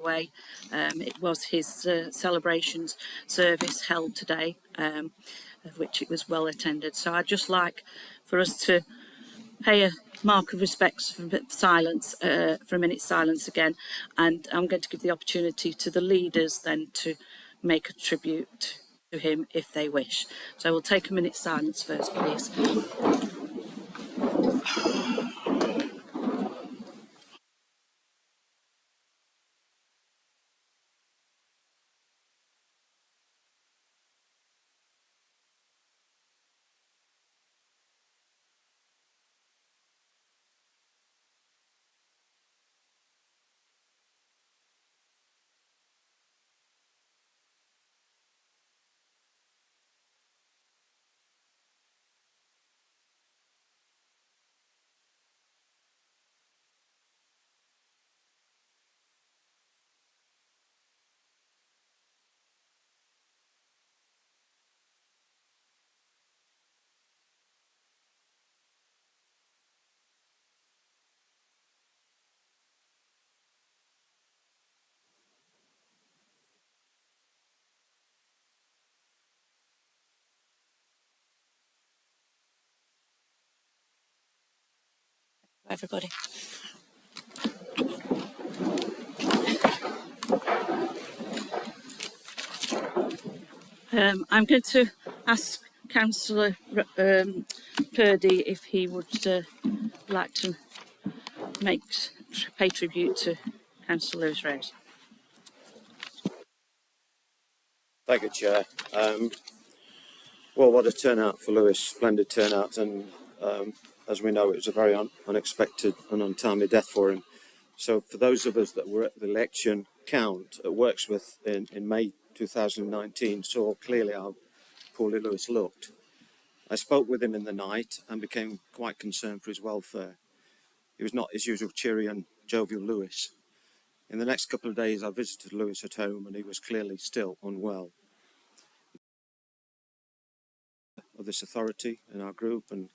away. It was his celebrations service held today, of which it was well attended. So I'd just like for us to pay a mark of respect for silence, for a minute's silence again, and I'm going to give the opportunity to the leaders then to make a tribute to him if they wish. So we'll take a minute's silence first, please. Everybody. I'm going to ask Councillor Purdy if he would like to pay tribute to Councillor Lewis Rose. Thank you, Chair. Well, what a turnout for Lewis, splendid turnout, and as we know, it was a very unexpected and untimely death for him. So for those of us that were at the election count at Wirksworth in May 2019 saw clearly how poorly Lewis looked. I spoke with him in the night and became quite concerned for his welfare. He was not his usual cheery and jovial Lewis. In the next couple of days, I visited Lewis at home and he was clearly still unwell. Of this authority in our group, and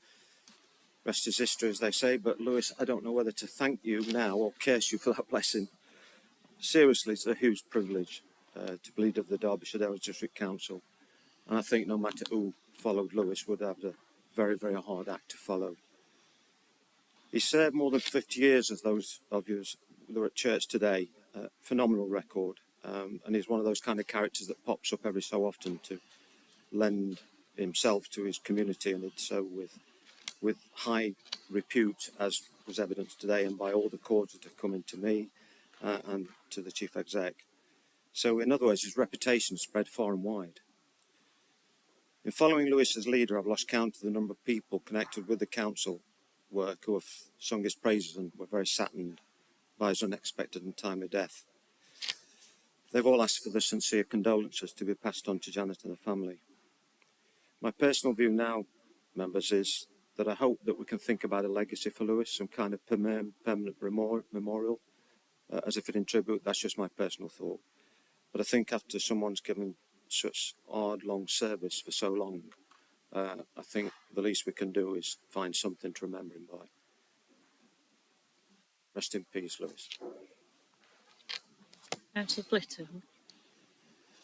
rest is history, as they say. But Lewis, I don't know whether to thank you now or curse you for that blessing. Seriously, it's a huge privilege to bleed of the Derbyshire District Council, and I think no matter who followed Lewis would have a very, very hard act to follow. He served more than 50 years, as those of you that are at church today. Phenomenal record, and he's one of those kind of characters that pops up every so often to lend himself to his community, and did so with high repute, as was evidenced today, and by all the calls that have come into me and to the Chief Exec. So in other words, his reputation spread far and wide. In following Lewis as leader, I've lost count of the number of people connected with the council work who have sung his praises and were very saddened by his unexpected and timely death. They've all asked for the sincere condolences to be passed on to Janet and the family. My personal view now, members, is that I hope that we can think about a legacy for Lewis, some kind of permanent memorial, as a fitting tribute. That's just my personal thought. But I think after someone's given such hard, long service for so long, I think the least we can do is find something to remember him by. Rest in peace, Lewis. Councillor Blitter.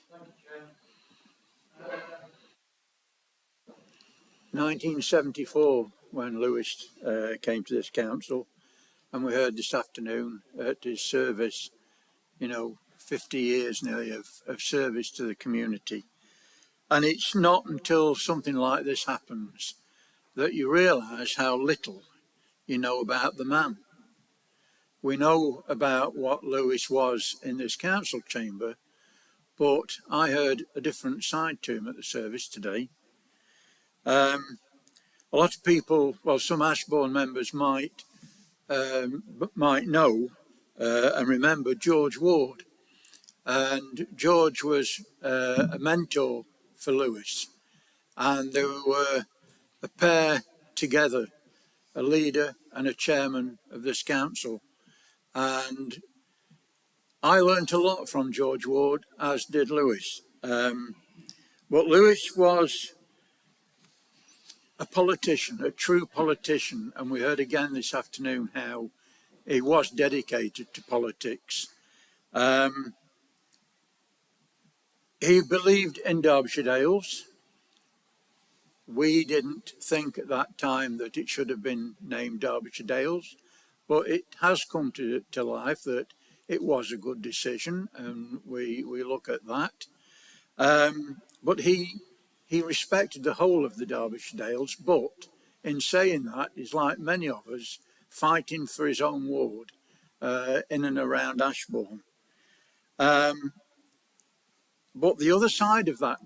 Thank you, Chair. 1974, when Lewis came to this council, and we heard this afternoon at his service, 50 years nearly of service to the community. And it's not until something like this happens that you realise how little you know about the man. We know about what Lewis was in this council chamber, but I heard a different side to him at the service today. A lot of people, well, some Ashbourne members might know and remember George Ward. And George was a mentor for Lewis. And they were a pair together, a leader and a chairman of this council. And I learnt a lot from George Ward, as did Lewis. But Lewis was a politician, a true politician, and we heard again this afternoon how he was dedicated to politics. He believed in Derbyshire Dales. We didn't think at that time that it should have been named Derbyshire Dales, but it has come to life that it was a good decision, and we look at that. But he respected the whole of the Derbyshire Dales, but in saying that, he's like many of us, fighting for his own ward in and around Ashbourne. But the other side of that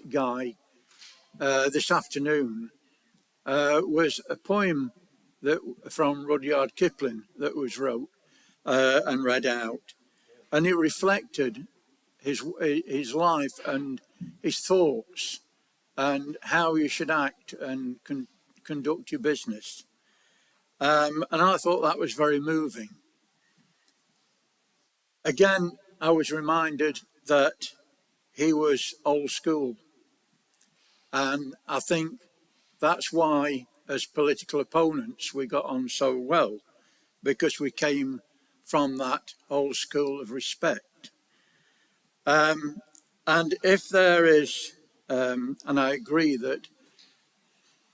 guy this afternoon was a poem that from Rudyard Kipling that was wrote and read out, and it reflected his life and his thoughts and how you should act and conduct your business. And I thought that was very moving. Again, I was reminded that he was old school, and I think that's why, as political opponents, we got on so well, because we came from that old school of respect. And if there is, and I agree that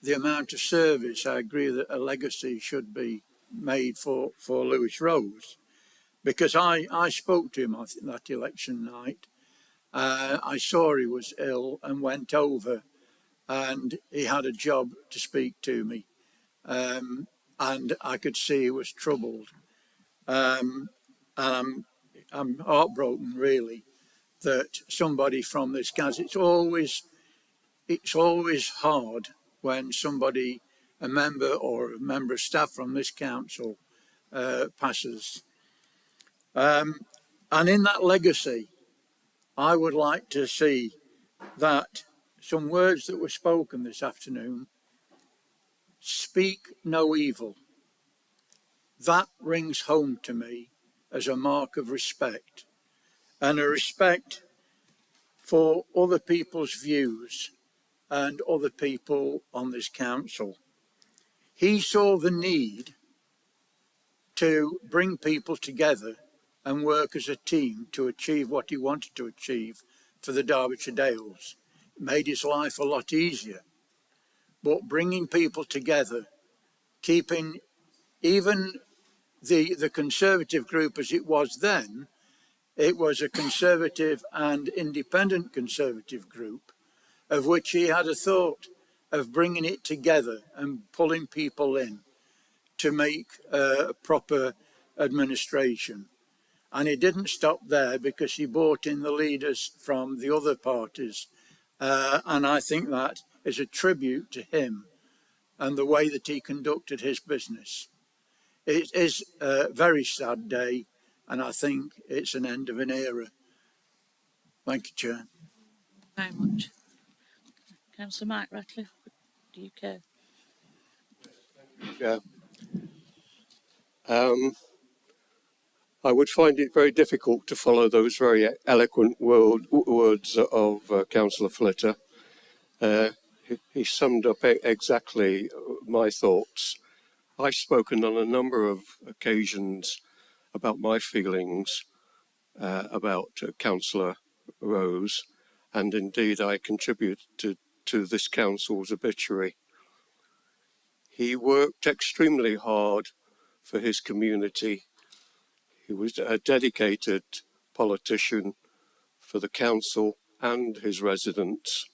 the amount of service, I agree that a legacy should be made for Lewis Rose, because I spoke to him that election night. I saw he was ill and went over, and he had a job to speak to me, and I could see he was troubled. And I'm heartbroken, really, that somebody from this council, it's always hard when somebody, a member or a member of staff from this council passes. And in that legacy, I would like to see that some words that were spoken this afternoon, speak no evil. That rings home to me as a mark of respect, and a respect for other people's views and other people on this council. He saw the need to bring people together and work as a team to achieve what he wanted to achieve for the Derbyshire Dales. It made his life a lot easier. But bringing people together, keeping even the Conservative group as it was then, it was a Conservative and independent Conservative group, of which he had a thought of bringing it together and pulling people in to make a proper administration. And he didn't stop there, because he brought in the leaders from the other parties. And I think that is a tribute to him and the way that he conducted his business. It is a very sad day, and I think it's an end of an era. Thank you, Chair. Very much. Councillor Mike Ratcliffe, do you care? Yeah. I would find it very difficult to follow those very eloquent words of Councillor Flitter. He summed up exactly my thoughts. I've spoken on a number of occasions about my feelings about Councillor Rose, and indeed I contributed to this council's obituary. He worked extremely hard for his community. He was a dedicated politician for the council and his residents,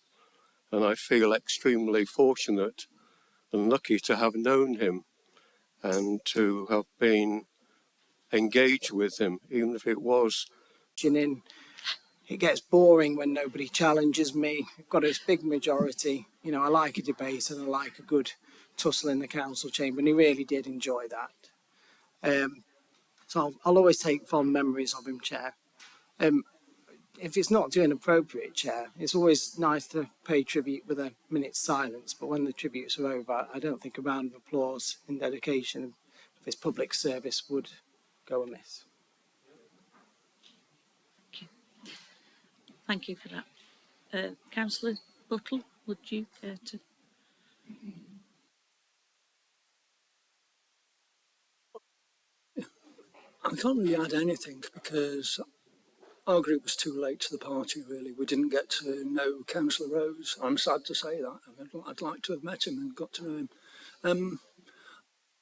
and I feel extremely fortunate and lucky to have known him and to have been engaged with him, even if it was. It gets boring when nobody challenges me. I've got a big majority. You know, I like a debate and I like a good tussle in the council chamber, and he really did enjoy that. So I'll always take fond memories of him, Chair. If it's not doing appropriate, Chair, it's always nice to pay tribute with a minute's silence, but when the tributes are over, I don't think a round of applause in dedication of his public service would go amiss. Thank you for that. Councillor Buttle, would you care to? can't really add anything because our group was too late to the party, really. We didn't get to know Councillor Rose. I'm sad to say that. I'd like to have met him and got to know him.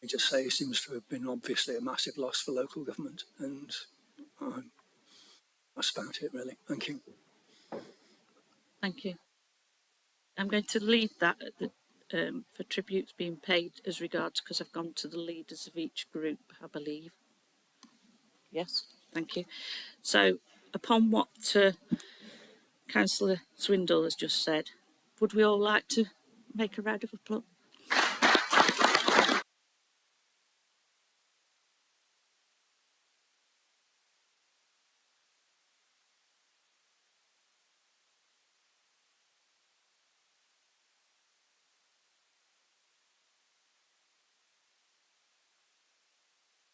I just say it seems to have been obviously a massive loss for local government, and that's about it, really. Thank you. Thank you. I'm going to leave that at the, for tributes being paid as regards, because I've gone to the leaders of each group, I believe. Yes, thank you. So, upon what Councillor Swindle has just said, would we all like to make a round of applause?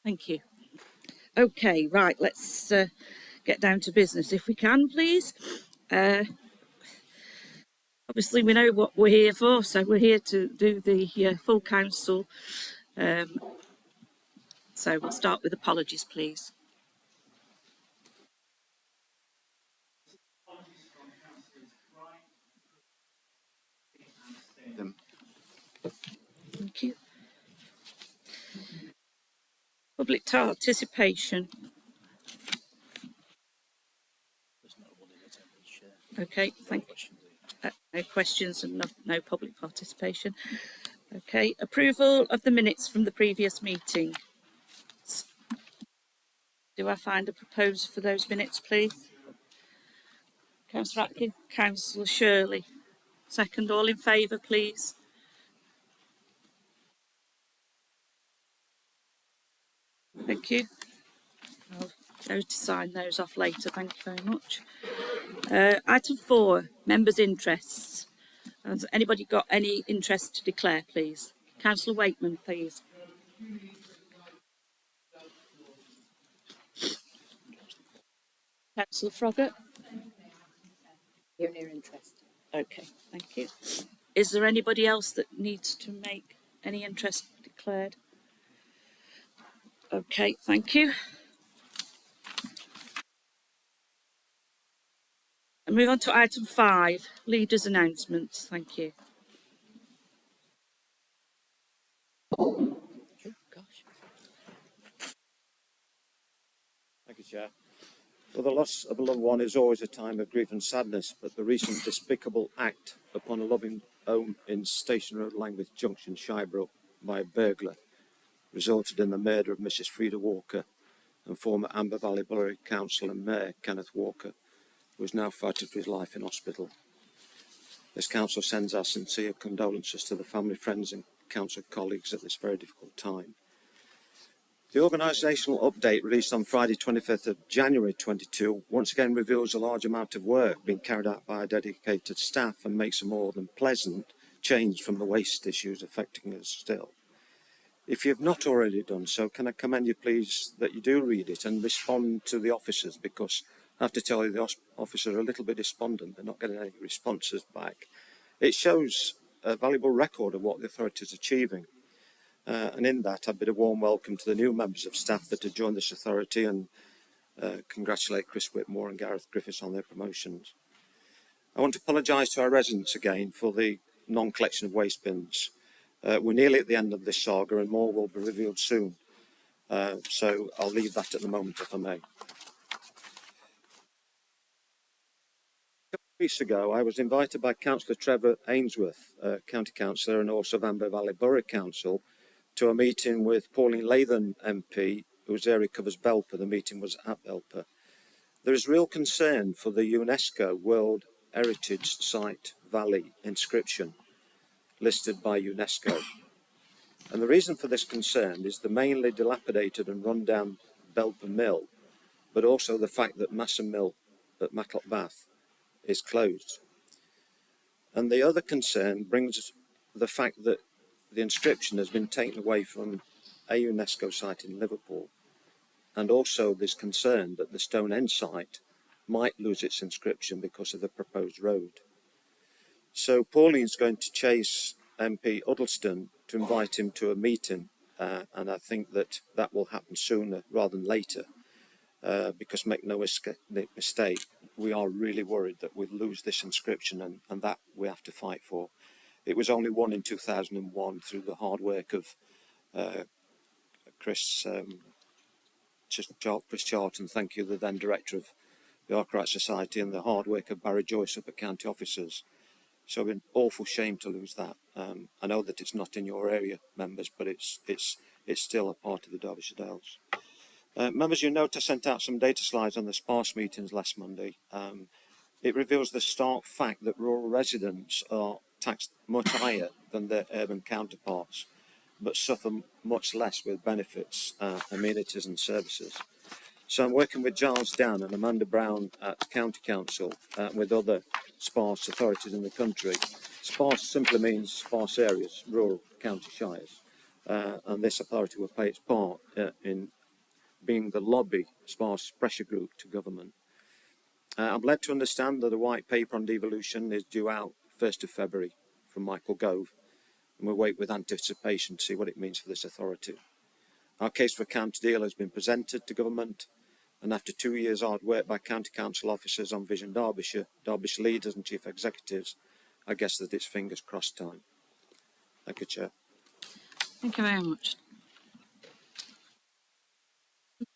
Thank you. Okay, right, let's get down to business if we can, please. Obviously, we know what we're here for, so we're here to do the full council. So we'll start with apologies, please. Thank you. Public participation. Okay, thank you. No questions and no public participation. Okay, approval of the minutes from the previous meeting. Do I find a proposer for those minutes, please? Councillor Atkin, Councillor Shirley. Second, all in favour, please. Thank you. I'll go to sign those off later. Thank you very much. Item 4, members' interests. Has anybody got any interest to declare, please? Councillor Wakeman, please. Councillor Froggatt. Your interest. Okay, thank you. Is there anybody else that needs to make any interest declared? Okay, thank you. And move on to item 5, leaders' announcements. Thank you. Oh, gosh. Thank you, Chair. Well, the loss of a loved one is always a time of grief and sadness, but the recent despicable act upon a loving home in Station Road, Langwith Junction, Shirebrook, by a burglar resulted in the murder of Mrs. Frida Walker and former Amber Valley Borough Councillor and Mayor Kenneth Walker, who is now fighting for his life in hospital. This council sends our sincere condolences to the family, friends and council colleagues at this very difficult time. The organisational update released on Friday 25th of January 22 once again reveals a large amount of work being carried out by dedicated staff and makes a more than pleasant change from the waste issues affecting us still. If you have not already done so, can I commend you please that you do read it and respond to the officers, because I have to tell you the officers are a little bit despondent. They're not getting any responses back. It shows a valuable record of what the authority is achieving. And in that, I bid a warm welcome to the new members of staff that have joined this authority and congratulate Chris Whitmore and Gareth Griffiths on their promotions. I want to apologise to our residents again for the non-collection of waste bins. We're nearly at the end of this saga and more will be revealed soon. So I'll leave that at the moment, if I may. A couple of weeks ago, I was invited by Councillor Trevor Ainsworth, County Councillor and also of Amber Valley Borough Council, to a meeting with Pauline Latham MP, whose area covers Belper. The meeting was at Belper. There is real concern for the UNESCO World Heritage Site Valley inscription listed by UNESCO. And the reason for this concern is the mainly dilapidated and run-down Belper Mill, but also the fact that Masson Mill at Matlock Bath is closed. And the other concern brings the fact that the inscription has been taken away from a UNESCO site in Liverpool. And also there's concern that the Stonehenge site might lose its inscription because of the proposed road. So Pauline's going to chase MP Huddleston to invite him to a meeting and I think that that will happen sooner rather than later, because make no mistake, we are really worried that we'll lose this inscription, and that we have to fight for. It was only won in 2001 through the hard work of Chris Charlton, thank you, the then director of the Arkwright Society, and the hard work of Barry Joyce up at county officers. So an awful shame to lose that. I know that it's not in your area, members, but it's still a part of the Derbyshire Dales. Members, you note I sent out some data slides on the sparse meetings last Monday. It reveals the stark fact that rural residents are taxed much higher than their urban counterparts, but suffer much less with benefits, amenities and services. So I'm working with Giles Down and Amanda Brown at County Council, with other sparse authorities in the country. Sparse simply means sparse areas, rural county shires, and this authority will play its part in being the lobby sparse pressure group to government. I'm led to understand that a white paper on devolution is due out 1st of February from Michael Gove, and we wait with anticipation to see what it means for this authority. Our case for county deal has been presented to government, and after 2 years hard work by county council officers on Vision Derbyshire, Derbyshire leaders and chief executives, I guess that it's fingers crossed time. Thank you, Chair. Thank you very much.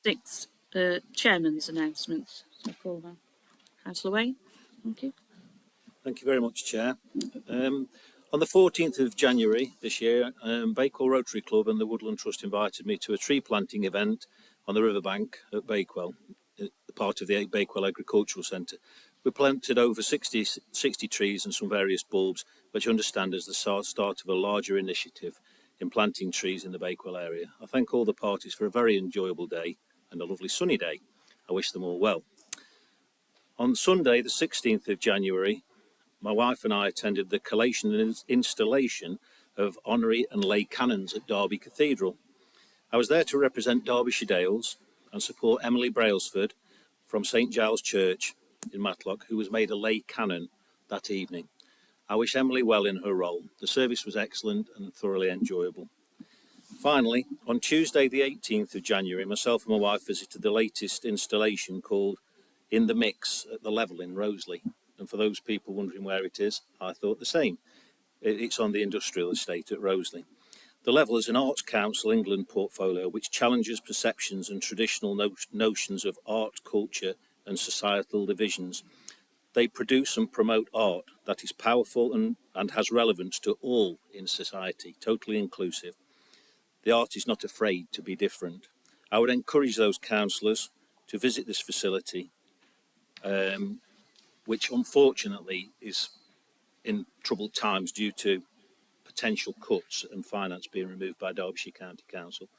6, Chairman's announcements. So call now. Councillor Wayne, thank you. Thank you very much, Chair. On the 14th of January this year, Bakewell Rotary Club and the Woodland Trust invited me to a tree planting event on the riverbank at Bakewell, part of the Bakewell Agricultural Centre. We planted over 60 trees and some various bulbs, which I understand is the start of a larger initiative in planting trees in the Bakewell area. I thank all the parties for a very enjoyable day and a lovely sunny day. I wish them all well. On Sunday, the 16th of January, my wife and I attended the collation and installation of honorary and lay canons at Derby Cathedral. I was there to represent Derbyshire Dales and support Emily Brailsford from St Giles Church in Matlock, who was made a lay canon that evening. I wish Emily well in her role. The service was excellent and thoroughly enjoyable. Finally, on Tuesday the 18th of January, myself and my wife visited the latest installation called In the Mix at the Level in Roseley. And for those people wondering where it is, I thought the same. It's on the industrial estate at Roseley. The Level is an Arts Council England portfolio which challenges perceptions and traditional notions of art, culture and societal divisions. They produce and promote art that is powerful and has relevance to all in society, totally inclusive. The art is not afraid to be different. I would encourage those councillors to visit this facility, which unfortunately is in troubled times due to potential cuts and finance being removed by Derbyshire County Council.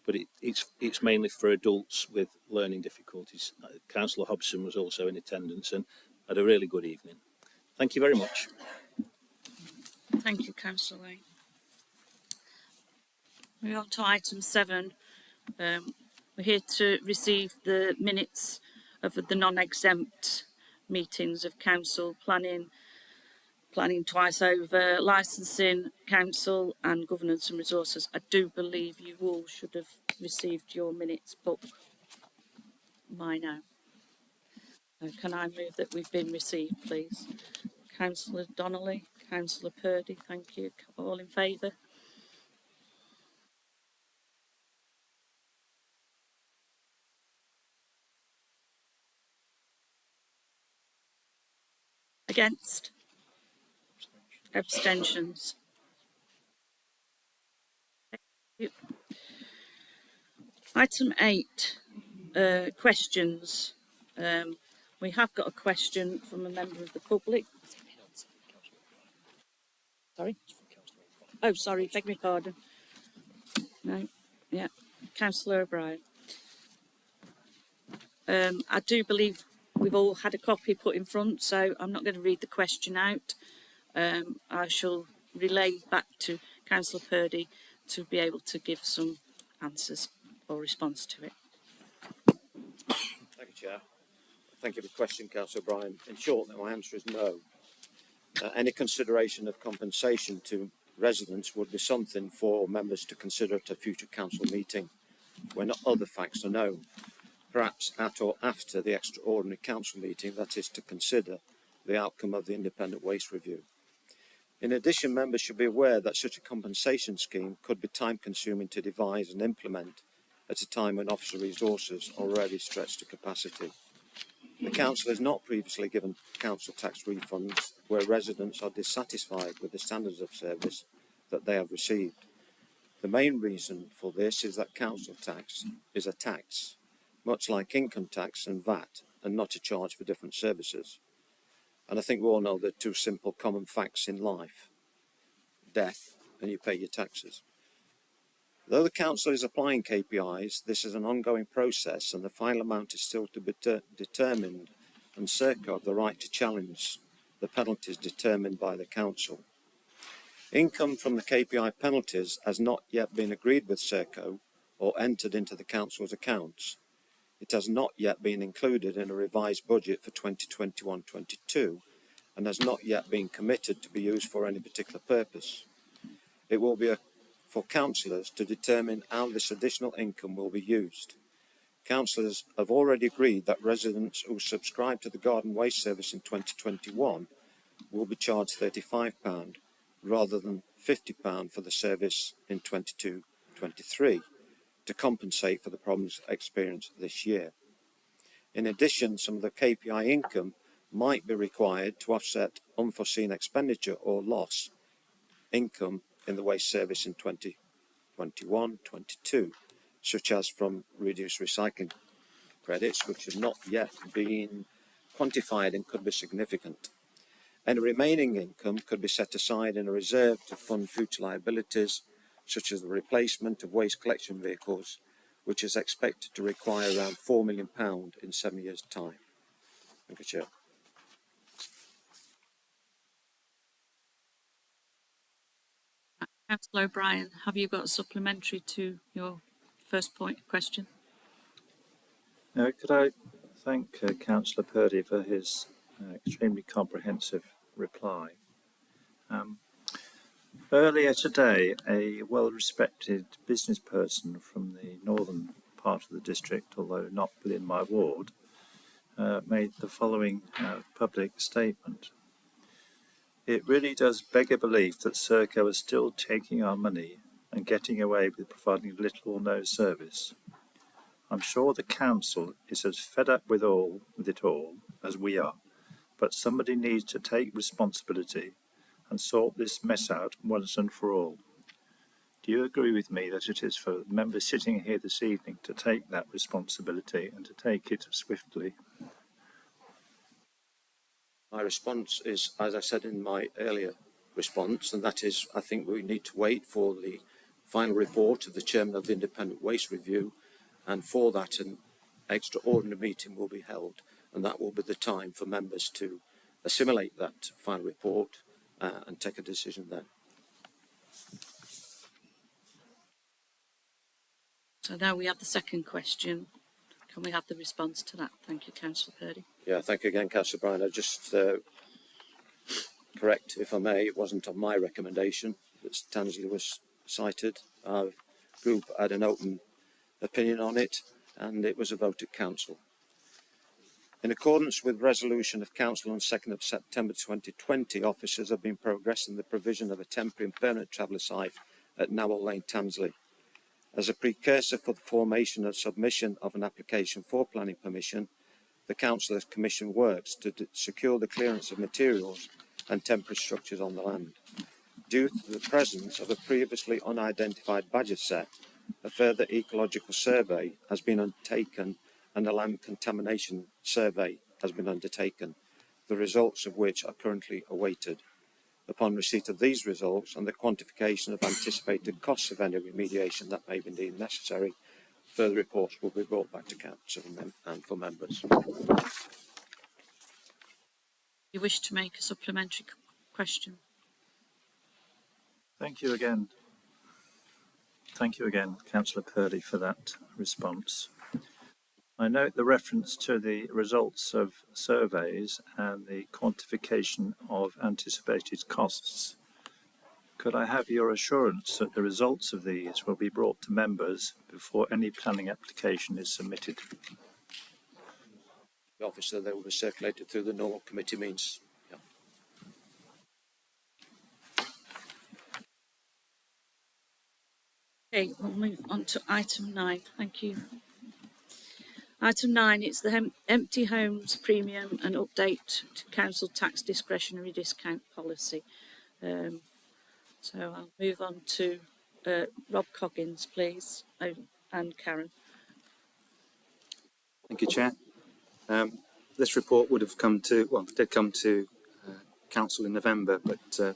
But it's mainly for adults with learning difficulties. Councillor Hobson was also in attendance and had a really good evening. Thank you very much. Thank you, Councillor Wayne. We're on to item 7. We're here to receive the minutes of the non-exempt meetings of council, planning twice over, licensing, council and governance and resources. I do believe you all should have received your minutes book by now. Can I move that we've been received, please? Councillor Donnelly, Councillor Purdy, thank you. All in favour? Against? Abstentions? Thank you. Item 8, questions. We have got a question from a member of the public. Sorry? Oh, sorry, beg my pardon. No, yeah, Councillor O'Brien. I do believe we've all had a copy put in front, so I'm not going to read the question out. I shall relay back to Councillor Purdy to be able to give some answers or response to it. Thank you, Chair. Thank you for the question, Councillor O'Brien. In short, my answer is no. Any consideration of compensation to residents would be something for members to consider at a future council meeting when other facts are known, perhaps at or after the extraordinary council meeting that is to consider the outcome of the independent waste review. In addition, members should be aware that such a compensation scheme could be time-consuming to devise and implement at a time when officer resources are already stretched to capacity. The council has not previously given council tax refunds where residents are dissatisfied with the standards of service that they have received. The main reason for this is that council tax is a tax, much like income tax and VAT, and not a charge for different services. And I think we all know the two simple common facts in life: death and you pay your taxes. Though the council is applying KPIs, this is an ongoing process and the final amount is still to be determined, and Serco have the right to challenge the penalties determined by the council. Income from the KPI penalties has not yet been agreed with Serco or entered into the council's accounts. It has not yet been included in a revised budget for 2021-22 and has not yet been committed to be used for any particular purpose. It will be for councillors to determine how this additional income will be used. Councillors have already agreed that residents who subscribe to the garden waste service in 2021 will be charged £35 rather than £50 for the service in 22-23 to compensate for the problems experienced this year. In addition, some of the KPI income might be required to offset unforeseen expenditure or loss income in the waste service in 2021-22, such as from reduced recycling credits, which have not yet been quantified and could be significant. Any remaining income could be set aside in a reserve to fund future liabilities, such as the replacement of waste collection vehicles, which is expected to require around £4 million in 7 years' time. Thank you, Chair. Councillor O'Brien, have you got a supplementary to your first question? Could I thank Councillor Purdy for his extremely comprehensive reply. Earlier today, a well-respected business person from the northern part of the district, although not within my ward, made the following public statement. It really does beg a belief that Serco is still taking our money and getting away with providing little or no service. I'm sure the council is as fed up with it all as we are, but somebody needs to take responsibility and sort this mess out once and for all. Do you agree with me that it is for members sitting here this evening to take that responsibility and to take it swiftly? My response is, as I said in my earlier response, and that is, I think we need to wait for the final report of the Chairman of the Independent Waste Review, and for that an extraordinary meeting will be held, and that will be the time for members to assimilate that final report and take a decision then. So now we have the second question. Can we have the response to that? Thank you, Councillor Purdy. Yeah, thank you again, Councillor Bryan. I just correct, if I may, it wasn't on my recommendation that Tansley was cited. Our group had an open opinion on it, and it was a vote at Council. In accordance with resolution of Council on 2nd of September 2020, officers have been progressing the provision of a temporary and permanent traveller site at Nowell Lane, Tansley. As a precursor for the formation and submission of an application for planning permission, the Council has commissioned works to secure the clearance of materials and temporary structures on the land. Due to the presence of a previously unidentified badger set, a further ecological survey has been undertaken and a land contamination survey has been undertaken, the results of which are currently awaited. Upon receipt of these results and the quantification of anticipated costs of any remediation that may be deemed necessary, further reports will be brought back to Council and for members. You wish to make a supplementary question? Thank you again. Thank you again, Councillor Purdy, for that response. I note the reference to the results of surveys and the quantification of anticipated costs. Could I have your assurance that the results of these will be brought to members before any planning application is submitted? Obviously, they will be circulated through the normal committee means. Yeah. Okay, we'll move on to item 9. Thank you. Item 9, it's the empty homes premium and update to council tax discretionary discount policy. So I'll move on to Rob Coggins, please, and Karen. Thank you, Chair. This report would have come to, well, it did come to Council in November, but the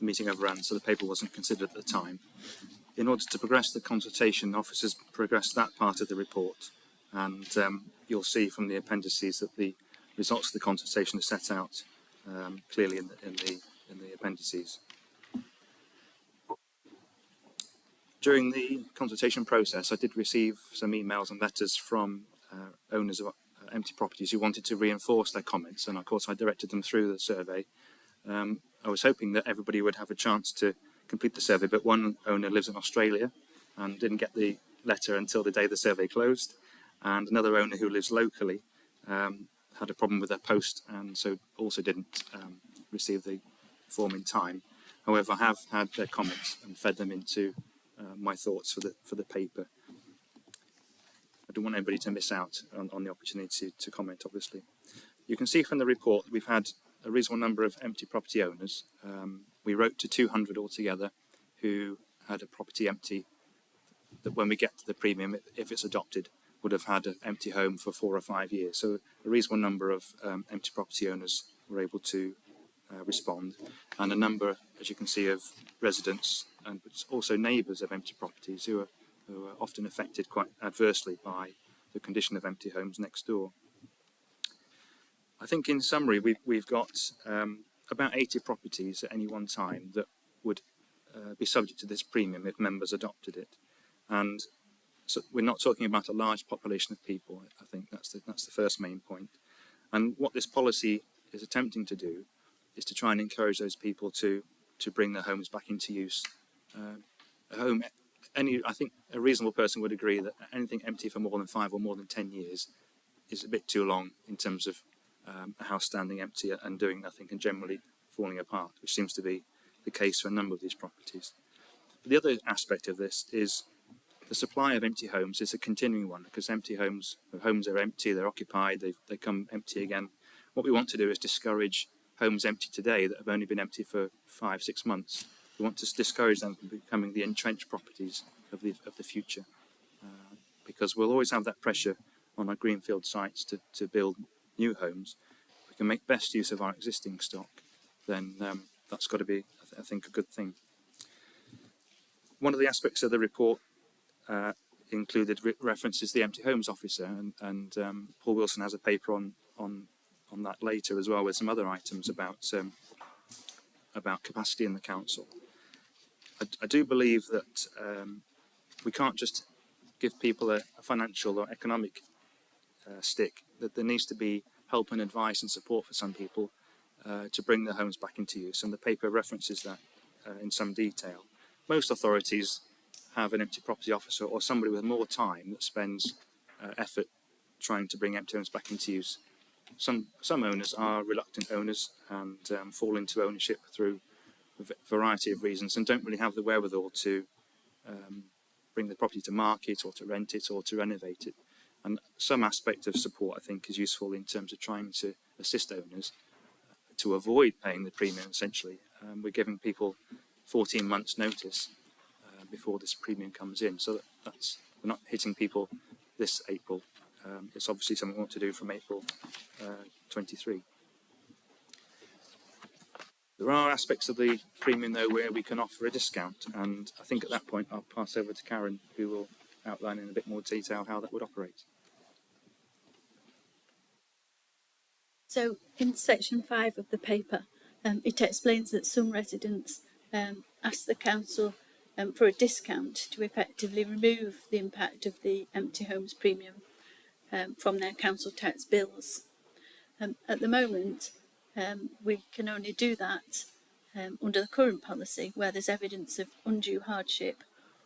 meeting overran, so the paper wasn't considered at the time. In order to progress the consultation, officers progressed that part of the report, and you'll see from the appendices that the results of the consultation are set out clearly in the appendices. During the consultation process, I did receive some emails and letters from owners of empty properties who wanted to reinforce their comments, and of course I directed them through the survey. I was hoping that everybody would have a chance to complete the survey, but one owner lives in Australia and didn't get the letter until the day the survey closed, and another owner who lives locally had a problem with their post and so also didn't receive the form in time. However, I have had their comments and fed them into my thoughts for the paper. I don't want anybody to miss out on the opportunity to comment, obviously. You can see from the report that we've had a reasonable number of empty property owners. We wrote to 200 altogether who had a property empty that when we get to the premium, if it's adopted, would have had an empty home for 4 or 5 years. So a reasonable number of empty property owners were able to respond, and a number, as you can see, of residents and also neighbours of empty properties who are often affected quite adversely by the condition of empty homes next door. I think in summary we've got about 80 properties at any one time that would be subject to this premium if members adopted it, and so we're not talking about a large population of people. I think that's the first main point. And what this policy is attempting to do is to try and encourage those people to bring their homes back into use. I think a reasonable person would agree that anything empty for more than 5 or more than 10 years is a bit too long in terms of a house standing empty and doing nothing and generally falling apart, which seems to be the case for a number of these properties. But the other aspect of this is the supply of empty homes is a continuing one, because homes are empty, they're occupied, they come empty again. What we want to do is discourage homes empty today that have only been empty for 5-6 months. We want to discourage them from becoming the entrenched properties of the future, because we'll always have that pressure on our greenfield sites to build new homes. If we can make best use of our existing stock, then that's got to be, I think, a good thing. One of the aspects of the report included references the empty homes officer, and Paul Wilson has a paper on that later as well, with some other items about capacity in the council. I do believe that we can't just give people a financial or economic stick, that there needs to be help and advice and support for some people to bring their homes back into use, and the paper references that in some detail. Most authorities have an empty property officer or somebody with more time that spends effort trying to bring empty homes back into use. Some owners are reluctant owners and fall into ownership through a variety of reasons and don't really have the wherewithal to bring the property to market or to rent it or to renovate it. And some aspect of support, I think, is useful in terms of trying to assist owners to avoid paying the premium, essentially. We're giving people 14 months notice before this premium comes in, so that's we're not hitting people this April. It's obviously something we want to do from April 23. There are aspects of the premium, though, where we can offer a discount, and I think at that point I'll pass over to Karen, who will outline in a bit more detail how that would operate. So in section 5 of the paper, it explains that some residents ask the council for a discount to effectively remove the impact of the empty homes premium from their council tax bills. At the moment, we can only do that under the current policy where there's evidence of undue hardship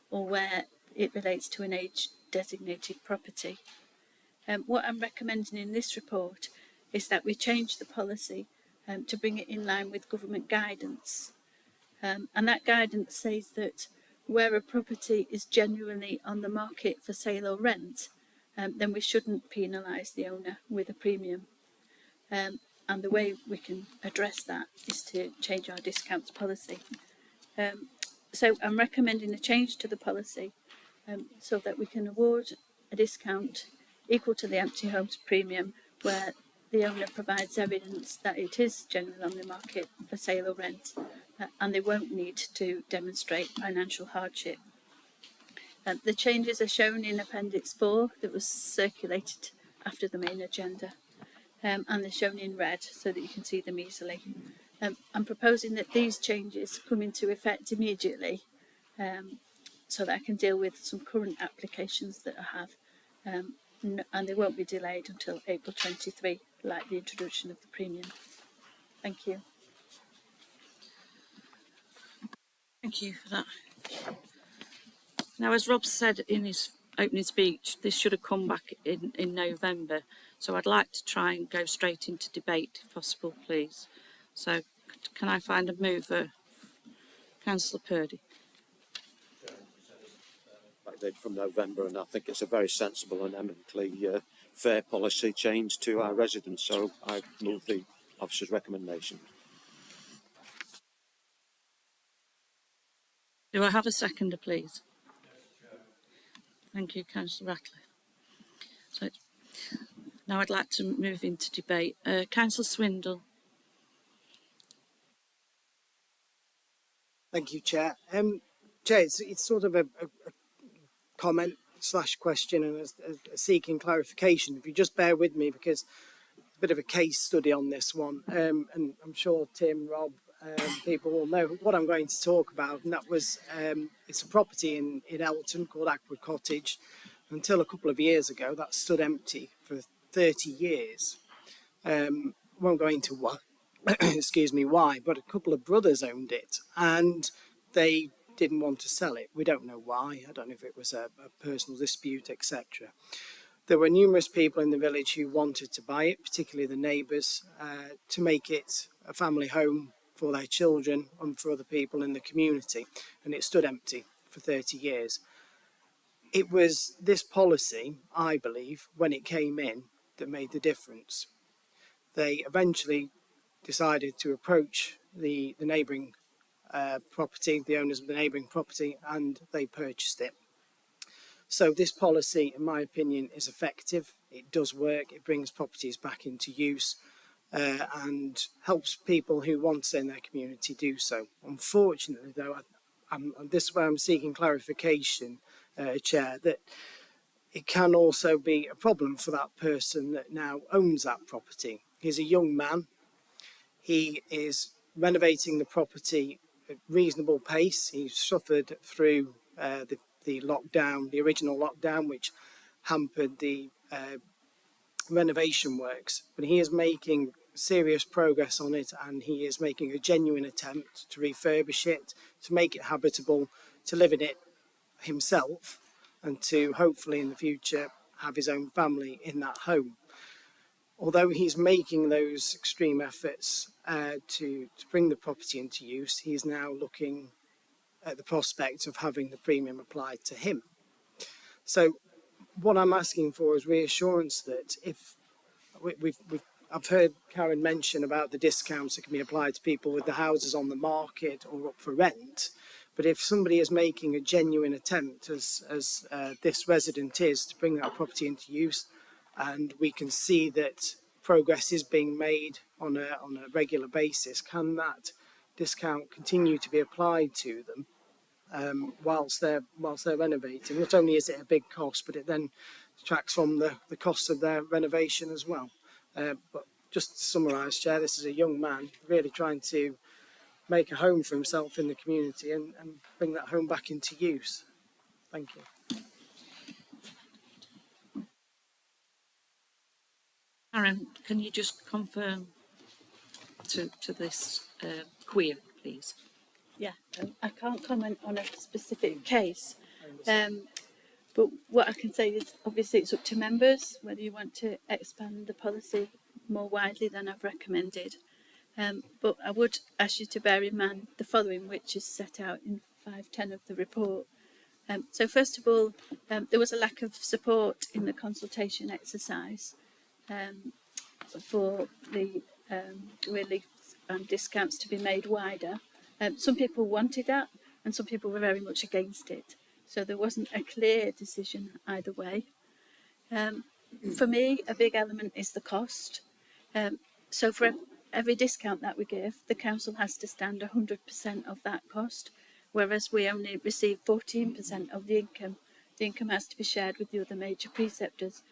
or where it relates to an age-designated property. What I'm recommending in this report is that we change the policy to bring it in line with government guidance. And that guidance says that where a property is genuinely on the market for sale or rent, then we shouldn't penalise the owner with a premium. And the way we can address that is to change our discounts policy. So I'm recommending a change to the policy so that we can award a discount equal to the empty homes premium where the owner provides evidence that it is generally on the market for sale or rent, and they won't need to demonstrate financial hardship. The changes are shown in Appendix 4 that was circulated after the main agenda, and they're shown in red so that you can see them easily. I'm proposing that these changes come into effect immediately so that I can deal with some current applications that I have, and they won't be delayed until April 23, like the introduction of the premium. Thank you. Thank you for that. Now, as Rob said in his opening speech, this should have come back in November. So I'd like to try and go straight into debate, if possible, please. So can I find a mover? Councillor Purdy. Backdated from November, and I think it's a very sensible and eminently fair policy change to our residents. So I move the officer's recommendation. Do I have a seconder, please? Thank you, Councillor Ratcliffe. So now I'd like to move into debate. Councillor Swindle. Thank you, Chair. Chair, it's sort of a comment / question and a seeking clarification. If you just bear with me, because a bit of a case study on this one, and I'm sure Tim, Rob, people will know what I'm going to talk about, and that was it's a property in Elton called Aqua Cottage. Until a couple of years ago, that stood empty for 30 years. Won't go into what, excuse me, why, but a couple of brothers owned it, and they didn't want to sell it. We don't know why. I don't know if it was a personal dispute, etc. There were numerous people in the village who wanted to buy it, particularly the neighbours, to make it a family home for their children and for other people in the community, and it stood empty for 30 years. It was this policy, I believe, when it came in, that made the difference. They eventually decided to approach the neighbouring property, the owners of the neighbouring property, and they purchased it. So this policy, in my opinion, is effective. It does work. It brings properties back into use and helps people who want to stay in their community do so. Unfortunately, though, this is where I'm seeking clarification, Chair, that it can also be a problem for that person that now owns that property. He's a young man. He is renovating the property at reasonable pace. He suffered through the lockdown, the original lockdown, which hampered the renovation works. But he is making serious progress on it, and he is making a genuine attempt to refurbish it, to make it habitable, to live in it himself, and to hopefully in the future have his own family in that home. Although he's making those extreme efforts to bring the property into use, he's now looking at the prospect of having the premium applied to him. So what I'm asking for is reassurance that if I've heard Karen mention about the discounts that can be applied to people with the houses on the market or up for rent, but if somebody is making a genuine attempt, as this resident is, to bring that property into use, and we can see that progress is being made on a regular basis, can that discount continue to be applied to them whilst they're renovating? Not only is it a big cost, but it then detracts from the cost of their renovation as well. But just to summarise, Chair, this is a young man really trying to make a home for himself in the community and bring that home back into use. Thank you. Karen, can you just confirm to this query, please. Yeah, I can't comment on a specific case, but what I can say is obviously it's up to members whether you want to expand the policy more widely than I've recommended. But I would ask you to bear in mind the following, which is set out in 5.10 of the report. So first of all, there was a lack of support in the consultation exercise for the relief and discounts to be made wider. Some people wanted that and some people were very much against it. So there wasn't a clear decision either way. For me, a big element is the cost. So for every discount that we give, the council has to stand 100% of that cost, whereas we only receive 14% of the income. The income has to be shared with the other major preceptors.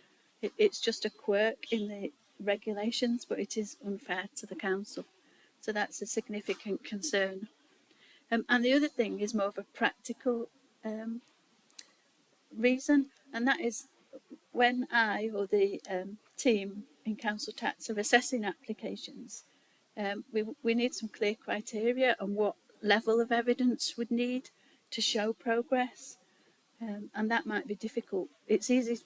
It's just a quirk in the regulations, but it is unfair to the council. So that's a significant concern. And the other thing is more of a practical reason, and that is when I or the team in council tax are assessing applications, we need some clear criteria on what level of evidence we'd need to show progress, and that might be difficult. It's easy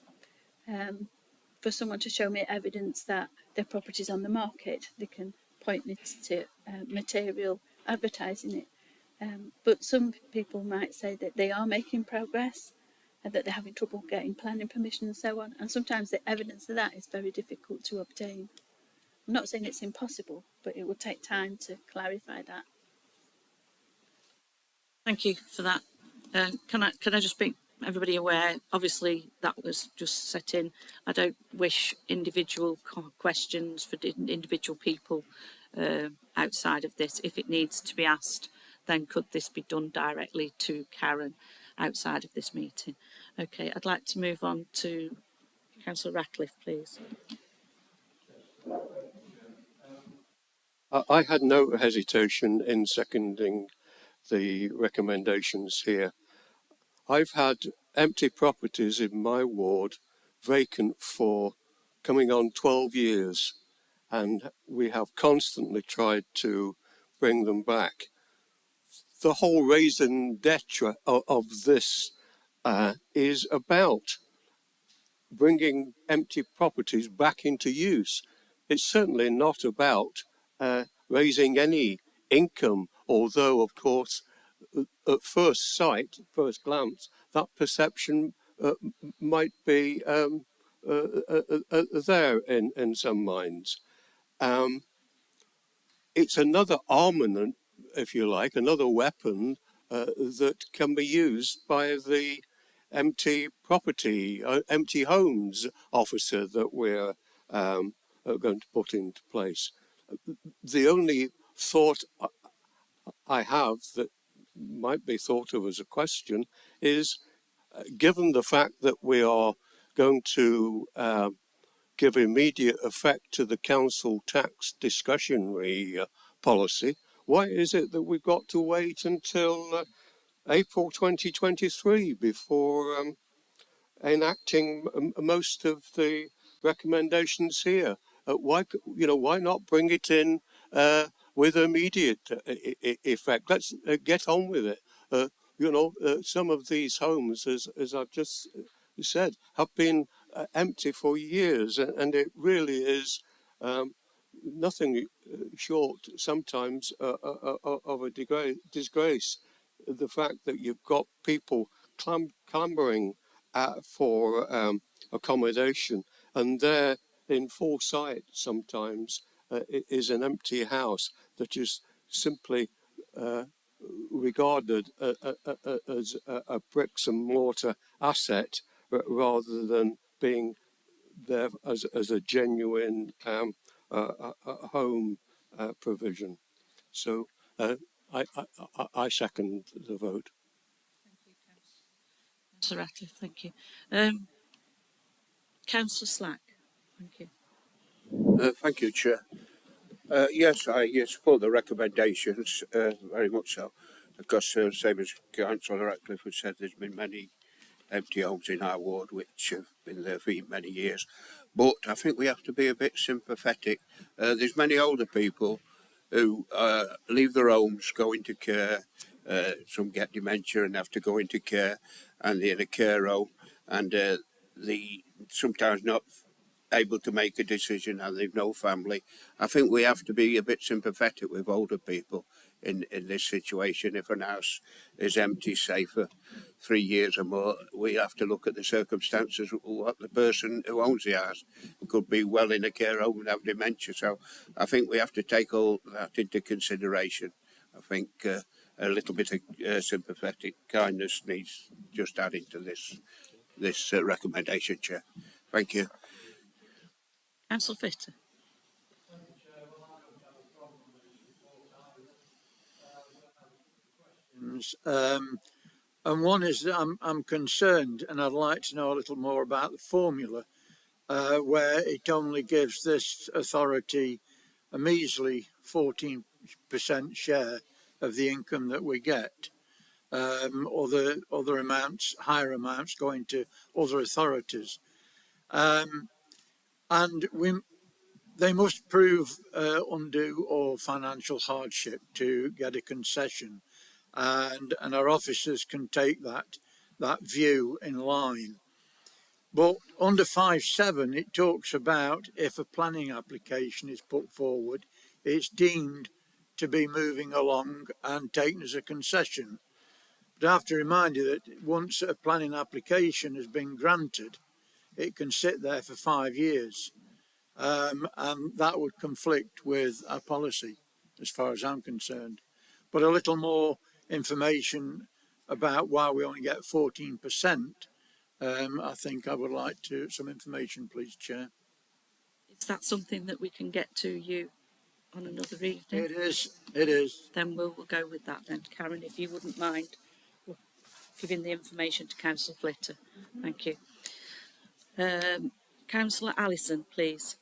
for someone to show me evidence that their property's on the market. They can point me to material advertising it. But some people might say that they are making progress and that they're having trouble getting planning permission and so on. And sometimes the evidence of that is very difficult to obtain. I'm not saying it's impossible, but it will take time to clarify that. Thank you for that. Can I just make everybody aware? Obviously, that was just set in. I don't wish individual questions for individual people outside of this. If it needs to be asked, then could this be done directly to Karen outside of this meeting? Okay, I'd like to move on to Councillor Ratcliffe, please. I had no hesitation in seconding the recommendations here. I've had empty properties in my ward vacant for coming on 12 years, and we have constantly tried to bring them back. The whole raison d'etre of this is about bringing empty properties back into use. It's certainly not about raising any income, although, of course, at first sight, first glance, that perception might be there in some minds. It's another armament, if you like, another weapon that can be used by the empty property, empty homes officer that we're going to put into place. The only thought I have that might be thought of as a question is, given the fact that we are going to give immediate effect to the council tax discretionary policy, why is it that we've got to wait until April 2023 before enacting most of the recommendations here? Why not bring it in with immediate effect? Let's get on with it. Some of these homes, as I've just said, have been empty for years, and it really is nothing short sometimes of a disgrace. The fact that you've got people clambering for accommodation, and there in full sight sometimes is an empty house that is simply regarded as a bricks and mortar asset rather than being there as a genuine home provision. So I second the vote. Councillor Ratcliffe, thank you. Councillor Slack, thank you. Thank you, Chair. Yes, I support the recommendations very much so, because same as Councillor Ratcliffe has said, there's been many empty homes in our ward which have been there for many years. But I think we have to be a bit sympathetic. There's many older people who leave their homes, go into care. Some get dementia and have to go into care, and they're in a care home, and they sometimes not able to make a decision and they've no family. I think we have to be a bit sympathetic with older people in this situation. If an house is empty, say for 3 years or more, we have to look at the circumstances. What the person who owns the house could be well in a care home and have dementia. So I think we have to take all that into consideration. I think a little bit of sympathetic kindness needs just adding to this recommendation, Chair. Thank you. Councillor Fitter. And one is that I'm concerned, and I'd like to know a little more about the formula, where it only gives this authority a measly 14% share of the income that we get. Other amounts, higher amounts, going to other authorities, and they must prove undue or financial hardship to get a concession, and our officers can take that view in line. But under 5.7, it talks about if a planning application is put forward, it's deemed to be moving along and taken as a concession. But I have to remind you that once a planning application has been granted, it can sit there for 5 years. And that would conflict with our policy, as far as I'm concerned. But a little more information about why we only get 14%. I think I would like some information, please, Chair. Is that something that we can get to you on another evening? It is. Then we'll go with that then. Karen, if you wouldn't mind giving the information to Councillor Flitter. Thank you. Councillor Allison, please.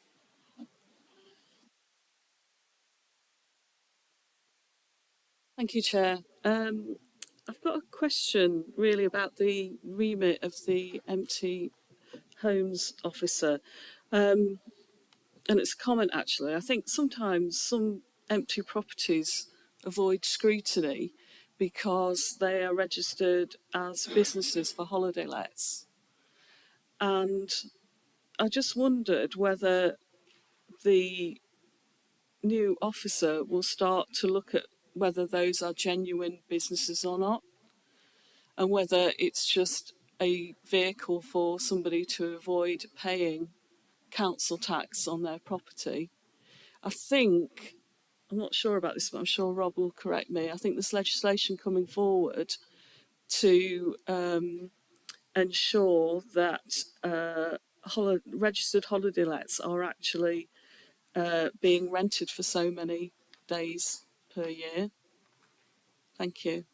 Thank you, Chair. I've got a question really about the remit of the empty homes officer. And it's a comment actually. I think sometimes some empty properties avoid scrutiny because they are registered as businesses for holiday lets. And I just wondered whether the new officer will start to look at whether those are genuine businesses or not, and whether it's just a vehicle for somebody to avoid paying council tax on their property. I think, I'm not sure about this, but I'm sure Rob will correct me, I think there's legislation coming forward to ensure that registered holiday lets are actually being rented for so many days per year. Thank you.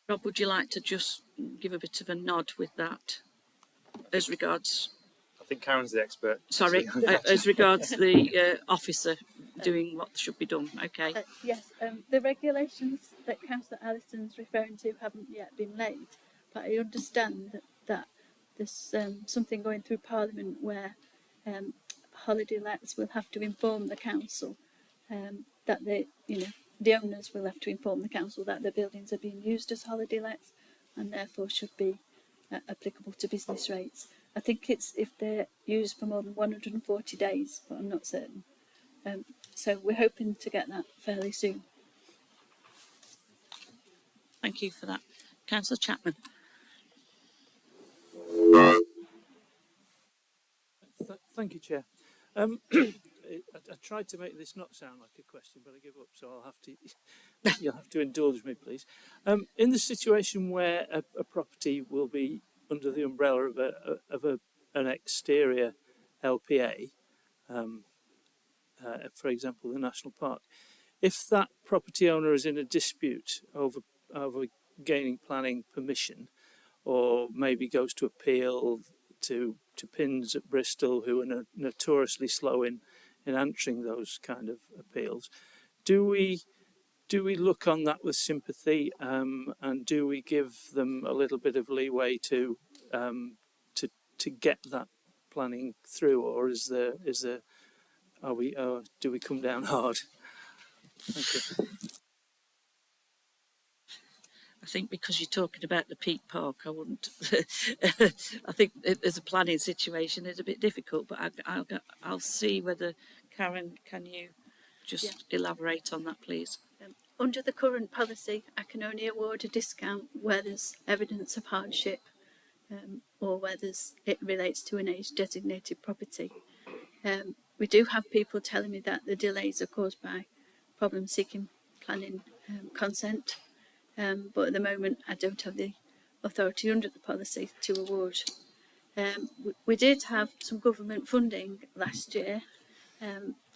Rob, would you like to just give a bit of a nod with that as regards... I think Karen's the expert. Sorry, as regards the officer doing what should be done. Okay. Yes, the regulations that Councillor Allison's referring to haven't yet been laid, but I understand that there's something going through Parliament where holiday lets will have to inform the council that the owners will have to inform the council that the buildings are being used as holiday lets and therefore should be applicable to business rates. I think it's if they're used for more than 140 days, but I'm not certain. So we're hoping to get that fairly soon. Thank you for that. Councillor Chapman. Thank you, Chair. I tried to make this not sound like a question, but I give up, so I'll have to. You'll have to indulge me, please. In the situation where a property will be under the umbrella of an exterior LPA, for example, the National Park, if that property owner is in a dispute over gaining planning permission, or maybe goes to appeal to PINS at Bristol, who are notoriously slow in answering those kind of appeals, do we look on that with sympathy, and do we give them a little bit of leeway to get that planning through, or is there do we come down hard? Thank you. I think because you're talking about the Peak Park, I wouldn't. I think as a planning situation, it's a bit difficult. But I'll see whether Karen, can you just elaborate on that, please? Under the current policy, I can only award a discount where there's evidence of hardship, or where it relates to an age-designated property. We do have people telling me that the delays are caused by problems seeking planning consent, but at the moment I don't have the authority under the policy to award. We did have some government funding last year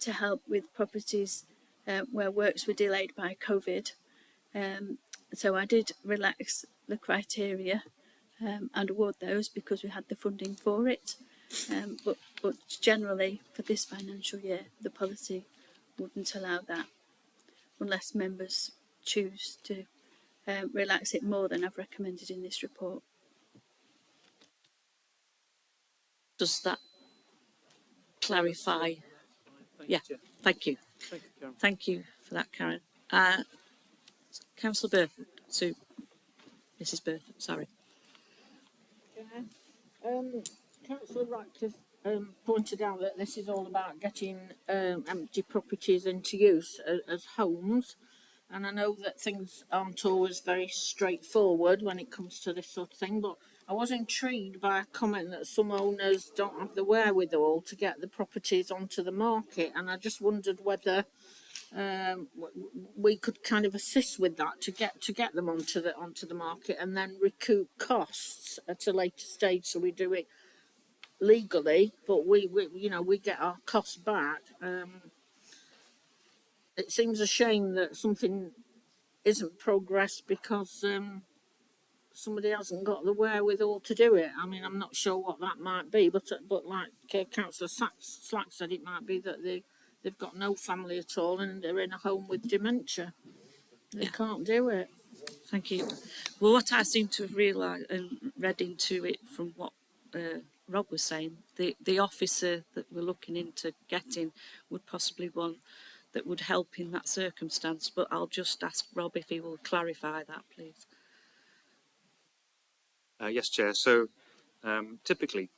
to help with properties where works were delayed by COVID. So I did relax the criteria and award those because we had the funding for it. But generally, for this financial year, the policy wouldn't allow that unless members choose to relax it more than I've recommended in this report. Does that clarify? Yeah, thank you. Thank you for that, Karen. Councillor Burford, Mrs. Burford, sorry. Councillor Ratcliffe pointed out that this is all about getting empty properties into use as homes, and I know that things aren't always very straightforward when it comes to this sort of thing, but I was intrigued by a comment that some owners don't have the wherewithal to get the properties onto the market, and I just wondered whether we could kind of assist with that to get them onto the market and then recoup costs at a later stage, so we do it legally, but we get our costs back. It seems a shame that something isn't progressed because somebody hasn't got the wherewithal to do it. I mean, I'm not sure what that might be, but like Councillor Slack said, it might be that they've got no family at all and they're in a home with dementia. They can't do it. Thank you. Well, what I seem to have realised and read into it from what Rob was saying, the officer that we're looking into getting would possibly one that would help in that circumstance, but I'll just ask Rob if he will clarify that, please. Yes, Chair. So typically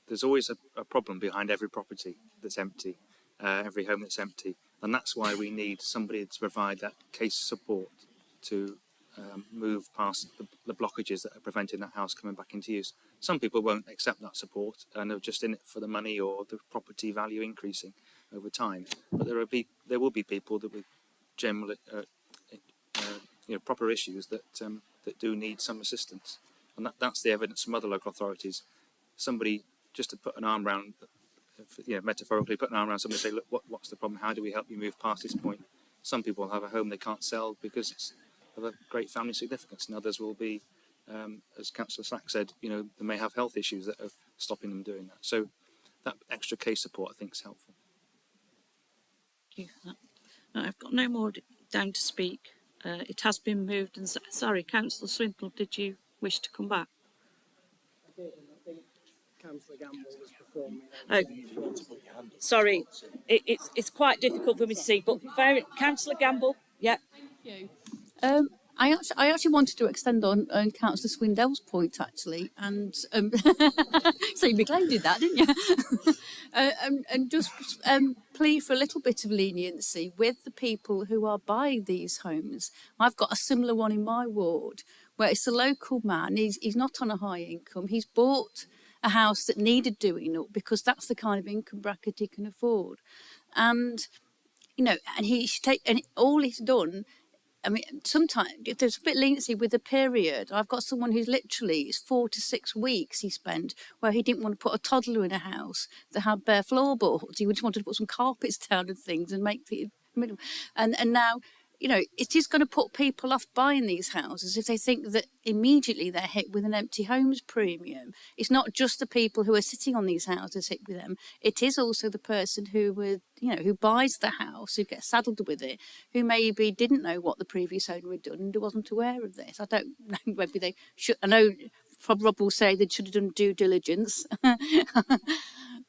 there's always a problem behind every property that's empty, every home that's empty, and that's why we need somebody to provide that case support to move past the blockages that are preventing that house coming back into use. Some people won't accept that support and are just in it for the money or the property value increasing over time. But there will be people that with generally proper issues that do need some assistance, and that's the evidence from other local authorities. Somebody just to put an arm around, metaphorically put an arm around somebody and say, look, what's the problem? How do we help you move past this point? Some people have a home they can't sell because it's of a great family significance, and others will be, as Councillor Slack said, they may have health issues that are stopping them doing that. So that extra case support, I think, is helpful. Thank you. I've got no more down to speak. It has been moved, and sorry, Councillor Swintle, did you wish to come back? I did, and I think Councillor Gamble was before me. Sorry, it's quite difficult for me to see, but Councillor Gamble, yeah. Thank you. I actually wanted to extend on Councillor Swindell's point, actually, and so you reclaimed that, didn't you? and just plead for a little bit of leniency with the people who are buying these homes. I've got a similar one in my ward where it's a local man. He's not on a high income. He's bought a house that needed doing up because that's the kind of income bracket he can afford, and and and all he's done. I mean, sometimes there's a bit of leniency with the period. I've got someone who's literally, it's 4 to 6 weeks he spent where he didn't want to put a toddler in a house that had bare floorboards. He just wanted to put some carpets down and things and make the and now, it is going to put people off buying these houses if they think that immediately they're hit with an empty homes premium. It's not just the people who are sitting on these houses hit with them. It is also the person who who buys the house, who gets saddled with it, who maybe didn't know what the previous owner had done and who wasn't aware of this. I don't know, maybe they should. I know Rob will say they should have done due diligence,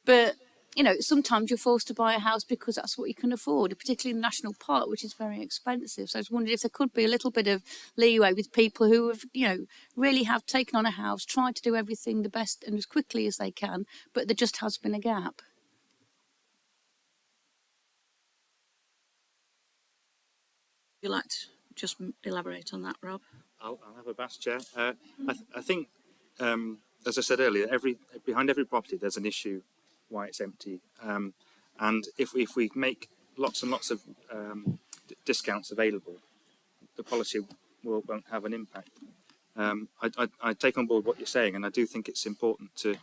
but you know, sometimes you're forced to buy a house because that's what you can afford, particularly in the national park, which is very expensive. So I was wondering if there could be a little bit of leeway with people who have, you know, really have taken on a house, tried to do everything the best and as quickly as they can, but there just has been a gap. Would you like to just elaborate on that, Rob? I'll have a bash, Chair. I think, as I said earlier, behind every property there's an issue why it's empty. And if we make lots and lots of discounts available, the policy won't have an impact. I take on board what you're saying, and I do think it's important to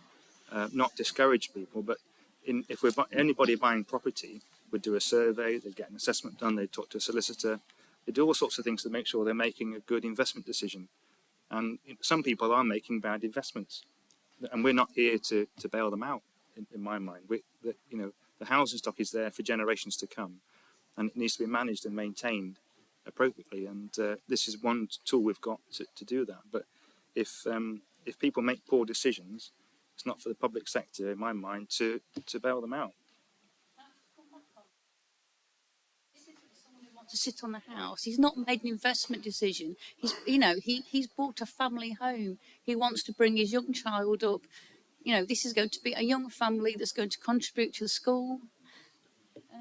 not discourage people. But if anybody buying property would do a survey, they'd get an assessment done, they'd talk to a solicitor, they do all sorts of things to make sure they're making a good investment decision. And some people are making bad investments, and we're not here to bail them out. In my mind, the housing stock is there for generations to come, and it needs to be managed and maintained appropriately. And this is one tool we've got to do that. But if people make poor decisions, it's not for the public sector, in my mind, to bail them out. To sit on the house, he's not made an investment decision. He's bought a family home. He wants to bring his young child up. You know, this is going to be a young family that's going to contribute to the school.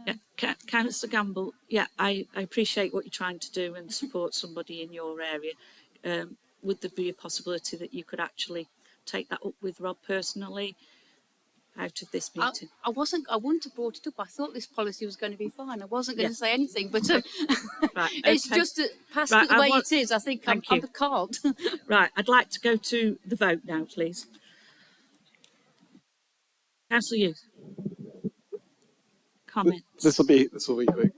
Yeah, Councillor Gamble, yeah, I appreciate what you're trying to do and support somebody in your area. Would there be a possibility that you could actually take that up with Rob personally out of this meeting? I wouldn't have brought it up. I thought this policy was going to be fine. I wasn't going to say anything, but right, it's okay. just past it the way it is. I think I can't. Right, I'd like to go to the vote now, please. Councillor Youth. Comments. This will be quick,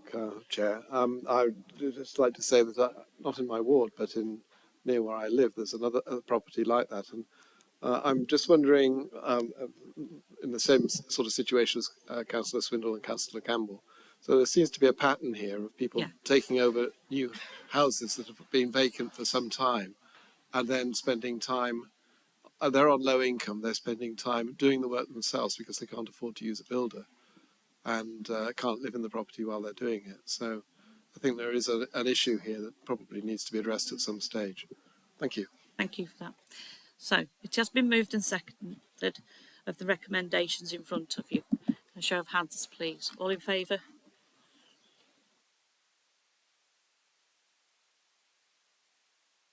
Chair. I would just like to say that not in my ward, but near where I live, there's another property like that, and I'm just wondering, in the same sort of situation as Councillor Swindle and Councillor Campbell. So there seems to be a pattern here of people taking over new houses that have been vacant for some time, and then spending time. They're on low income. They're spending time doing the work themselves because they can't afford to use a builder, and can't live in the property while they're doing it. So I think there is an issue here that probably needs to be addressed at some stage. Thank you. Thank you for that. So it has been moved and seconded of the recommendations in front of you. A show of hands, please. All in favour?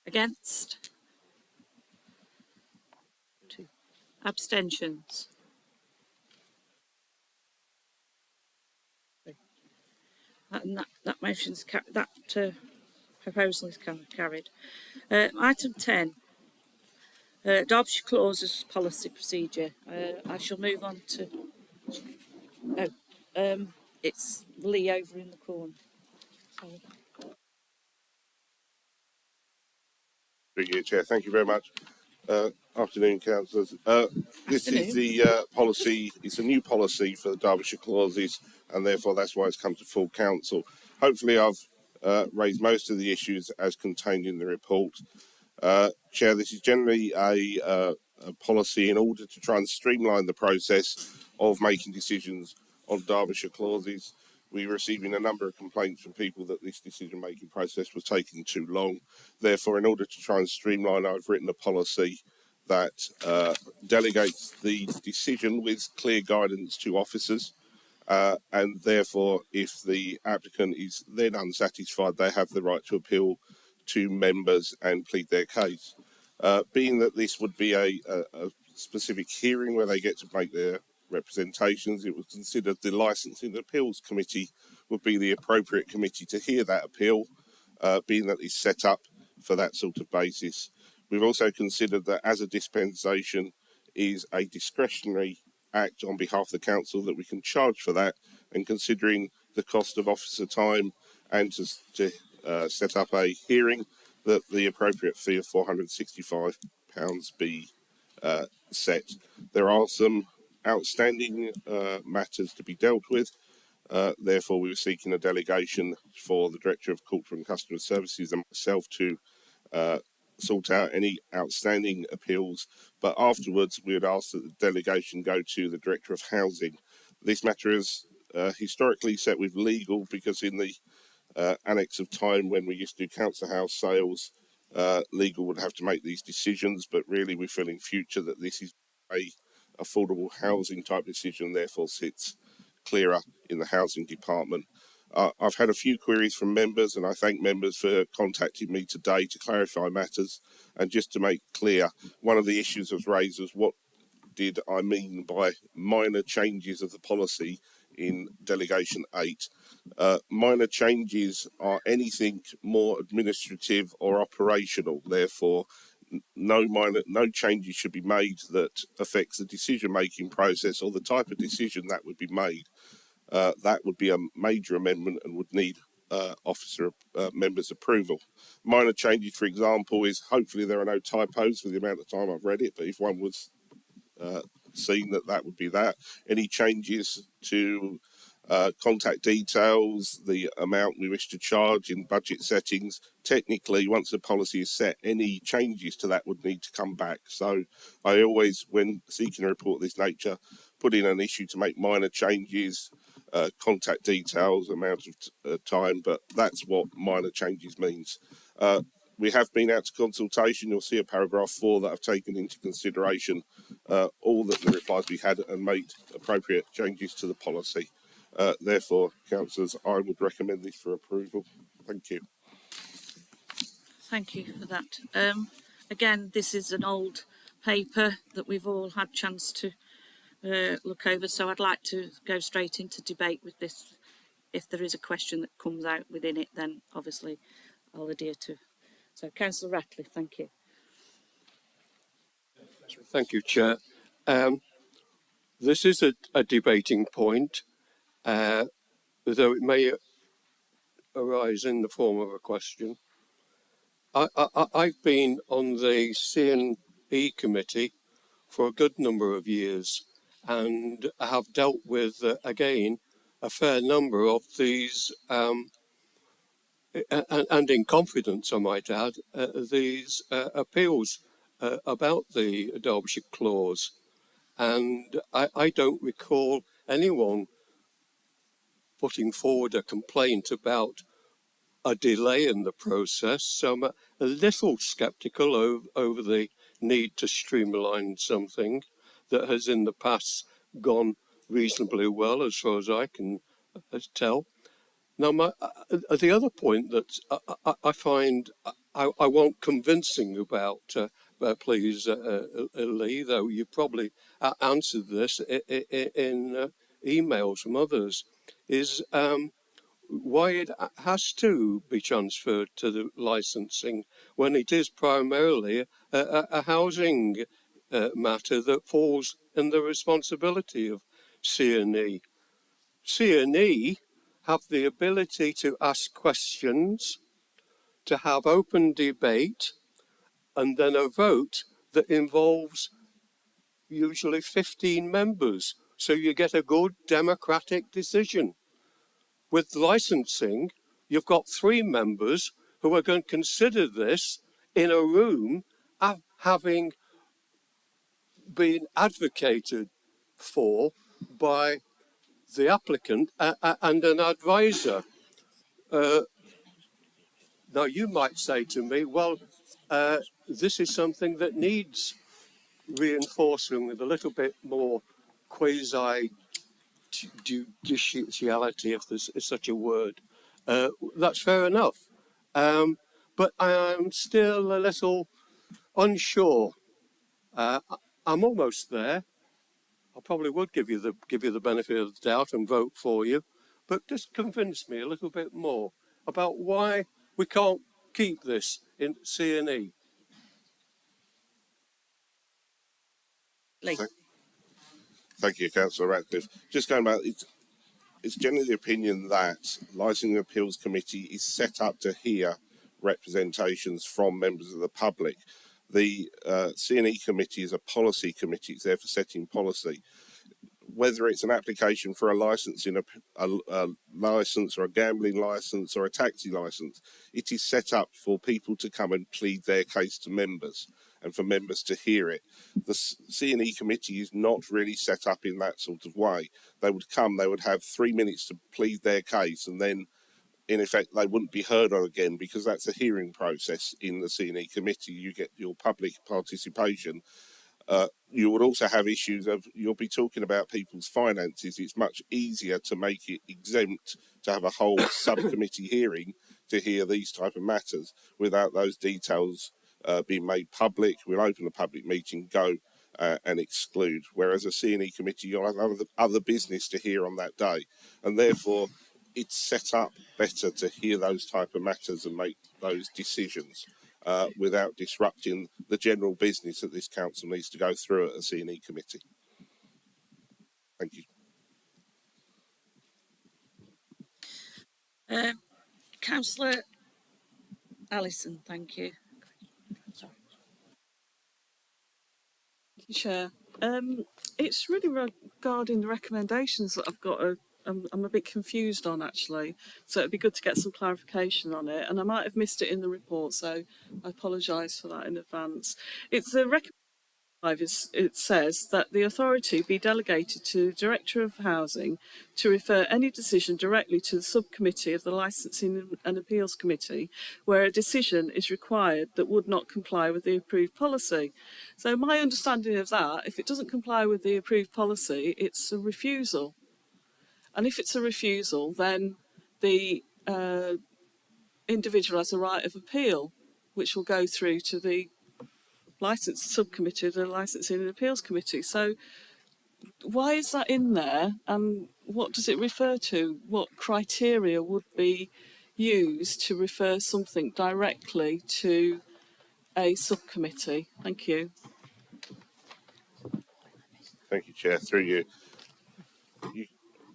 Against? 2. Abstentions? And that motion's that proposal is carried. Item 10. Derbyshire clauses policy procedure. I shall move on to. It's Lee over in the corner. Sorry. Thank you, Chair. Thank you very much. Afternoon, councillors. This is the policy. It's a new policy for the Derbyshire clauses, and therefore that's why it's come to full council. Hopefully, I've raised most of the issues as contained in the report. Chair, this is generally a policy in order to try and streamline the process of making decisions on Derbyshire clauses. We're receiving a number of complaints from people that this decision-making process was taking too long. Therefore, in order to try and streamline, I've written a policy that delegates the decision with clear guidance to officers. And therefore, if the applicant is then unsatisfied, they have the right to appeal to members and plead their case. Being that this would be a specific hearing where they get to make their representations, it was considered the Licensing Appeals Committee would be the appropriate committee to hear that appeal, being that it's set up for that sort of basis. We've also considered that as a dispensation is a discretionary act on behalf of the council, that we can charge for that, and considering the cost of officer time and to set up a hearing, that the appropriate fee of £465 be set. There are some outstanding matters to be dealt with. Therefore, we were seeking a delegation for the Director of Corporate and Customer Services and myself to sort out any outstanding appeals. But afterwards, we would ask that the delegation go to the Director of Housing. This matter is historically set with legal because in the annex of time when we used to do council house sales, legal would have to make these decisions, but really we feel in future that this is a affordable housing type decision, therefore sits clearer in the housing department. I've had a few queries from members, and I thank members for contacting me today to clarify matters. And just to make clear, one of the issues that was raised was what did I mean by minor changes of the policy in Delegation 8. Minor changes are anything more administrative or operational. Therefore, no changes should be made that affects the decision-making process or the type of decision that would be made. That would be a major amendment and would need members' approval. Minor changes, for example, is hopefully there are no typos for the amount of time I've read it, but if one was seen, that would be that. Any changes to contact details, the amount we wish to charge in budget settings, technically once the policy is set, any changes to that would need to come back. So I always, when seeking a report of this nature, put in an issue to make minor changes, contact details, amount of time, but that's what minor changes means. We have been out to consultation. You'll see a paragraph 4 that I've taken into consideration all the replies we had and made appropriate changes to the policy. Therefore, councillors, I would recommend this for approval. Thank you. Thank you for that. Again, this is an old paper that we've all had chance to look over, so I'd like to go straight into debate with this. If there is a question that comes out within it, then obviously I'll adhere to. So, Councillor Ratcliffe, thank you. Thank you, Chair. This is a debating point, though it may arise in the form of a question. I've been on the C&E committee for a good number of years and have dealt with, again, a fair number of these, and in confidence, I might add, these appeals about the Derbyshire clause. And I don't recall anyone putting forward a complaint about a delay in the process, so I'm a little sceptical over the need to streamline something that has in the past gone reasonably well, as far as I can tell. Now, the other point that I find I want convincing about, please, Lee, though you probably answered this in emails from others, is why it has to be transferred to the licensing when it is primarily a housing matter that falls in the responsibility of C&E. C&E have the ability to ask questions, to have open debate, and then a vote that involves usually 15 members. So you get a good democratic decision. With licensing, you've got 3 members who are going to consider this in a room having been advocated for by the applicant and an advisor. Now, you might say to me, well, this is something that needs reinforcing with a little bit more quasi-judiciality, if there's such a word. That's fair enough. But I'm still a little unsure. I'm almost there. I probably would give you the benefit of the doubt and vote for you, but just convince me a little bit more about why we can't keep this in C&E. Thank you, Councillor Ratcliffe. Just going back, it's generally the opinion that Licensing Appeals Committee is set up to hear representations from members of the public. The C&E committee is a policy committee. It's there for setting policy. Whether it's an application for a license in a license or a gambling license or a taxi license, it is set up for people to come and plead their case to members. and for members to hear it. The C&E committee is not really set up in that sort of way. They would come, they would have 3 minutes to plead their case, and then in effect they wouldn't be heard on again, because that's a hearing process in the C&E committee. You get your public participation. You would also have issues of, you'll be talking about people's finances. It's much easier to make it exempt, to have a whole subcommittee hearing to hear these type of matters without those details being made public. We'll open a public meeting, go and exclude. Whereas a C&E committee, you'll have other business to hear on that day. And therefore, it's set up better to hear those type of matters and make those decisions. Without disrupting the general business that this council needs to go through at a C&E committee. Thank you. Councillor Allison, thank you. Sorry. Thank you, Chair. It's really regarding the recommendations that I've got. I'm a bit confused on, actually, so it'd be good to get some clarification on it, and I might have missed it in the report, so I apologise for that in advance. It's the recommendation. It says that the authority be delegated to the Director of Housing to refer any decision directly to the subcommittee of the Licensing and Appeals Committee where a decision is required that would not comply with the approved policy. So my understanding of that, if it doesn't comply with the approved policy, it's a refusal. And if it's a refusal, then the individual has a right of appeal, which will go through to the subcommittee of the Licensing and Appeals Committee. So why is that in there, and what does it refer to? What criteria would be used to refer something directly to a subcommittee? Thank you. Thank you, Chair. Through you.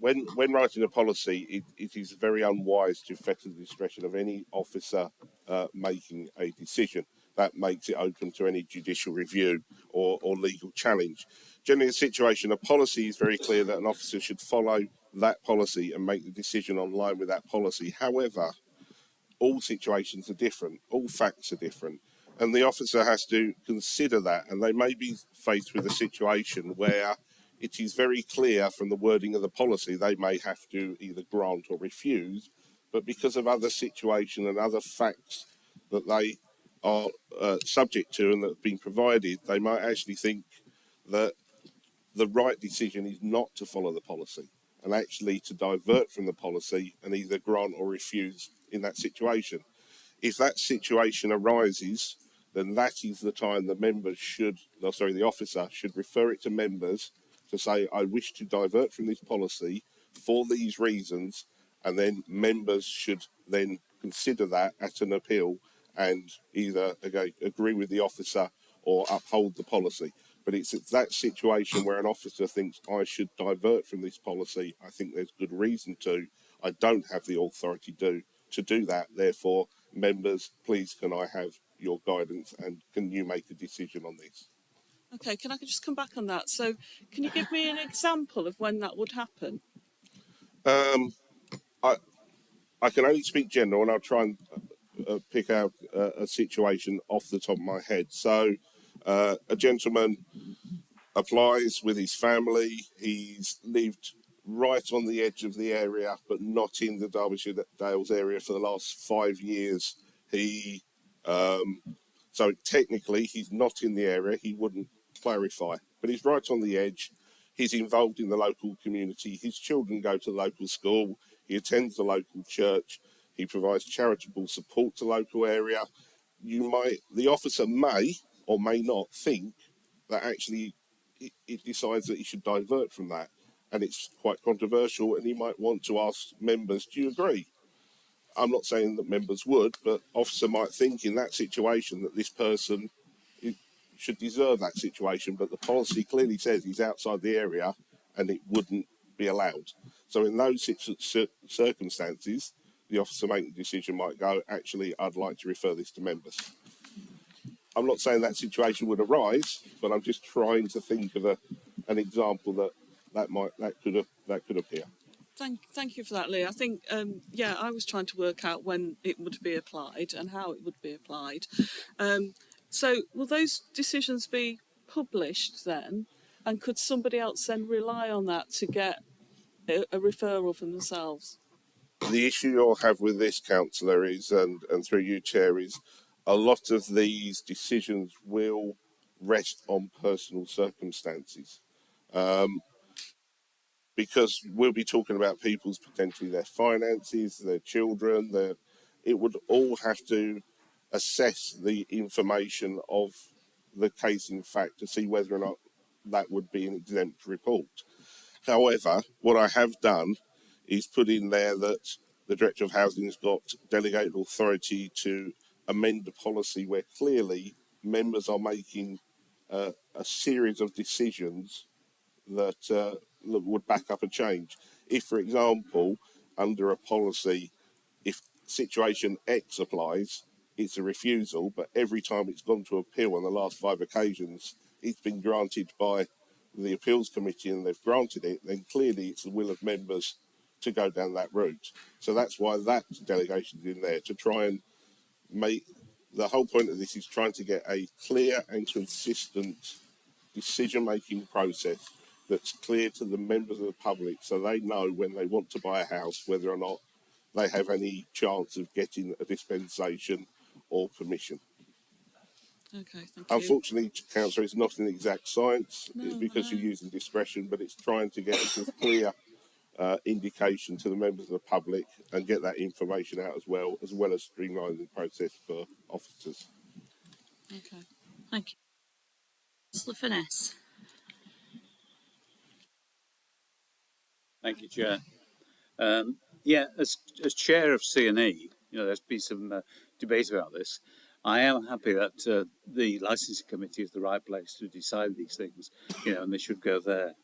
When writing a policy, it is very unwise to fetter the discretion of any officer making a decision. That makes it open to any judicial review or legal challenge. Generally, a situation, a policy is very clear that an officer should follow that policy and make the decision on line with that policy. However, all situations are different, all facts are different, and the officer has to consider that, and they may be faced with a situation where it is very clear from the wording of the policy they may have to either grant or refuse, but because of other situation and other facts that they are subject to and that have been provided, they might actually think that the right decision is not to follow the policy and actually to divert from the policy and either grant or refuse in that situation. If that situation arises, then that is the time the the officer should refer it to members to say, I wish to divert from this policy for these reasons, and then members should then consider that at an appeal and either agree with the officer or uphold the policy. But it's that situation where an officer thinks, I should divert from this policy, I think there's good reason to, I don't have the authority to do that, therefore, members, please can I have your guidance and can you make a decision on this? Okay, can I just come back on that? So can you give me an example of when that would happen? I can only speak general, and I'll try and pick out a situation off the top of my head. So a gentleman applies with his family. He's lived right on the edge of the area, but not in the Derbyshire Dales area for the last 5 years. So technically he's not in the area. He wouldn't clarify, but he's right on the edge. He's involved in the local community. His children go to the local school. He attends the local church. He provides charitable support to the local area. The officer may or may not think that actually it decides that he should divert from that, and it's quite controversial, and he might want to ask members, do you agree? I'm not saying that members would, but officer might think in that situation that this person should deserve that situation, but the policy clearly says he's outside the area and it wouldn't be allowed. So in those circumstances, the officer making the decision might go, actually, I'd like to refer this to members. I'm not saying that situation would arise, but I'm just trying to think of an example that could appear. Thank you for that, Lee. I think, I was trying to work out when it would be applied and how it would be applied. So will those decisions be published then? And could somebody else then rely on that to get a referral from themselves? The issue you'll have with this, councillor, is, and through you, Chair, is a lot of these decisions will rest on personal circumstances. Because we'll be talking about people's potentially their finances, their children, it would all have to assess the information of the case in fact to see whether or not that would be an exempt report. However, what I have done is put in there that the Director of Housing has got delegated authority to amend the policy where clearly members are making a series of decisions that would back up a change. If, for example, under a policy, if situation X applies, it's a refusal, but every time it's gone to appeal on the last 5 occasions, it's been granted by the appeals committee and they've granted it, then clearly it's the will of members to go down that route. So that's why that delegation is in there, to try and make, the whole point of this is trying to get a clear and consistent decision-making process that's clear to the members of the public, so they know when they want to buy a house whether or not they have any chance of getting a dispensation or permission. Okay, thank you. Unfortunately, Councillor, it's not an exact science. No, it's because you're using discretion, but it's trying to get a clear indication to the members of the public and get that information out as well as streamlining the process for officers. Okay, thank you. Councillor Finesse. Thank you, Chair. Yeah, as chair of C&E, there's been some debate about this. I am happy that the licensing committee is the right place to decide these things, and they should go there.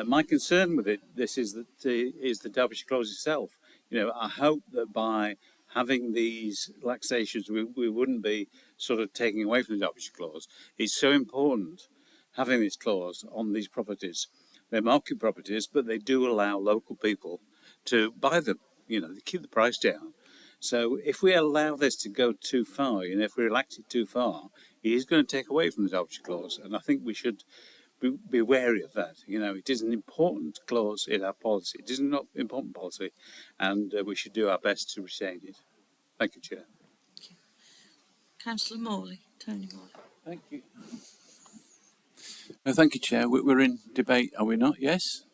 My concern with this is that the Derbyshire clause itself. I hope that by having these laxations, we wouldn't be sort of taking away from the Derbyshire clause. It's so important having this clause on these properties. They're market properties, but they do allow local people to buy them. They keep the price down. So if we allow this to go too far, if we relax it too far, it is going to take away from the Derbyshire clause. And I think we should be wary of that. It is an important clause in our policy. It is not important policy, and we should do our best to retain it. Thank you, Chair. Thank you. Councillor Morley, Tony Morley. Thank you. Thank you, Chair. We're in debate, are we not? Yes?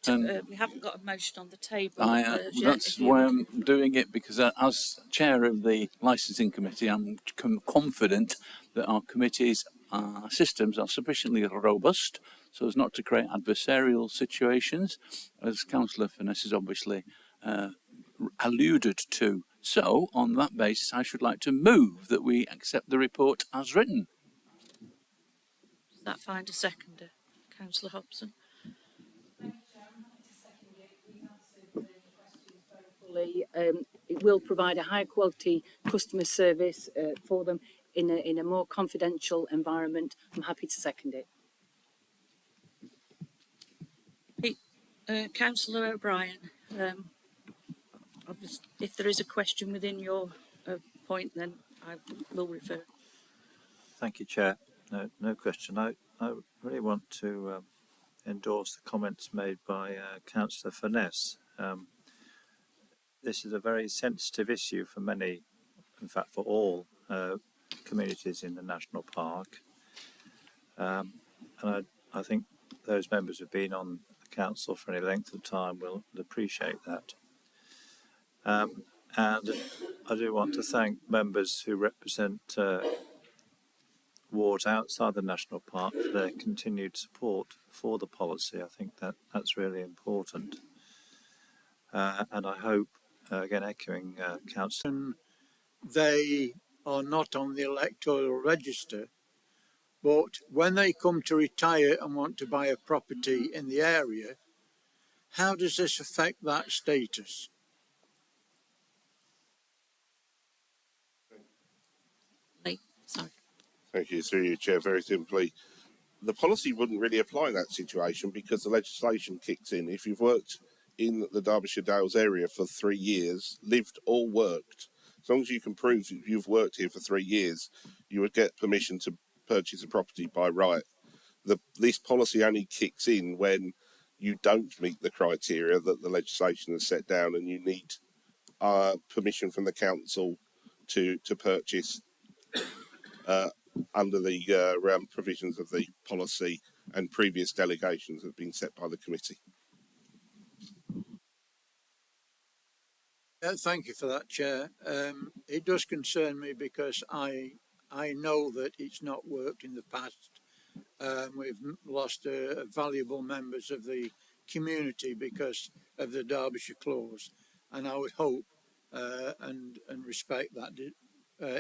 We haven't got a motion on the table. That's why I'm doing it, because as chair of the licensing committee, I'm confident that our committee's systems are sufficiently robust so as not to create adversarial situations, as Councillor Finesse has obviously alluded to. So, on that basis, I should like to move that we accept the report as written. Does that find a seconder? Councillor Hobson. It will provide a high quality customer service for them in a more confidential environment. I'm happy to second it. Councillor O'Brien, if there is a question within your point, then I will refer. Thank you, Chair. No question. I really want to endorse the comments made by Councillor Finesse. This is a very sensitive issue for many, in fact for all communities in the national park. And I think those members who've been on the council for any length of time will appreciate that. And I do want to thank members who represent wards outside the national park for their continued support for the policy. I think that's really important. And I hope, again echoing Councillor, they are not on the electoral register, but when they come to retire and want to buy a property in the area, how does this affect that status? Sorry. Thank you, through you, Chair. Very simply, the policy wouldn't really apply in that situation because the legislation kicks in. If you've worked in the Derbyshire Dales area for 3 years, lived or worked As long as you can prove that you've worked here for 3 years, you would get permission to purchase a property by right. This policy only kicks in when you don't meet the criteria that the legislation has set down, and you need permission from the council to purchase under the provisions of the policy, and previous delegations have been set by the committee. Thank you for that, Chair. It does concern me because I know that it's not worked in the past. We've lost valuable members of the community because of the Derbyshire clause, and I would hope and respect that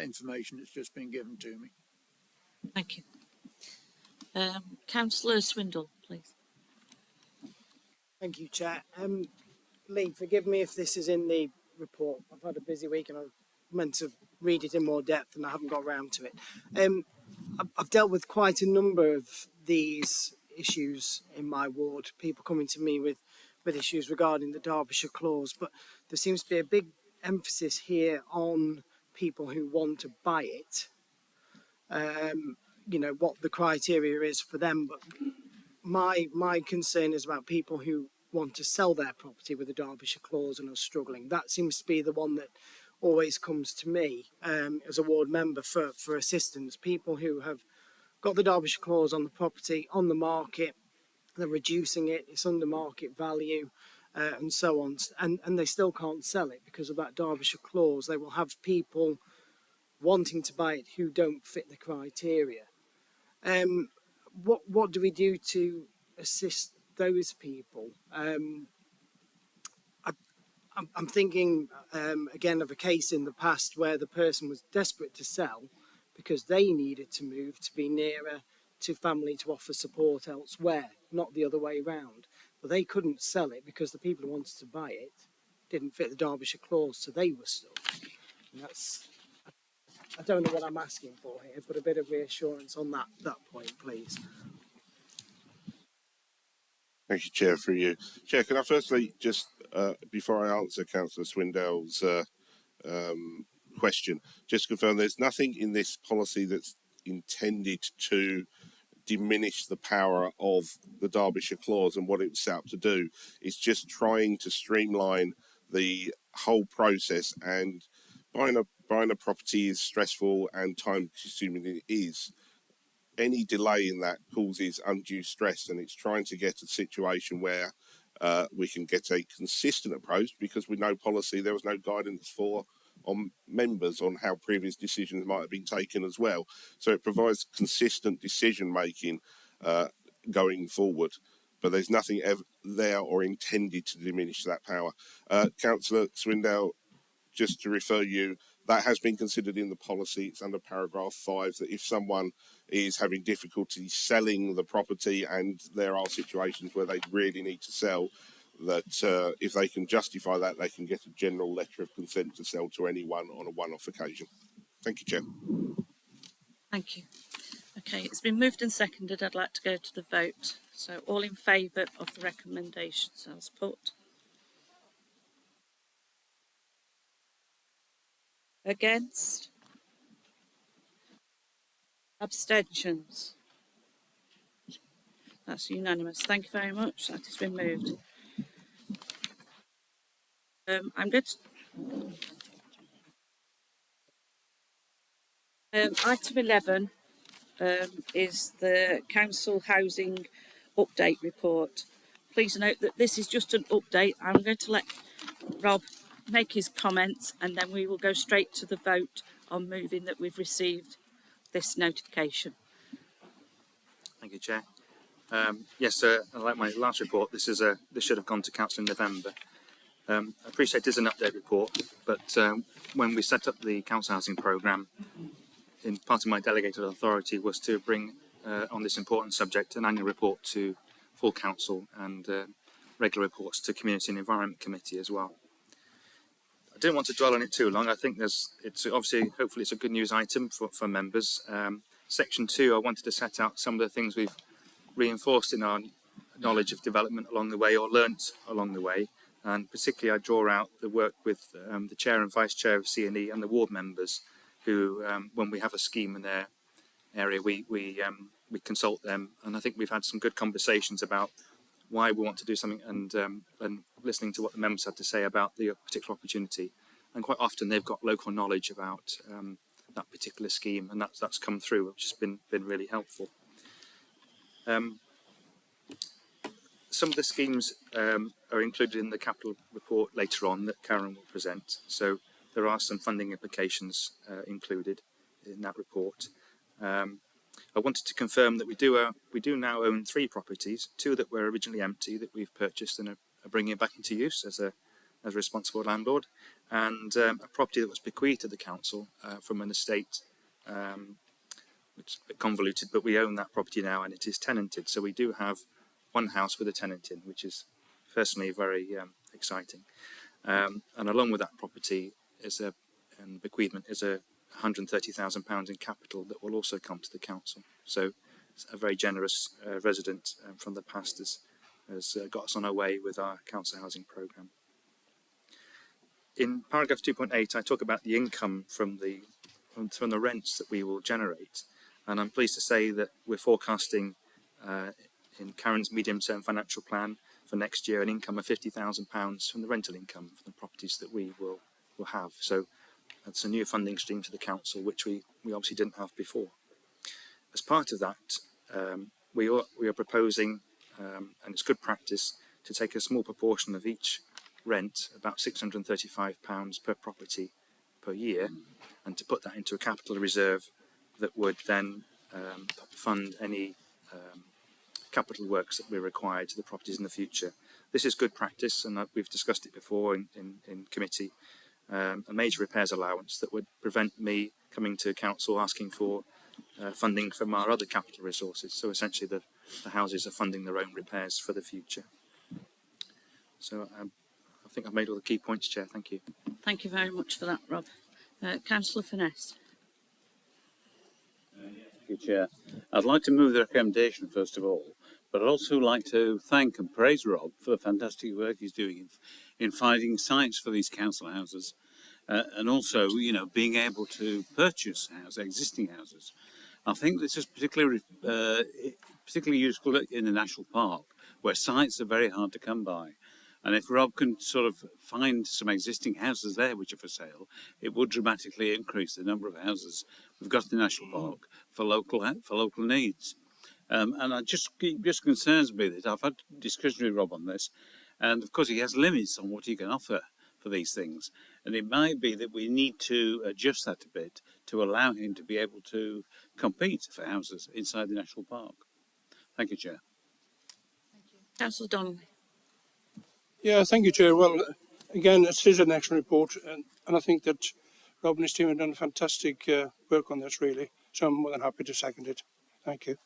information that's just been given to me. Thank you. Councillor Swindle, please. Thank you, Chair. Lee, forgive me if this is in the report. I've had a busy week and I meant to read it in more depth and I haven't got around to it. I've dealt with quite a number of these issues in my ward, people coming to me with issues regarding the Derbyshire clause, but there seems to be a big emphasis here on people who want to buy it. You know, what the criteria is for them, but my concern is about people who want to sell their property with a Derbyshire clause and are struggling. That seems to be the one that always comes to me as a ward member for assistance. People who have got the Derbyshire clause on the property, on the market, they're reducing it, it's under market value, and so on, and they still can't sell it because of that Derbyshire clause. They will have people wanting to buy it who don't fit the criteria. What do we do to assist those people? I'm thinking again of a case in the past where the person was desperate to sell because they needed to move to be nearer to family to offer support elsewhere, not the other way round. But they couldn't sell it because the people who wanted to buy it didn't fit the Derbyshire clause, so they were stuck. And that's, I don't know what I'm asking for here, but a bit of reassurance on that point, please. Thank you, Chair, for you. Chair, can I firstly just, before I answer Councillor Swindell's question, just confirm there's nothing in this policy that's intended to diminish the power of the Derbyshire clause and what it was set up to do. It's just trying to streamline the whole process, and buying a property is stressful and time consuming. It is. Any delay in that causes undue stress, and it's trying to get a situation where we can get a consistent approach, because with no policy there was no guidance on members on how previous decisions might have been taken as well. So it provides consistent decision making going forward, but there's nothing there or intended to diminish that power. Councillor Swindell, just to refer you, that has been considered in the policy. It's under paragraph 5 that if someone is having difficulty selling the property and there are situations where they really need to sell, that if they can justify that, they can get a general letter of consent to sell to anyone on a one-off occasion. Thank you, Chair. Thank you. Okay, it's been moved and seconded. I'd like to go to the vote. So all in favour of the recommendations as put? Against? Abstentions? That's unanimous. Thank you very much. That has been moved. I'm good. Item 11 is the Council Housing Update Report. Please note that this is just an update. I'm going to let Rob make his comments and then we will go straight to the vote on moving that we've received this notification. Thank you, Chair. Yes, like my last report, this should have gone to Council in November. I appreciate it is an update report, but when we set up the Council Housing Programme, in part of my delegated authority was to bring on this important subject an annual report to full Council and regular reports to Community and Environment Committee as well. I didn't want to dwell on it too long. I think it's obviously, hopefully it's a good news item for members. Section 2, I wanted to set out some of the things we've reinforced in our knowledge of development along the way, or learnt along the way, And particularly I draw out the work with the Chair and Vice Chair of C&E and the ward members who, when we have a scheme in their area, we consult them. And I think we've had some good conversations about why we want to do something and listening to what the members had to say about the particular opportunity. And quite often they've got local knowledge about that particular scheme, and that's come through, which has been really helpful. Some of the schemes are included in the capital report later on that Karen will present. So there are some funding implications included in that report. I wanted to confirm that we do now own 3 properties, 2 that were originally empty that we've purchased and are bringing back into use as a responsible landlord, and a property that was bequeathed to the council from an estate, which is a bit convoluted, but we own that property now and it is tenanted. So we do have one house with a tenant in, which is personally very exciting. And along with that property is and bequeathment is a £130,000 in capital that will also come to the council. So it's a very generous resident from the past has got us on our way with our council housing programme. In paragraph 2.8, I talk about the income from the rents that we will generate, and I'm pleased to say that we're forecasting in Karen's medium-term financial plan for next year an income of £50,000 from the rental income from the properties that we will have. So that's a new funding stream to the council, which we obviously didn't have before. As part of that, we are proposing, and it's good practice, to take a small proportion of each rent, about £635 per property per year, and to put that into a capital reserve that would then fund any capital works that we're required to the properties in the future. This is good practice, and we've discussed it before in committee. A major repairs allowance that would prevent me coming to council asking for funding from our other capital resources. So essentially the houses are funding their own repairs for the future. So I think I've made all the key points, Chair. Thank you. Thank you very much for that, Rob. Councillor Finesse. Thank you, Chair. I'd like to move the recommendation first of all, but I'd also like to thank and praise Rob for the fantastic work he's doing in finding sites for these council houses, and also, being able to purchase existing houses. I think this is particularly useful in the national park, where sites are very hard to come by. And if Rob can sort of find some existing houses there which are for sale, it would dramatically increase the number of houses we've got in the national park for local needs. And it just concerns me that I've had discussion with Rob on this, and of course he has limits on what he can offer for these things. And it might be that we need to adjust that a bit to allow him to be able to compete for houses inside the national park. Thank you, Chair. Councillor Donnelly. Yeah, thank you, Chair. Well, again, this is an action report, and I think that Rob and his team have done fantastic work on this, really. So I'm more than happy to second it. Thank you.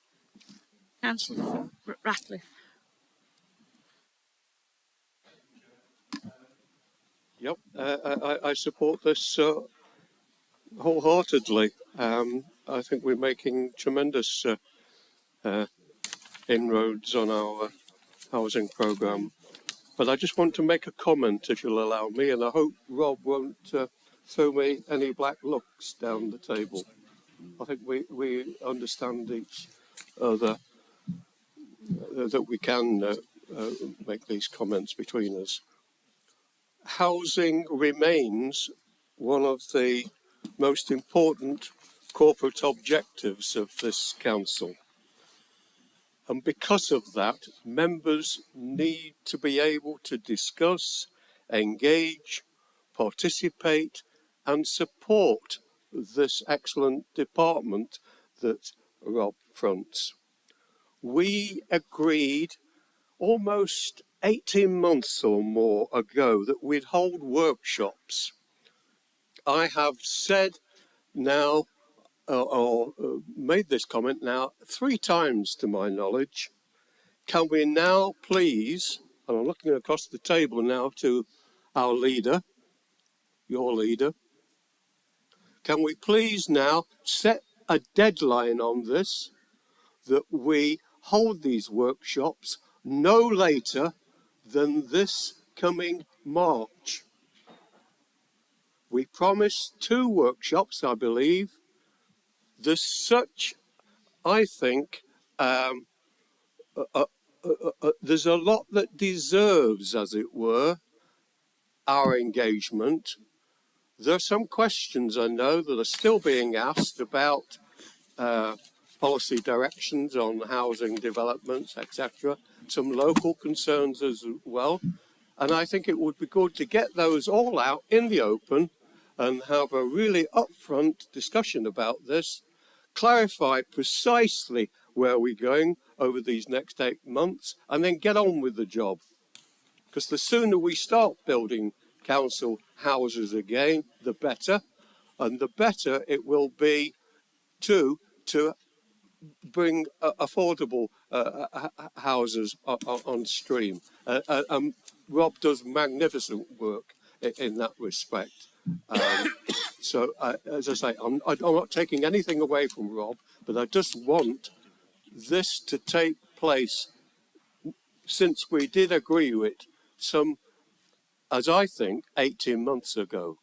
Councillor Ratcliffe. Yep, I support this wholeheartedly. I think we're making tremendous inroads on our housing programme. But I just want to make a comment, if you'll allow me, and I hope Rob won't throw me any black looks down the table. I think we understand each other, that we can make these comments between us. Housing remains one of the most important corporate objectives of this council. And because of that, members need to be able to discuss, engage, participate, and support this excellent department that Rob fronts. We agreed almost 18 months or more ago that we'd hold workshops. I have said now, made this comment now 3 times to my knowledge. Can we now please, and I'm looking across the table now to our leader, your leader, can we please now set a deadline on this, that we hold these workshops no later than this coming March. We promised 2 workshops, I believe. There's such, I think, there's a lot that deserves, as it were, our engagement. There are some questions I know that are still being asked about policy directions on housing developments, etc. Some local concerns as well. And I think it would be good to get those all out in the open and have a really upfront discussion about this, clarify precisely where we're going over these next 8 months, and then get on with the job. Because the sooner we start building council houses again, the better. And the better it will be to bring affordable houses on stream. Rob does magnificent work in that respect. So, as I say, I'm not taking anything away from Rob, but I just want this to take place since we did agree with it some, as I think, 18 months ago.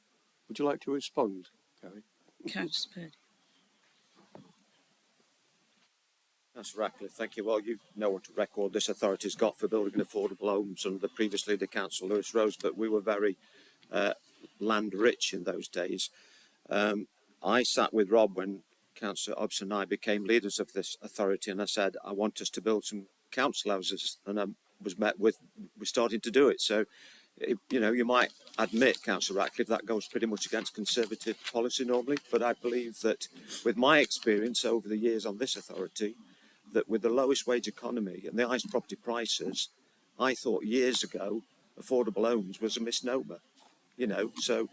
Would you like to respond, Gary? Councillor Purdy. Councillor Ratcliffe, thank you. Well, you know what a record this authority's got for building affordable homes under the previous leader, Councillor Lewis Rose, but we were very land rich in those days. I sat with Rob when Councillor Hobson and I became leaders of this authority, and I said, I want us to build some council houses, and I was met with, we started to do it. So, you know, you might admit, Councillor Ratcliffe, that goes pretty much against Conservative policy normally, but I believe that with my experience over the years on this authority, that with the lowest wage economy and the highest property prices, I thought years ago affordable homes was a misnomer, you know. So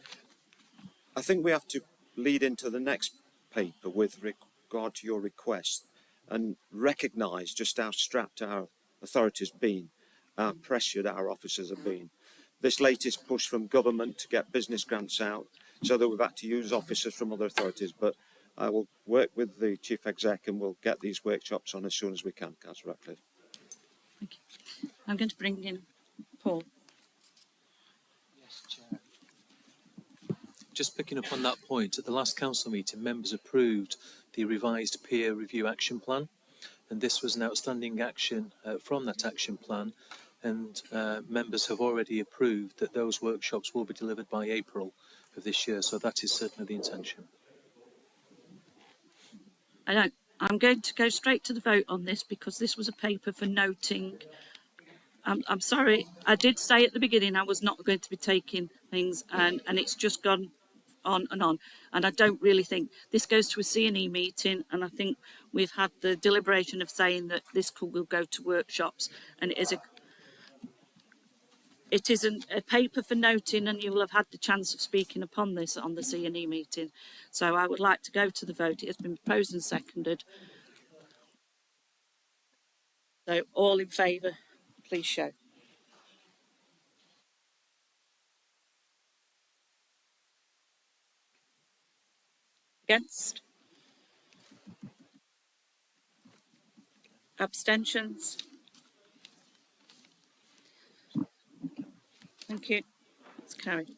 I think we have to lead into the next paper with regard to your request and recognise just how strapped our authority's been, how pressured our officers have been. This latest push from government to get business grants out, so that we've had to use officers from other authorities, but I will work with the Chief Exec and we'll get these workshops on as soon as we can, Councillor Ratcliffe. Thank you. I'm going to bring in Paul. Yes, Chair. Just picking up on that point, at the last council meeting, members approved the revised peer review action plan, and this was an outstanding action from that action plan, and members have already approved that those workshops will be delivered by April of this year, so that is certainly the intention. I'm going to go straight to the vote on this because this was a paper for noting. I'm sorry, I did say at the beginning I was not going to be taking things, and it's just gone on. And I don't really think this goes to a C&E meeting, and I think we've had the deliberation of saying that this will go to workshops, and it isn't a paper for noting, and you will have had the chance of speaking upon this on the C&E meeting. So I would like to go to the vote. It has been proposed and seconded. So all in favour, please show. Against? Abstentions? Thank you. It's carried.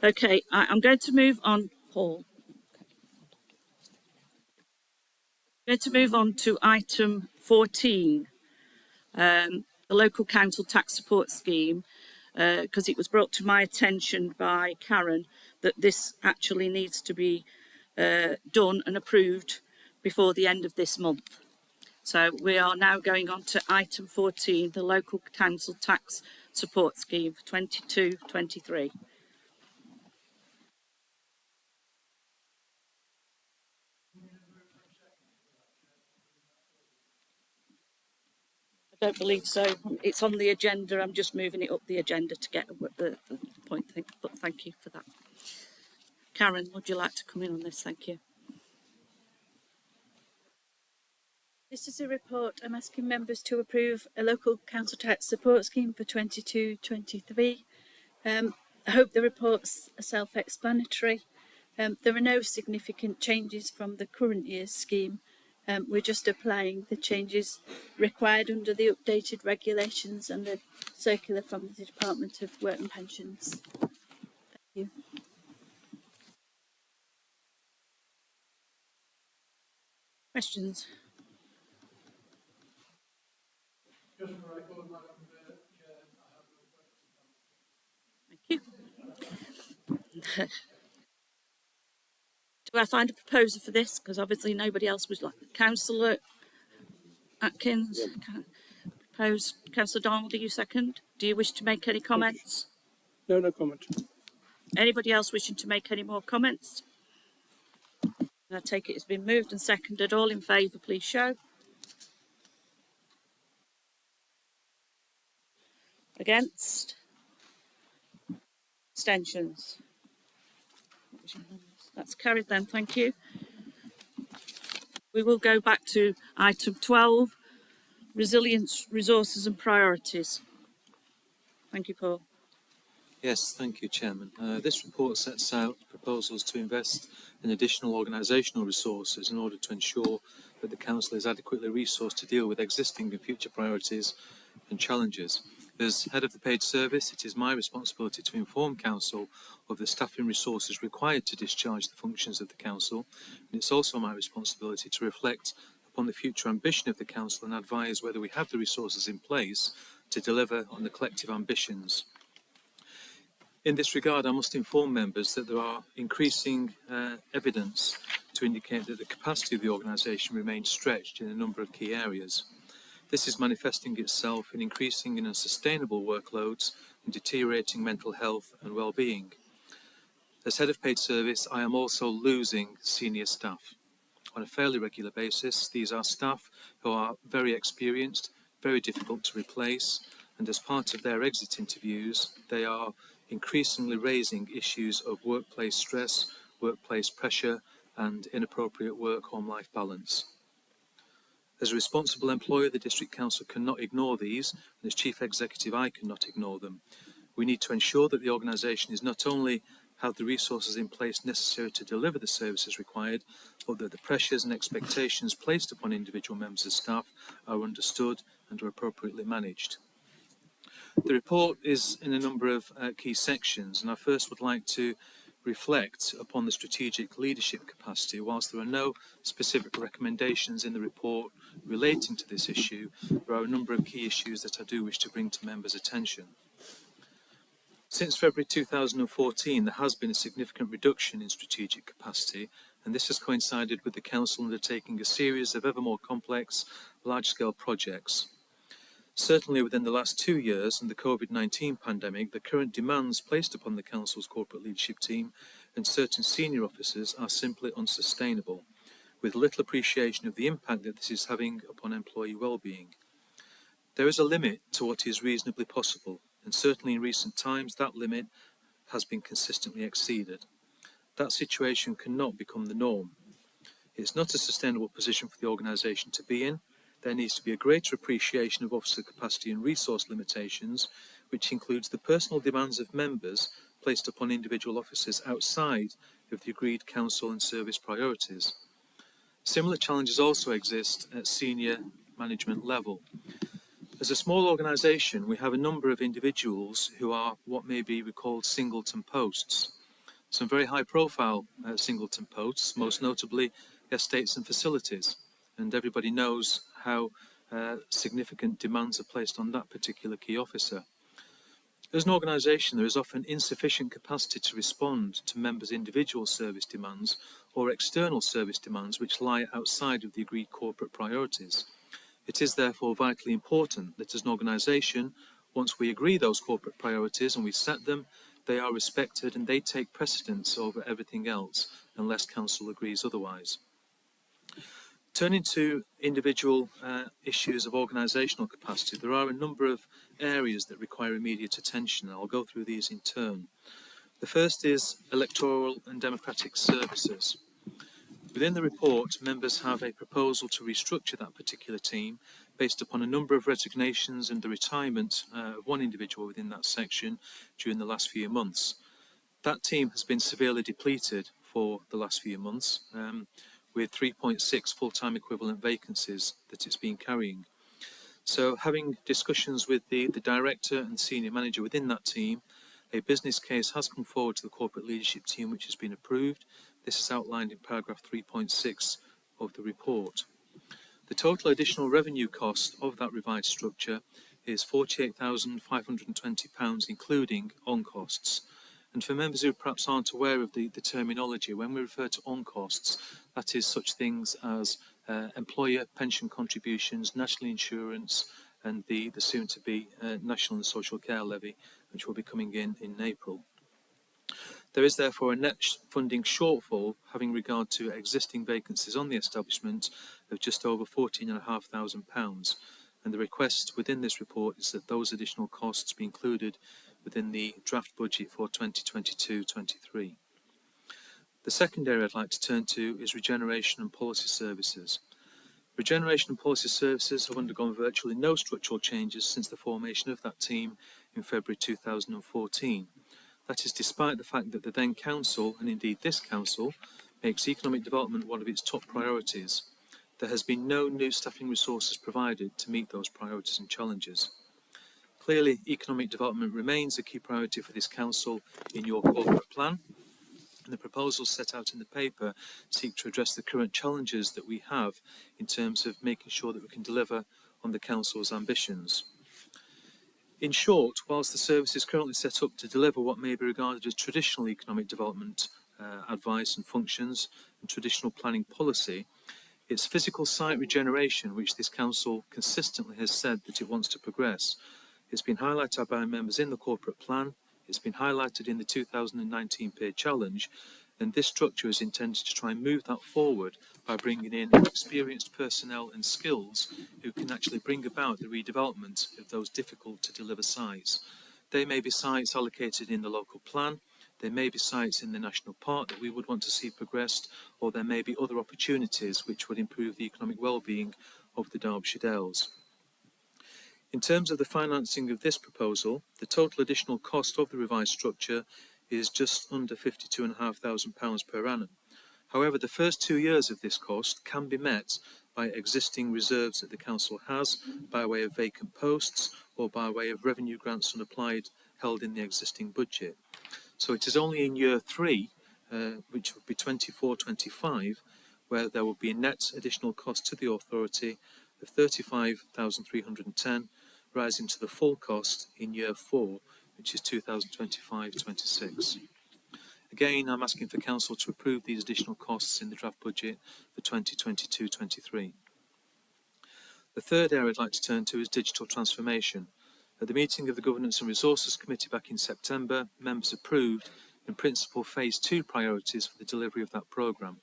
Okay, I'm going to move on, Paul. I'm going to move on to item 14, the local council tax support scheme, because it was brought to my attention by Karen that this actually needs to be done and approved before the end of this month. So we are now going on to item 14, the local council tax support scheme for 22-23. I don't believe so. It's on the agenda. I'm just moving it up the agenda to get the point. But thank you for that. Karen, would you like to come in on this? Thank you. This is a report. I'm asking members to approve a local council tax support scheme for 22-23. I hope the reports are self-explanatory. There are no significant changes from the current year's scheme. We're just applying the changes required under the updated regulations and the circular from the Department of Work and Pensions. Thank you. Questions? Just for record, Madam Chair, Thank you. Do I find a proposer for this? Because obviously nobody else was like Councillor Atkins. Propose. Councillor Donald, do you second? Do you wish to make any comments? No, no comment. Anybody else wishing to make any more comments? I take it it's been moved and seconded. All in favour, please show. Against? Abstentions? That's carried then, thank you. We will go back to item 12, resilience, resources and priorities. Thank you, Paul. Yes, thank you, Chairman. This report sets out proposals to invest in additional organisational resources in order to ensure that the Council is adequately resourced to deal with existing and future priorities and challenges. As Head of the Paid Service, it is my responsibility to inform Council of the staffing resources required to discharge the functions of the Council, and it's also my responsibility to reflect upon the future ambition of the Council and advise whether we have the resources in place to deliver on the collective ambitions. In this regard, I must inform members that there are increasing evidence to indicate that the capacity of the organisation remains stretched in a number of key areas. This is manifesting itself in increasing and unsustainable workloads and deteriorating mental health and well-being. As Head of Paid Service, I am also losing senior staff. On a fairly regular basis, these are staff who are very experienced, very difficult to replace, and as part of their exit interviews, they are increasingly raising issues of workplace stress, workplace pressure, and inappropriate work-home life balance. As a responsible employer, the District Council cannot ignore these, and as Chief Executive, I cannot ignore them. We need to ensure that the organisation is not only have the resources in place necessary to deliver the services required, but that the pressures and expectations placed upon individual members of staff are understood and are appropriately managed. The report is in a number of key sections, and I first would like to reflect upon the strategic leadership capacity. Whilst there are no specific recommendations in the report relating to this issue, there are a number of key issues that I do wish to bring to members' attention. Since February 2014, there has been a significant reduction in strategic capacity, and this has coincided with the Council undertaking a series of ever more complex, large-scale projects. Certainly within the last 2 years and the COVID-19 pandemic, the current demands placed upon the Council's corporate leadership team and certain senior officers are simply unsustainable, with little appreciation of the impact that this is having upon employee well-being. There is a limit to what is reasonably possible, and certainly in recent times that limit has been consistently exceeded. That situation cannot become the norm. It's not a sustainable position for the organisation to be in. There needs to be a greater appreciation of officer capacity and resource limitations, which includes the personal demands of members placed upon individual officers outside of the agreed council and service priorities. Similar challenges also exist at senior management level. As a small organisation, we have a number of individuals who are what may be called singleton posts. Some very high-profile singleton posts, most notably estates and facilities, and everybody knows how significant demands are placed on that particular key officer. As an organisation, there is often insufficient capacity to respond to members' individual service demands or external service demands which lie outside of the agreed corporate priorities. It is therefore vitally important that as an organisation, once we agree those corporate priorities and we set them, they are respected and they take precedence over everything else unless Council agrees otherwise. Turning to individual issues of organisational capacity, there are a number of areas that require immediate attention. I'll go through these in turn. The first is electoral and democratic services. Within the report, members have a proposal to restructure that particular team based upon a number of resignations and the retirement of one individual within that section during the last few months. That team has been severely depleted for the last few months, with 3.6 full-time equivalent vacancies that it's been carrying. So having discussions with the director and senior manager within that team, a business case has come forward to the corporate leadership team, which has been approved. This is outlined in paragraph 3.6 of the report. The total additional revenue cost of that revised structure is £48,520, including on costs. And for members who perhaps aren't aware of the terminology, when we refer to on costs, that is such things as employer pension contributions, national insurance, and the soon-to-be national and social care levy, which will be coming in April. There is therefore a net funding shortfall having regard to existing vacancies on the establishment of just over £14,500, and the request within this report is that those additional costs be included within the draft budget for 2022-23. The second area I'd like to turn to is regeneration and policy services. Regeneration and policy services have undergone virtually no structural changes since the formation of that team in February 2014. That is despite the fact that the then council, and indeed this council, makes economic development one of its top priorities. There has been no new staffing resources provided to meet those priorities and challenges. Clearly, economic development remains a key priority for this council in your corporate plan, and the proposals set out in the paper seek to address the current challenges that we have in terms of making sure that we can deliver on the council's ambitions. In short, whilst the service is currently set up to deliver what may be regarded as traditional economic development advice and functions and traditional planning policy, its physical site regeneration, which this council consistently has said that it wants to progress, it's been highlighted by members in the corporate plan, it's been highlighted in the 2019 peer challenge, and this structure is intended to try and move that forward by bringing in experienced personnel and skills who can actually bring about the redevelopment of those difficult to deliver sites. They may be sites allocated in the local plan, there may be sites in the national park that we would want to see progressed, or there may be other opportunities which would improve the economic well-being of the Derbyshire Dales. In terms of the financing of this proposal, the total additional cost of the revised structure is just under £52,500 per annum. However, the first 2 years of this cost can be met by existing reserves that the council has, by way of vacant posts or by way of revenue grants unapplied held in the existing budget. So it is only in year 3, which would be 24-25, where there will be a net additional cost to the authority of £35,310, rising to the full cost in year 4, which is 2025-26. Again, I'm asking for council to approve these additional costs in the draft budget for 2022-23. The third area I'd like to turn to is digital transformation. At the meeting of the Governance and Resources Committee back in September, members approved, in principle, Phase 2 priorities for the delivery of that programme.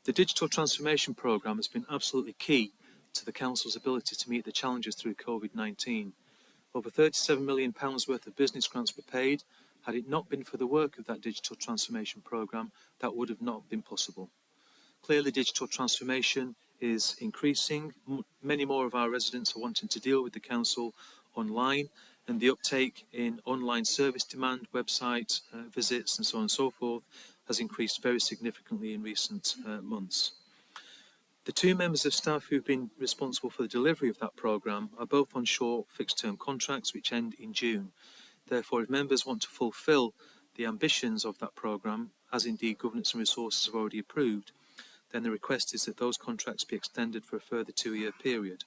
The digital transformation programme has been absolutely key to the Council's ability to meet the challenges through COVID-19. Over £37 million worth of business grants were paid. Had it not been for the work of that digital transformation programme, that would have not been possible. Clearly, digital transformation is increasing. Many more of our residents are wanting to deal with the Council online, and the uptake in online service demand, website visits and so on and so forth has increased very significantly in recent months. The 2 members of staff who've been responsible for the delivery of that programme are both on short fixed-term contracts which end in June. Therefore, if members want to fulfil the ambitions of that programme, as indeed Governance and Resources have already approved, then the request is that those contracts be extended for a further 2-year period.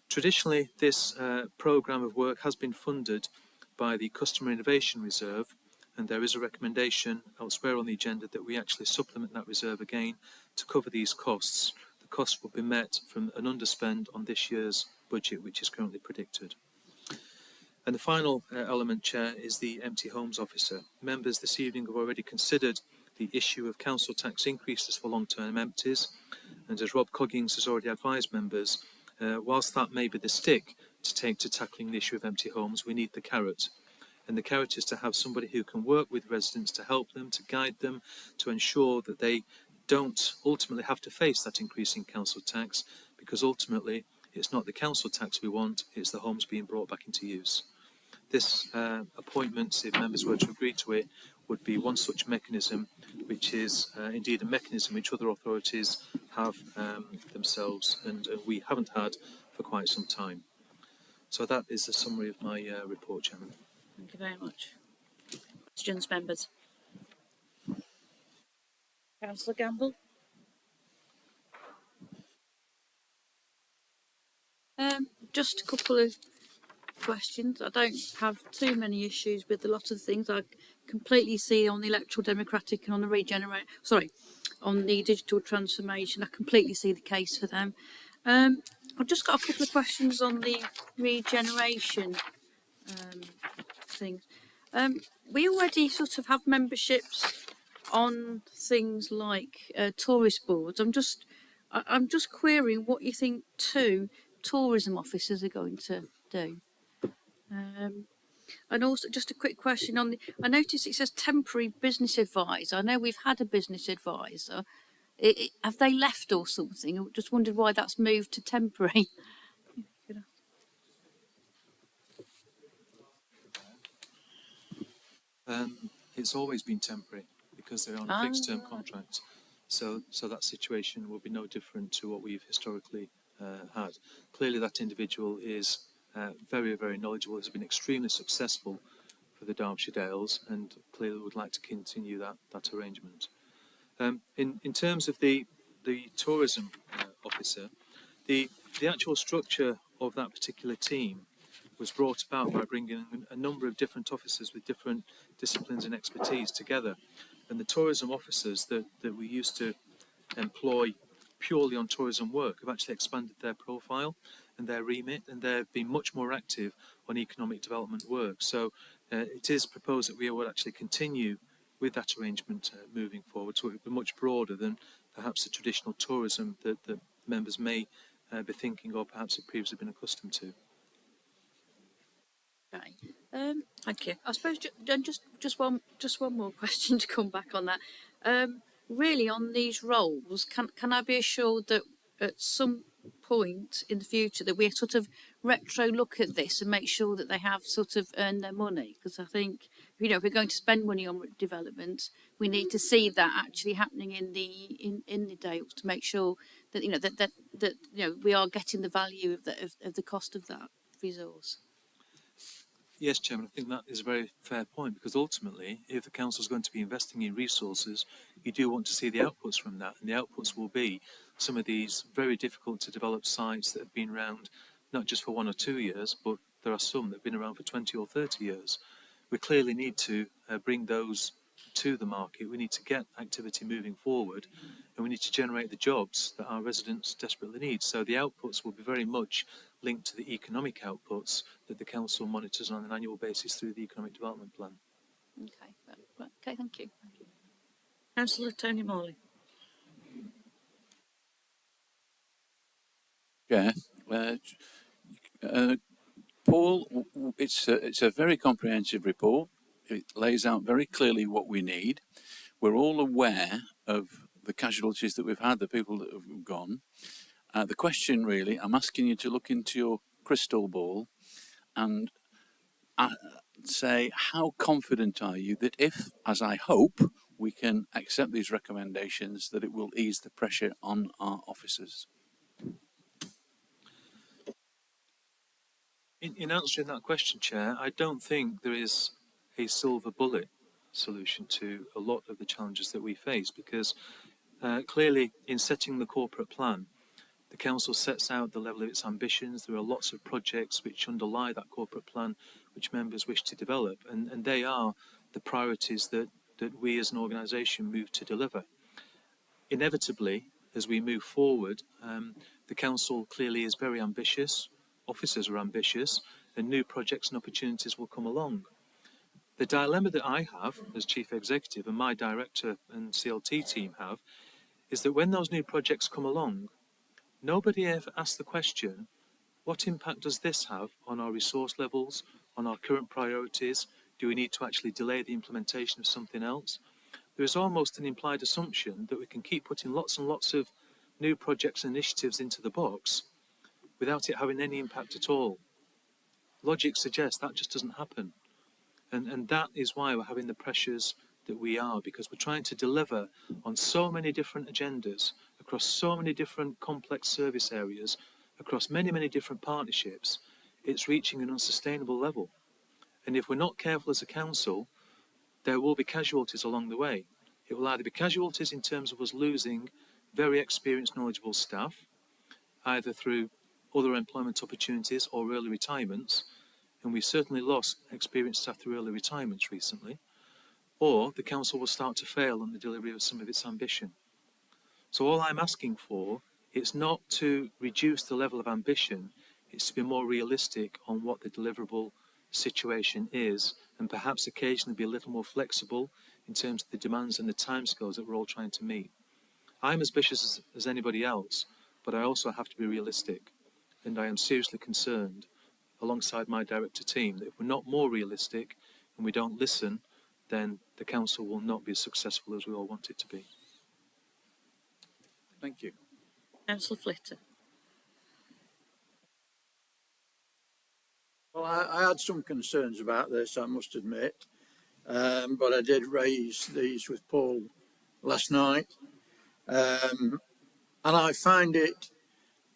Traditionally, this programme of work has been funded by the Customer Innovation Reserve, and there is a recommendation elsewhere on the agenda that we actually supplement that reserve again to cover these costs. The costs will be met from an underspend on this year's budget, which is currently predicted. And the final element, Chair, is the Empty Homes Officer. Members this evening have already considered the issue of council tax increases for long-term empties, and as Rob Coggins has already advised members, whilst that may be the stick to take to tackling the issue of empty homes, we need the carrot. And the carrot is to have somebody who can work with residents to help them, to guide them, to ensure that they don't ultimately have to face that increase in council tax, because ultimately it's not the council tax we want, it's the homes being brought back into use. This appointment, if members were to agree to it, would be one such mechanism, which is indeed a mechanism which other authorities have themselves, and we haven't had for quite some time. So that is a summary of my report, Chairman. Thank you very much. Questions, members? Councillor Gamble? Just a couple of questions. I don't have too many issues with a lot of things. I completely see on the electoral democratic and on the on the digital transformation. I completely see the case for them. I've just got a couple of questions on the regeneration things. We already sort of have memberships on things like tourist boards. I'm just querying what you think tourism officers are going to do. And also, just a quick question on the. I noticed it says temporary business advisor. I know we've had a business advisor. Have they left or something? I just wondered why that's moved to temporary. It's always been temporary because they're on a fixed term contract. So that situation will be no different to what we've historically had. Clearly that individual is very, very knowledgeable, has been extremely successful for the Derbyshire Dales, and clearly would like to continue that arrangement. In terms of the tourism officer, the actual structure of that particular team was brought about by bringing a number of different officers with different disciplines and expertise together. And the tourism officers that we used to employ purely on tourism work have actually expanded their profile and their remit, and they've been much more active on economic development work. So it is proposed that we would actually continue with that arrangement moving forward, so it would be much broader than perhaps the traditional tourism that members may be thinking or perhaps have previously been accustomed to. Okay. Thank you. I suppose just one more question to come back on that. Really, on these roles, can I be assured that at some point in the future that we sort of retro look at this and make sure that they have sort of earned their money? Because I think, you know, if we're going to spend money on development, we need to see that actually happening in the Dales to make sure that that we are getting the value of the cost of that resource. Yes, Chairman, I think that is a very fair point, because ultimately, if the council is going to be investing in resources, you do want to see the outputs from that, and the outputs will be some of these very difficult to develop sites that have been around not just for 1 or 2 years, but there are some that have been around for 20 or 30 years. We clearly need to bring those to the market. We need to get activity moving forward, and we need to generate the jobs that our residents desperately need. So the outputs will be very much linked to the economic outputs that the council monitors on an annual basis through the economic development plan. Okay, okay, thank you. Councillor Tony Morley. Yeah, Paul, it's a very comprehensive report. It lays out very clearly what we need. We're all aware of the casualties that we've had, the people that have gone. The question really, I'm asking you to look into your crystal ball and say, how confident are you that if, as I hope, we can accept these recommendations, that it will ease the pressure on our officers? In answering that question, Chair, I don't think there is a silver bullet solution to a lot of the challenges that we face, because clearly in setting the corporate plan, the council sets out the level of its ambitions. There are lots of projects which underlie that corporate plan which members wish to develop, and they are the priorities that we as an organisation move to deliver. Inevitably, as we move forward, the council clearly is very ambitious, officers are ambitious, and new projects and opportunities will come along. The dilemma that I have as Chief Executive and my Director and CLT team have is that when those new projects come along, nobody ever asks the question, what impact does this have on our resource levels, on our current priorities? Do we need to actually delay the implementation of something else? There is almost an implied assumption that we can keep putting lots and lots of new projects and initiatives into the box without it having any impact at all. Logic suggests that just doesn't happen. And that is why we're having the pressures that we are, because we're trying to deliver on so many different agendas, across so many different complex service areas, across many, many different partnerships. It's reaching an unsustainable level. And if we're not careful as a council, there will be casualties along the way. It will either be casualties in terms of us losing very experienced, knowledgeable staff, either through other employment opportunities or early retirements, and we've certainly lost experienced staff through early retirements recently, or the council will start to fail on the delivery of some of its ambition. So all I'm asking for is not to reduce the level of ambition, it's to be more realistic on what the deliverable situation is, and perhaps occasionally be a little more flexible in terms of the demands and the timescales that we're all trying to meet. I'm as ambitious as anybody else, but I also have to be realistic, and I am seriously concerned, alongside my director team, that if we're not more realistic and we don't listen, then the council will not be as successful as we all want it to be. Thank you. Councillor Flitter. Well, I had some concerns about this, I must admit, but I did raise these with Paul last night, and I find it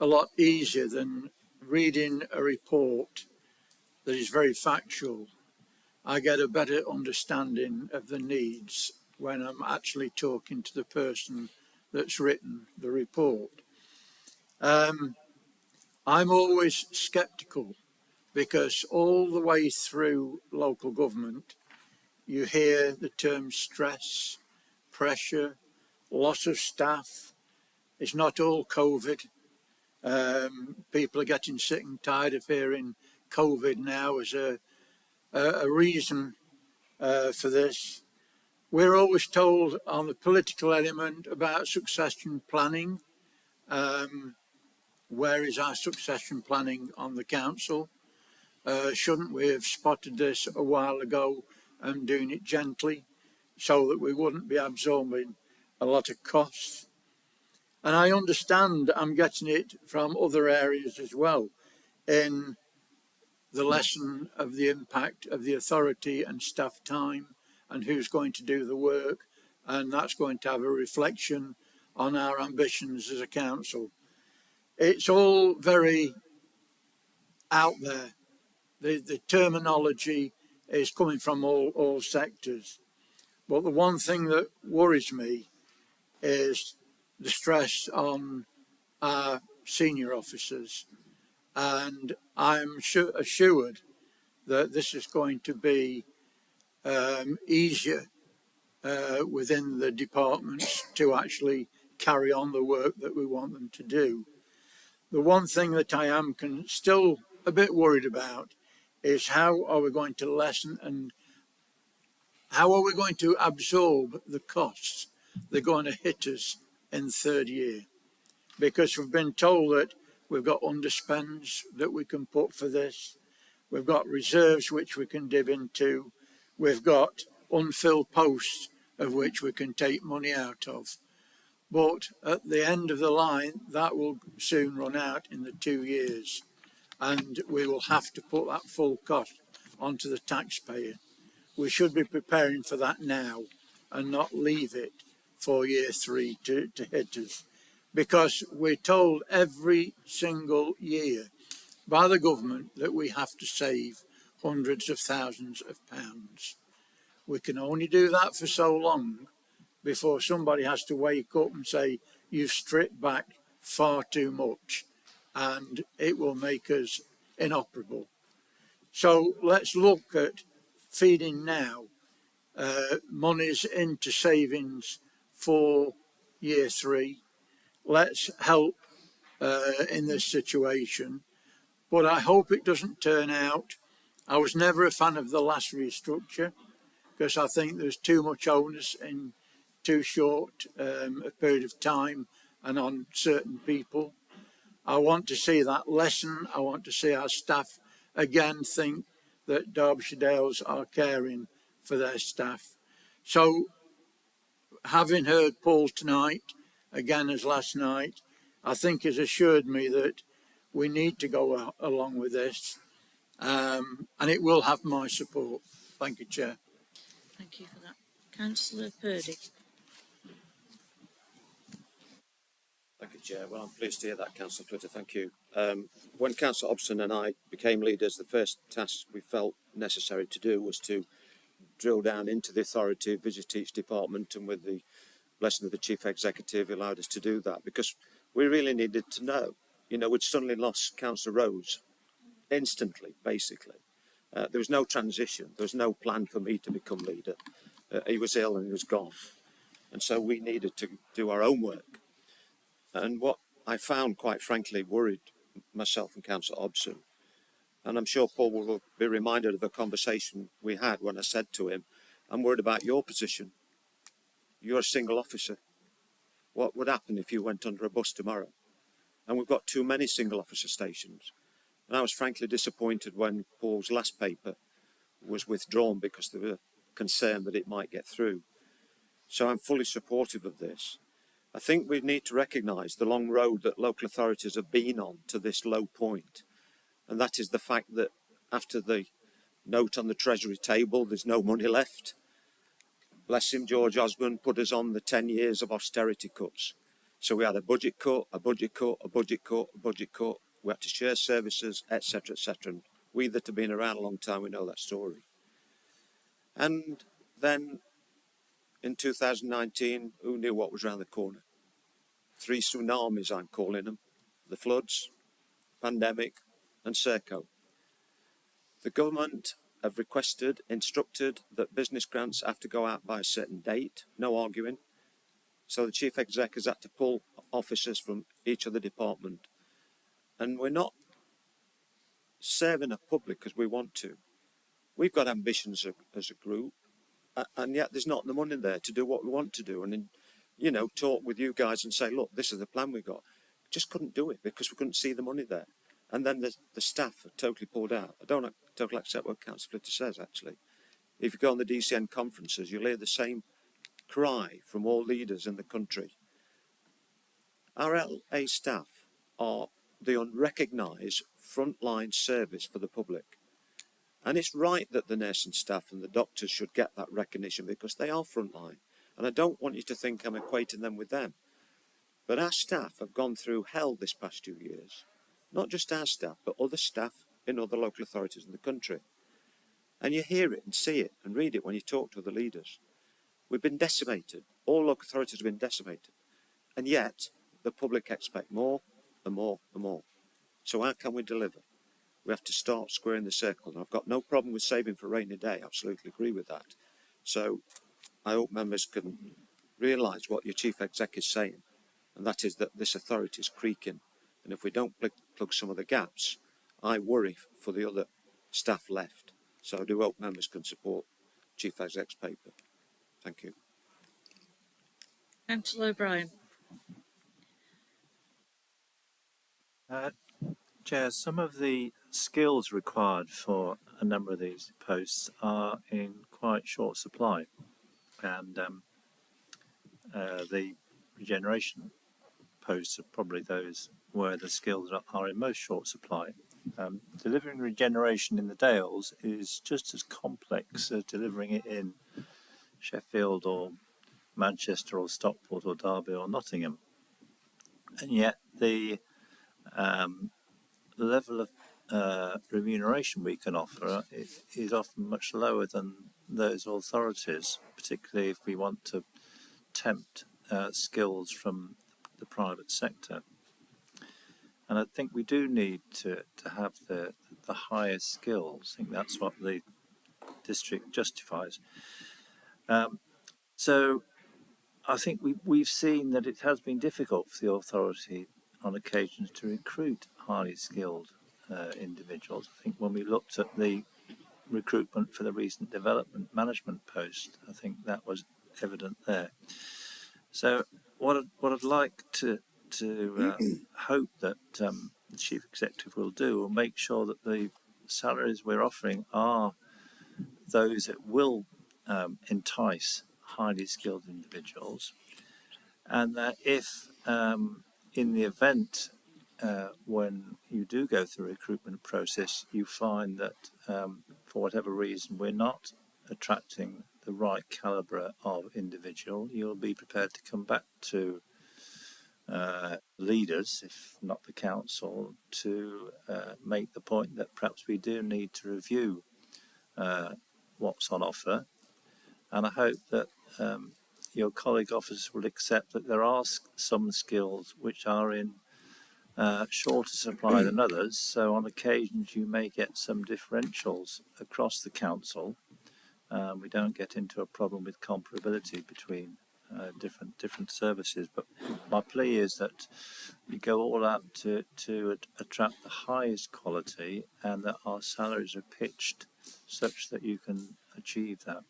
a lot easier than reading a report that is very factual. I get a better understanding of the needs when I'm actually talking to the person that's written the report. I'm always sceptical because all the way through local government, you hear the term stress, pressure, loss of staff. It's not all COVID. People are getting sick and tired of hearing COVID now as a reason for this. We're always told on the political element about succession planning. Where is our succession planning on the council? Shouldn't we have spotted this a while ago and doing it gently so that we wouldn't be absorbing a lot of costs? And I understand I'm getting it from other areas as well in the lesson of the impact of the authority and staff time and who's going to do the work, and that's going to have a reflection on our ambitions as a council. It's all very out there. The terminology is coming from all sectors. But the one thing that worries me is the stress on our senior officers. And I'm assured that this is going to be easier within the departments to actually carry on the work that we want them to do. The one thing that I am still a bit worried about is how are we going to lessen and how are we going to absorb the costs that are going to hit us in third year? Because we've been told that we've got underspends that we can put for this. We've got reserves which we can dip into. We've got unfilled posts of which we can take money out of. But at the end of the line, that will soon run out in the 2 years. And we will have to put that full cost onto the taxpayer. We should be preparing for that now and not leave it for year 3 to hit us. Because we're told every single year by the government that we have to save hundreds of thousands of pounds. We can only do that for so long before somebody has to wake up and say, you've stripped back far too much, and it will make us inoperable. So let's look at feeding now monies into savings for year 3. Let's help in this situation, but I hope it doesn't turn out. I was never a fan of the last restructure because I think there's too much onus in too short a period of time and on certain people. I want to see that lesson. I want to see our staff again think that Derbyshire Dales are caring for their staff. So, having heard Paul tonight, again as last night, I think has assured me that we need to go along with this, and it will have my support. Thank you, Chair. Thank you for that. Councillor Purdy. Thank you, Chair. Well, I'm pleased to hear that, Councillor Flitter. Thank you. When Councillor Hobson and I became leaders, the first task we felt necessary to do was to drill down into the authority, visit each department, and with the blessing of the Chief Executive, allowed us to do that because we really needed to know. You know, we'd suddenly lost Councillor Rose instantly, basically. There was no transition. There was no plan for me to become leader. He was ill and he was gone. And so we needed to do our own work. And what I found, quite frankly, worried myself and Councillor Hobson. And I'm sure Paul will be reminded of the conversation we had when I said to him, I'm worried about your position. You're a single officer. What would happen if you went under a bus tomorrow? And we've got too many single officer stations. And I was frankly disappointed when Paul's last paper was withdrawn because they were concerned that it might get through. So I'm fully supportive of this. I think we need to recognise the long road that local authorities have been on to this low point. And that is the fact that after the note on the Treasury table, there's no money left. Bless him, George Osborne put us on the 10 years of austerity cuts. So we had a budget cut, a budget cut, a budget cut, a budget cut. We had to share services, etc., etc. And we that have been around a long time, we know that story. And then in 2019, who knew what was around the corner? 3 tsunamis, I'm calling them. The floods, pandemic, and Serco. The government have instructed that business grants have to go out by a certain date, no arguing. So the Chief Exec has had to pull officers from each of the department. And we're not serving the public as we want to. We've got ambitions as a group, and yet there's not the money there to do what we want to do. And then, you know, talk with you guys and say, look, this is the plan we got. Just couldn't do it because we couldn't see the money there. And then the staff are totally pulled out. I don't totally accept what Councillor Flitter says, actually. If you go on the DCN conferences, you'll hear the same cry from all leaders in the country. Our LA staff are the unrecognised frontline service for the public. And it's right that the nursing staff and the doctors should get that recognition because they are frontline. And I don't want you to think I'm equating them with them. But our staff have gone through hell this past 2 years. Not just our staff, but other staff in other local authorities in the country. And you hear it and see it and read it when you talk to other leaders. We've been decimated. All local authorities have been decimated. And yet, the public expect more and more and more. So how can we deliver? We have to start squaring the circle. And I've got no problem with saving for a rainy day. I absolutely agree with that. So I hope members can realise what your Chief Exec is saying. And that is that this authority is creaking. And if we don't plug some of the gaps, I worry for the other staff left. So I do hope members can support Chief Exec's paper. Thank you. Councillor O'Brien. Chair, some of the skills required for a number of these posts are in quite short supply, and the regeneration posts are probably those where the skills are in most short supply. Delivering regeneration in the Dales is just as complex as delivering it in Sheffield or Manchester or Stockport or Derby or Nottingham, and yet the level of remuneration we can offer is often much lower than those authorities, particularly if we want to tempt skills from the private sector. And I think we do need to have the highest skills. I think that's what the district justifies. So I think we've seen that it has been difficult for the authority on occasions to recruit highly skilled individuals. I think when we looked at the recruitment for the recent development management post, I think that was evident there. So what I'd like to hope that the Chief Executive will do will make sure that the salaries we're offering are those that will entice highly skilled individuals, and that if in the event when you do go through a recruitment process, you find that for whatever reason we're not attracting the right calibre of individual, you'll be prepared to come back to leaders, if not the council, to make the point that perhaps we do need to review what's on offer. And I hope that your colleague officers will accept that there are some skills which are in shorter supply than others. So on occasions you may get some differentials across the council. We don't get into a problem with comparability between different services. But my plea is that you go all out to attract the highest quality, and that our salaries are pitched such that you can achieve that.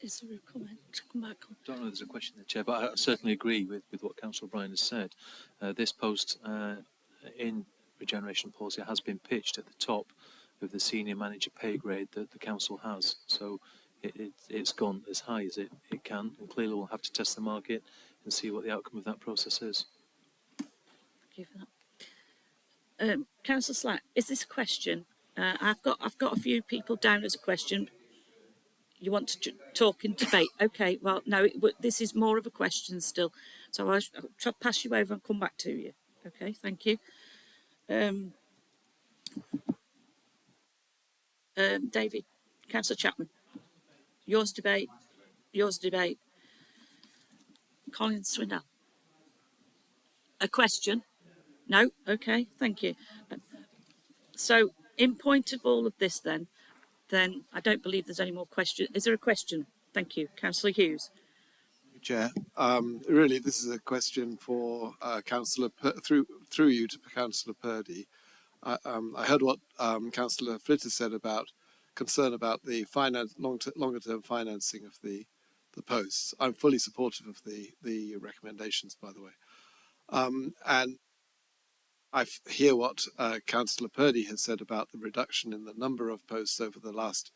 Is there a comment to come back on? I don't know if there's a question there, Chair, but I certainly agree with what Councillor Bryan has said. This post in regeneration policy has been pitched at the top of the senior manager pay grade that the council has. So it's gone as high as it can, and clearly we'll have to test the market and see what the outcome of that process is. Thank you for that. Councillor Slack, is this a question? I've got a few people down as a question. You want to talk in debate? Okay, well, no, this is more of a question still. So I'll try to pass you over and come back to you. Okay, thank you. David, Councillor Chapman, yours debate. Colin Swindell. A question? No? Okay, thank you. So, in point of all of this then I don't believe there's any more questions. Is there a question? Thank you. Councillor Hughes. Chair, really this is a question for Councillor through you to Councillor Purdy. I heard what Councillor Flitter said about concern about the longer term financing of the posts. I'm fully supportive of the recommendations, by the way, and I hear what Councillor Purdy has said about the reduction in the number of posts over the last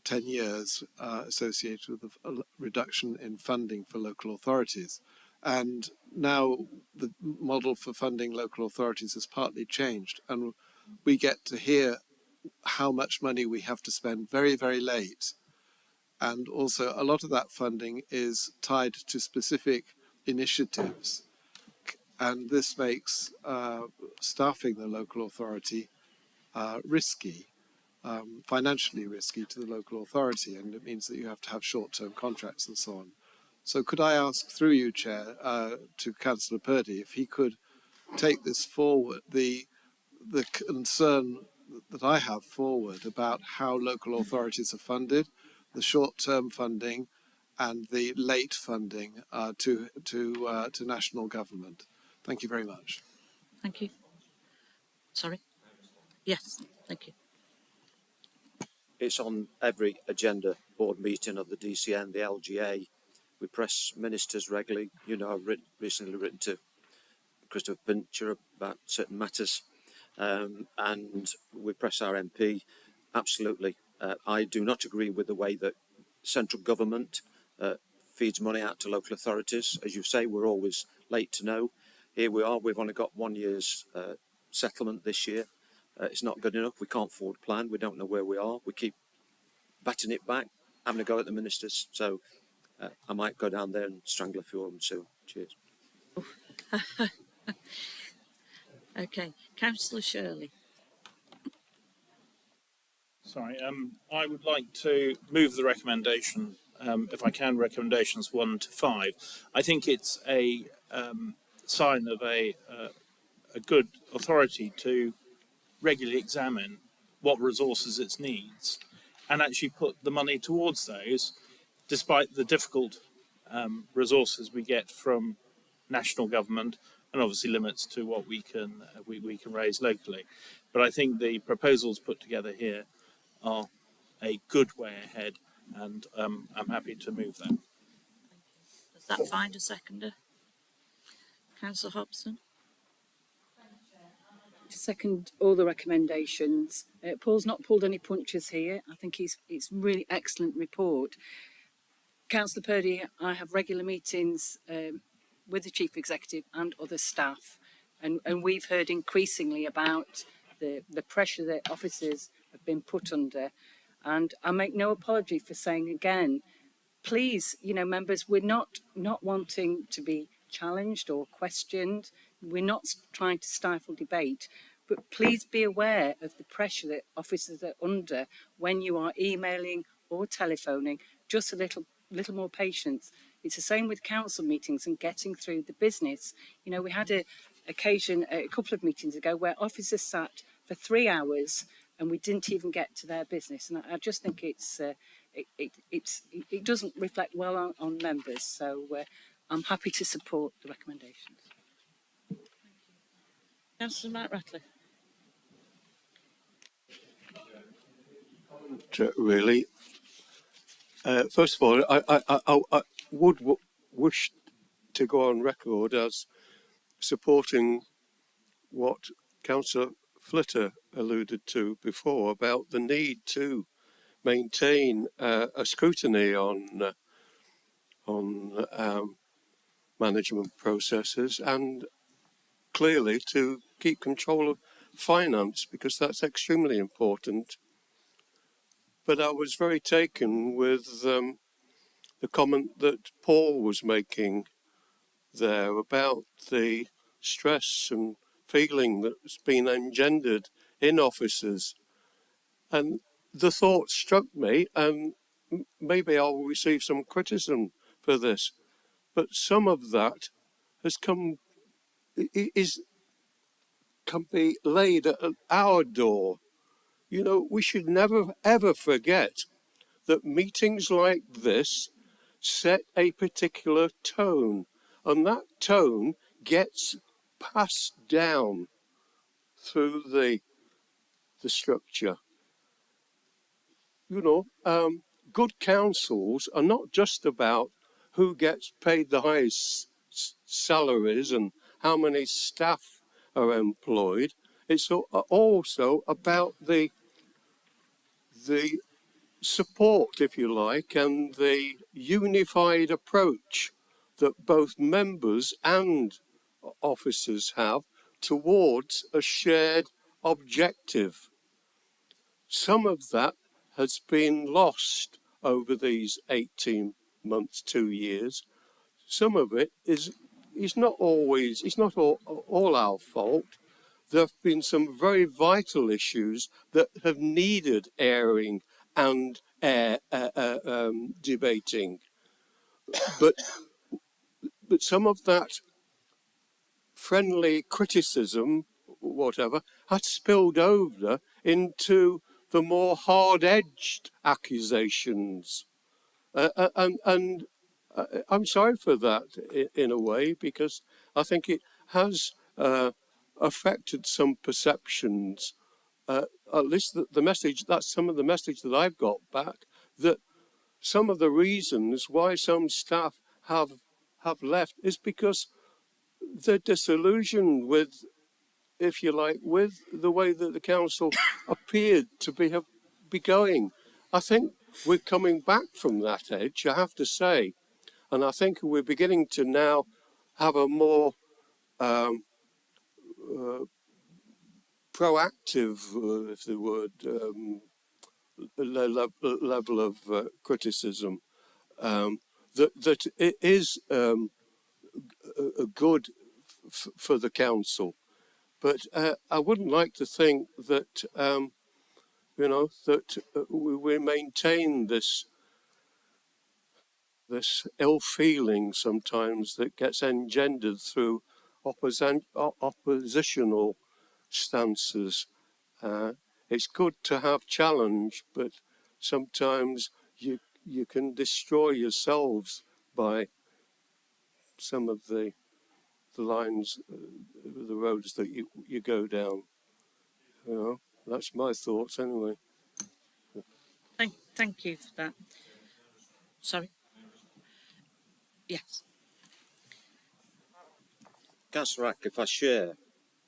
10 years associated with a reduction in funding for local authorities. And now the model for funding local authorities has partly changed, and we get to hear how much money we have to spend very, very late. And also a lot of that funding is tied to specific initiatives. And this makes staffing the local authority risky, financially risky to the local authority, and it means that you have to have short-term contracts and so on. So could I ask through you, Chair, to Councillor Purdy, if he could take this forward, the concern that I have forward about how local authorities are funded, the short-term funding and the late funding to national government. Thank you very much. Thank you. Sorry. Yes, thank you. It's on every agenda board meeting of the DCN, the LGA. We press ministers regularly. You know, I've recently written to Christopher Pincher about certain matters, and we press our MP. Absolutely. I do not agree with the way that central government feeds money out to local authorities. As you say, we're always late to know. Here we are, we've only got 1 year's settlement this year. It's not good enough. We can't forward plan. We don't know where we are. We keep batting it back, having a go at the ministers. So I might go down there and strangle a few of them soon. Cheers. Okay, Councillor Shirley. Sorry, I would like to move the recommendation, if I can, recommendations 1 to 5. I think it's a sign of a good authority to regularly examine what resources it needs and actually put the money towards those, despite the difficult resources we get from national government, and obviously limits to what we can raise locally. But I think the proposals put together here are a good way ahead, and I'm happy to move that. Does that find a seconder? Councillor Hobson. Second all the recommendations. Paul's not pulled any punches here. I think it's really excellent report. Councillor Purdy, I have regular meetings with the Chief Executive and other staff, And we've heard increasingly about the pressure that officers have been put under. And I make no apology for saying again, please, you know, members, we're not wanting to be challenged or questioned. We're not trying to stifle debate, but please be aware of the pressure that officers are under when you are emailing or telephoning. Just a little more patience. It's the same with council meetings and getting through the business. You know, we had a occasion a couple of meetings ago where officers sat for 3 hours and we didn't even get to their business. And I just think it doesn't reflect well on members. So I'm happy to support the recommendations. Councillor Mark Ratcliffe. Really, first of all, I would wish to go on record as supporting what Councillor Flitter alluded to before about the need to maintain a scrutiny on management processes and clearly to keep control of finance, because that's extremely important. But I was very taken with the comment that Paul was making there about the stress and feeling that's been engendered in officers. And the thought struck me, and maybe I'll receive some criticism for this, but some of that has can be laid at our door. You know, we should never ever forget that meetings like this set a particular tone, and that tone gets passed down through the structure. You know, good councils are not just about who gets paid the highest salaries and how many staff are employed. It's also about the support, if you like, and the unified approach that both members and officers have towards a shared objective. Some of that has been lost over these 18 months, 2 years. Some of it is not all our fault. There have been some very vital issues that have needed airing and debating. But some of that friendly criticism, whatever, had spilled over into the more hard-edged accusations. And I'm sorry for that in a way, because I think it has affected some perceptions. At least the message, that's some of the message that I've got back, that some of the reasons why some staff have left is because they're disillusioned with, if you like, with the way that the council appeared to be going. I think we're coming back from that edge, I have to say, and I think we're beginning to now have a more proactive, if the word, level of criticism that it is good for the council. But I wouldn't like to think that you know, that we maintain this ill feeling sometimes that gets engendered through oppositional stances. It's good to have challenge, but sometimes you can destroy yourselves by some of the lines, the roads that you go down. You know, that's my thoughts anyway. Thank you for that. Sorry. Yes. Councillor Ratcliffe, I share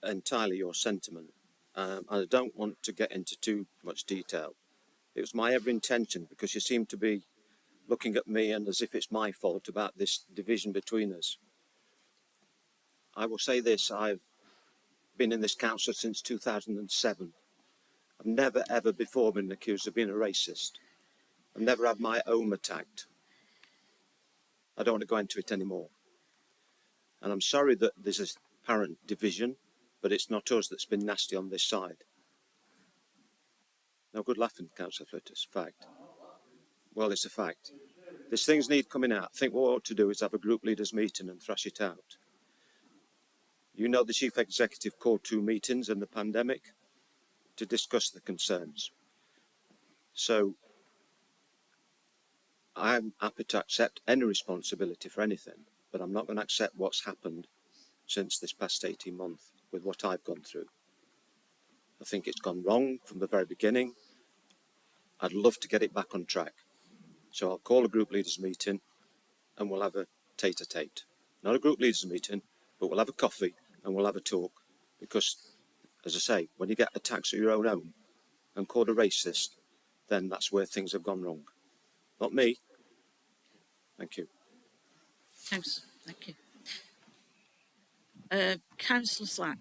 entirely your sentiment, and I don't want to get into too much detail. It was my ever intention, because you seem to be looking at me and as if it's my fault about this division between us. I will say this: I've been in this council since 2007. I've never ever before been accused of being a racist. I've never had my home attacked. I don't want to go into it anymore. And I'm sorry that there's a apparent division, but it's not us that's been nasty on this side. No good laughing, Councillor Flitter, it's a fact. Well, it's a fact. These things need coming out. I think what we ought to do is have a group leaders meeting and thrash it out. You know the Chief Executive called 2 meetings in the pandemic to discuss the concerns. So I'm happy to accept any responsibility for anything, but I'm not going to accept what's happened since this past 18 months with what I've gone through. I think it's gone wrong from the very beginning. I'd love to get it back on track. So I'll call a group leaders meeting and we'll have a tete-a-tete. Not a group leaders meeting, but we'll have a coffee and we'll have a talk. Because, as I say, when you get attacks at your own home and called a racist, then that's where things have gone wrong. Not me. Thank you. Thanks. Thank you. Councillor Slack.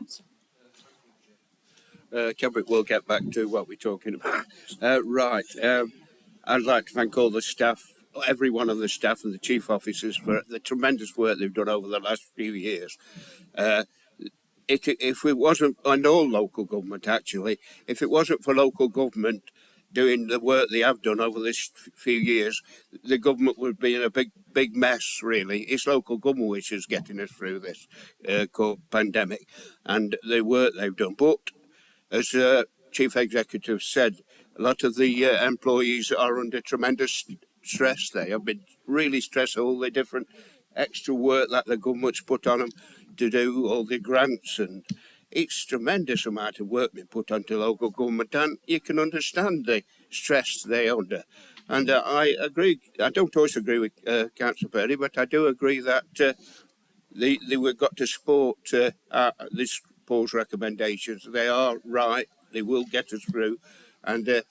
Kendrick, we'll get back to what we're talking about. I'd like to thank all the staff, every one of the staff and the chief officers for the tremendous work they've done over the last few years. If it wasn't, and all local government actually, if it wasn't for local government doing the work they have done over this few years, the government would be in a big mess, really. It's local government which is getting us through this pandemic and the work they've done. But as Chief Executive said, a lot of the employees are under tremendous stress. They have been really stressed, all the different extra work that the government's put on them to do, all the grants, and it's tremendous amount of work being put onto local government, and you can understand the stress they're under. And I agree, I don't always agree with Councillor Perry, but I do agree that we've got to support this Paul's recommendations. They are right, they will get us through, and there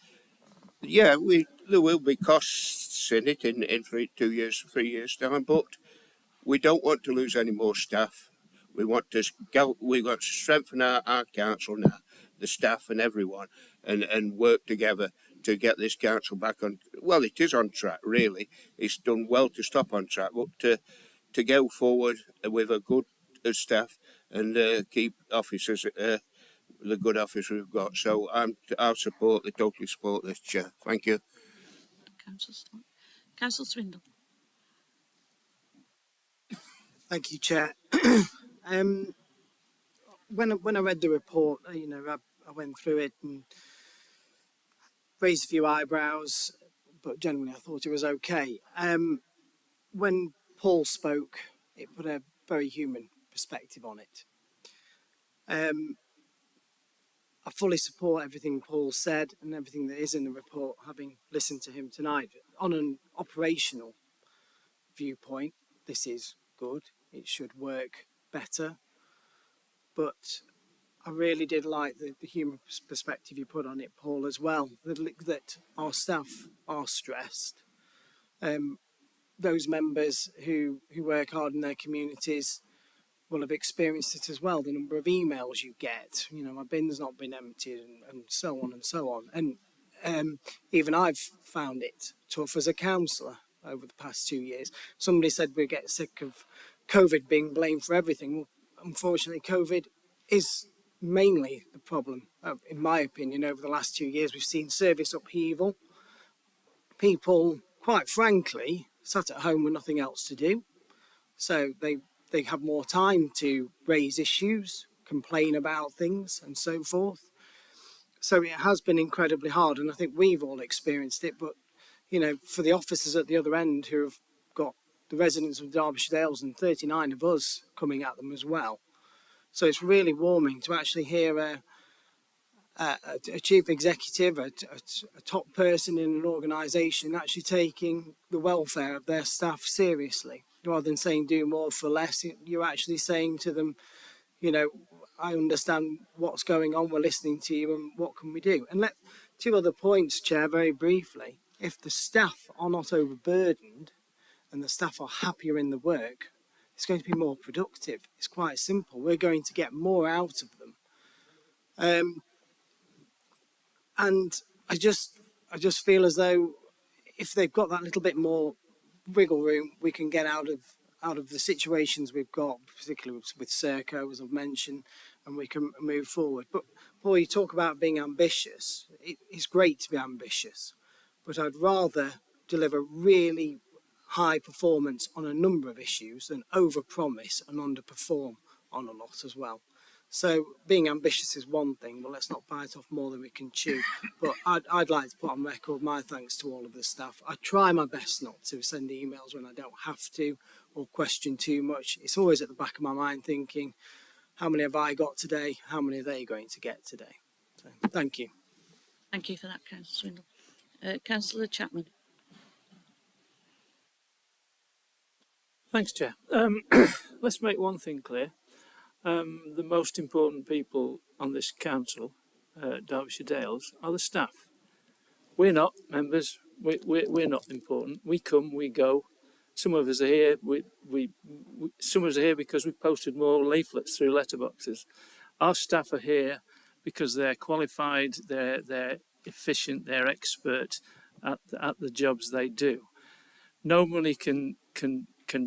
will be costs in it in 3 years time, but we don't want to lose any more staff. We want to strengthen our council now, the staff and everyone, and work together to get this council back on. Well, it is on track, really. It's done well to stop on track, but to go forward with a good staff and keep officers, the good officers we've got. So I'll totally support this, Chair. Thank you. Councillor Swindle. Thank you, Chair. When I read the report, I went through it and raised a few eyebrows, but generally I thought it was okay. When Paul spoke, it put a very human perspective on it. I fully support everything Paul said and everything that is in the report, having listened to him tonight. On an operational viewpoint, this is good. It should work better. But I really did like the human perspective you put on it, Paul, as well, that our staff are stressed. Those members who work hard in their communities will have experienced it as well, the number of emails you get, my bin's not been emptied and so on and so on. And even I've found it tough as a councillor over the past 2 years. Somebody said we get sick of COVID being blamed for everything. Well, unfortunately, COVID is mainly the problem, in my opinion. Over the last 2 years, we've seen service upheaval. People, quite frankly, sat at home with nothing else to do. So they have more time to raise issues, complain about things and so forth. So it has been incredibly hard, and I think we've all experienced it. But, for the officers at the other end who have got the residents of Derbyshire Dales and 39 of us coming at them as well. So it's really warming to actually hear a chief executive, a top person in an organisation actually taking the welfare of their staff seriously. Rather than saying do more for less, you're actually saying to them, I understand what's going on, we're listening to you, and what can we do? And 2 other points, Chair, very briefly. If the staff are not overburdened and the staff are happier in the work, it's going to be more productive. It's quite simple. We're going to get more out of them. And I just feel as though if they've got that little bit more wiggle room, we can get out of the situations we've got, particularly with Serco, as I've mentioned, and we can move forward. But Paul, you talk about being ambitious. It's great to be ambitious, but I'd rather deliver really high performance on a number of issues than overpromise and underperform on a lot as well. So being ambitious is one thing, but let's not bite off more than we can chew. But I'd like to put on record my thanks to all of the staff. I try my best not to send emails when I don't have to or question too much. It's always at the back of my mind thinking, how many have I got today? How many are they going to get today? So, thank you. Thank you for that, Councillor Swindle. Councillor Chapman. Thanks, Chair. Let's make one thing clear. The most important people on this council, Derbyshire Dales, are the staff. We're not members. We're not important. We come, we go. Some of us are here. Some of us are here because we posted more leaflets through letterboxes. Our staff are here because they're qualified, they're efficient, they're expert at the jobs they do. No money can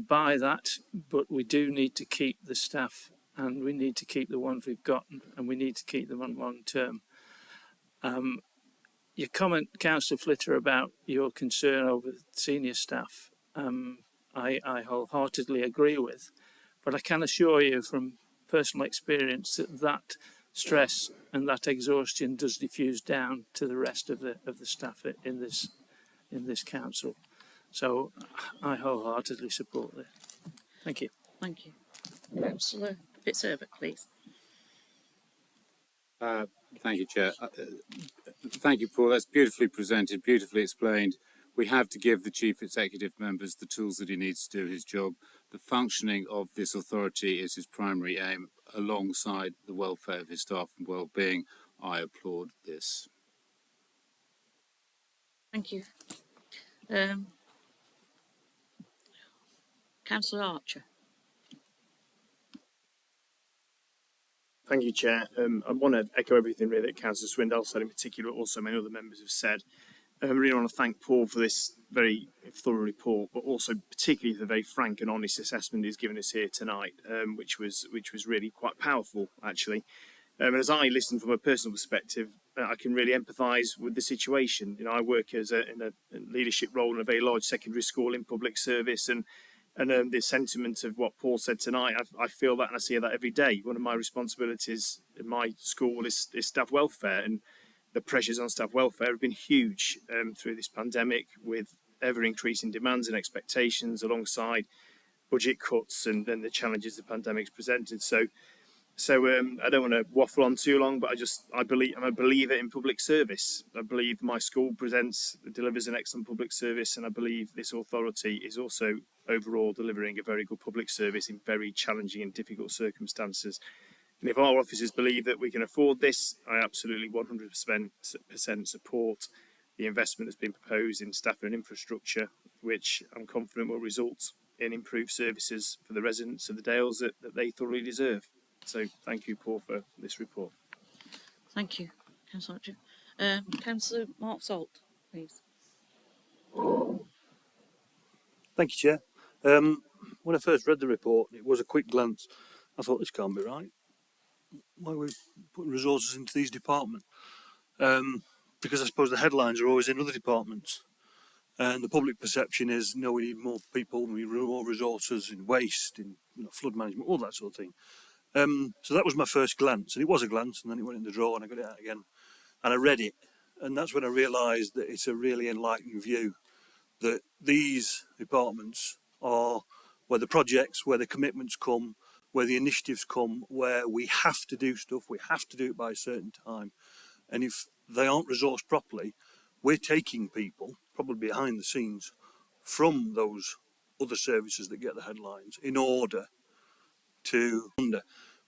buy that, but we do need to keep the staff, and we need to keep the ones we've got, and we need to keep them on long term. Your comment, Councillor Flitter, about your concern over senior staff, I wholeheartedly agree with, but I can assure you from personal experience that stress and that exhaustion does diffuse down to the rest of the staff in this council. So I wholeheartedly support this. Thank you. Thank you. Councillor Fitzherbert, please. Thank you, Chair. Thank you, Paul. That's beautifully presented, beautifully explained. We have to give the Chief Executive members the tools that he needs to do his job. The functioning of this authority is his primary aim, alongside the welfare of his staff and well-being. I applaud this. Thank you. Councillor Archer. Thank you, Chair. I want to echo everything really that Councillor Swindell said in particular, but also many other members have said. I really want to thank Paul for this very thorough report, but also particularly for the very frank and honest assessment he's given us here tonight, which was really quite powerful, actually. And as I listen from a personal perspective, I can really empathise with the situation. You know, I work in a leadership role in a very large secondary school in public service, and the sentiment of what Paul said tonight, I feel that and I see that every day. One of my responsibilities in my school is staff welfare, and the pressures on staff welfare have been huge through this pandemic, with ever-increasing demands and expectations alongside budget cuts and then the challenges the pandemic's presented. So I don't want to waffle on too long, but I'm a believer in public service. I believe my school delivers an excellent public service, and I believe this authority is also overall delivering a very good public service in very challenging and difficult circumstances. And if our officers believe that we can afford this, I absolutely 100% support the investment that's been proposed in staff and infrastructure, which I'm confident will result in improved services for the residents of the Dales that they thoroughly deserve. So thank you, Paul, for this report. Thank you, Councillor Archer. Councillor Mark Salt, please. Thank you, Chair. When I first read the report, it was a quick glance. I thought, this can't be right. Why are we putting resources into these departments? Because I suppose the headlines are always in other departments. And the public perception is, no, we need more people, we need more resources in waste, in flood management, all that sort of thing. So that was my first glance, and it was a glance, and then it went in the drawer, and I got it out again, and I read it, and that's when I realised that it's a really enlightening view, that these departments are where the projects, where the commitments come, where the initiatives come, where we have to do stuff, we have to do it by a certain time, and if they aren't resourced properly, we're taking people, probably behind the scenes, from those other services that get the headlines in order to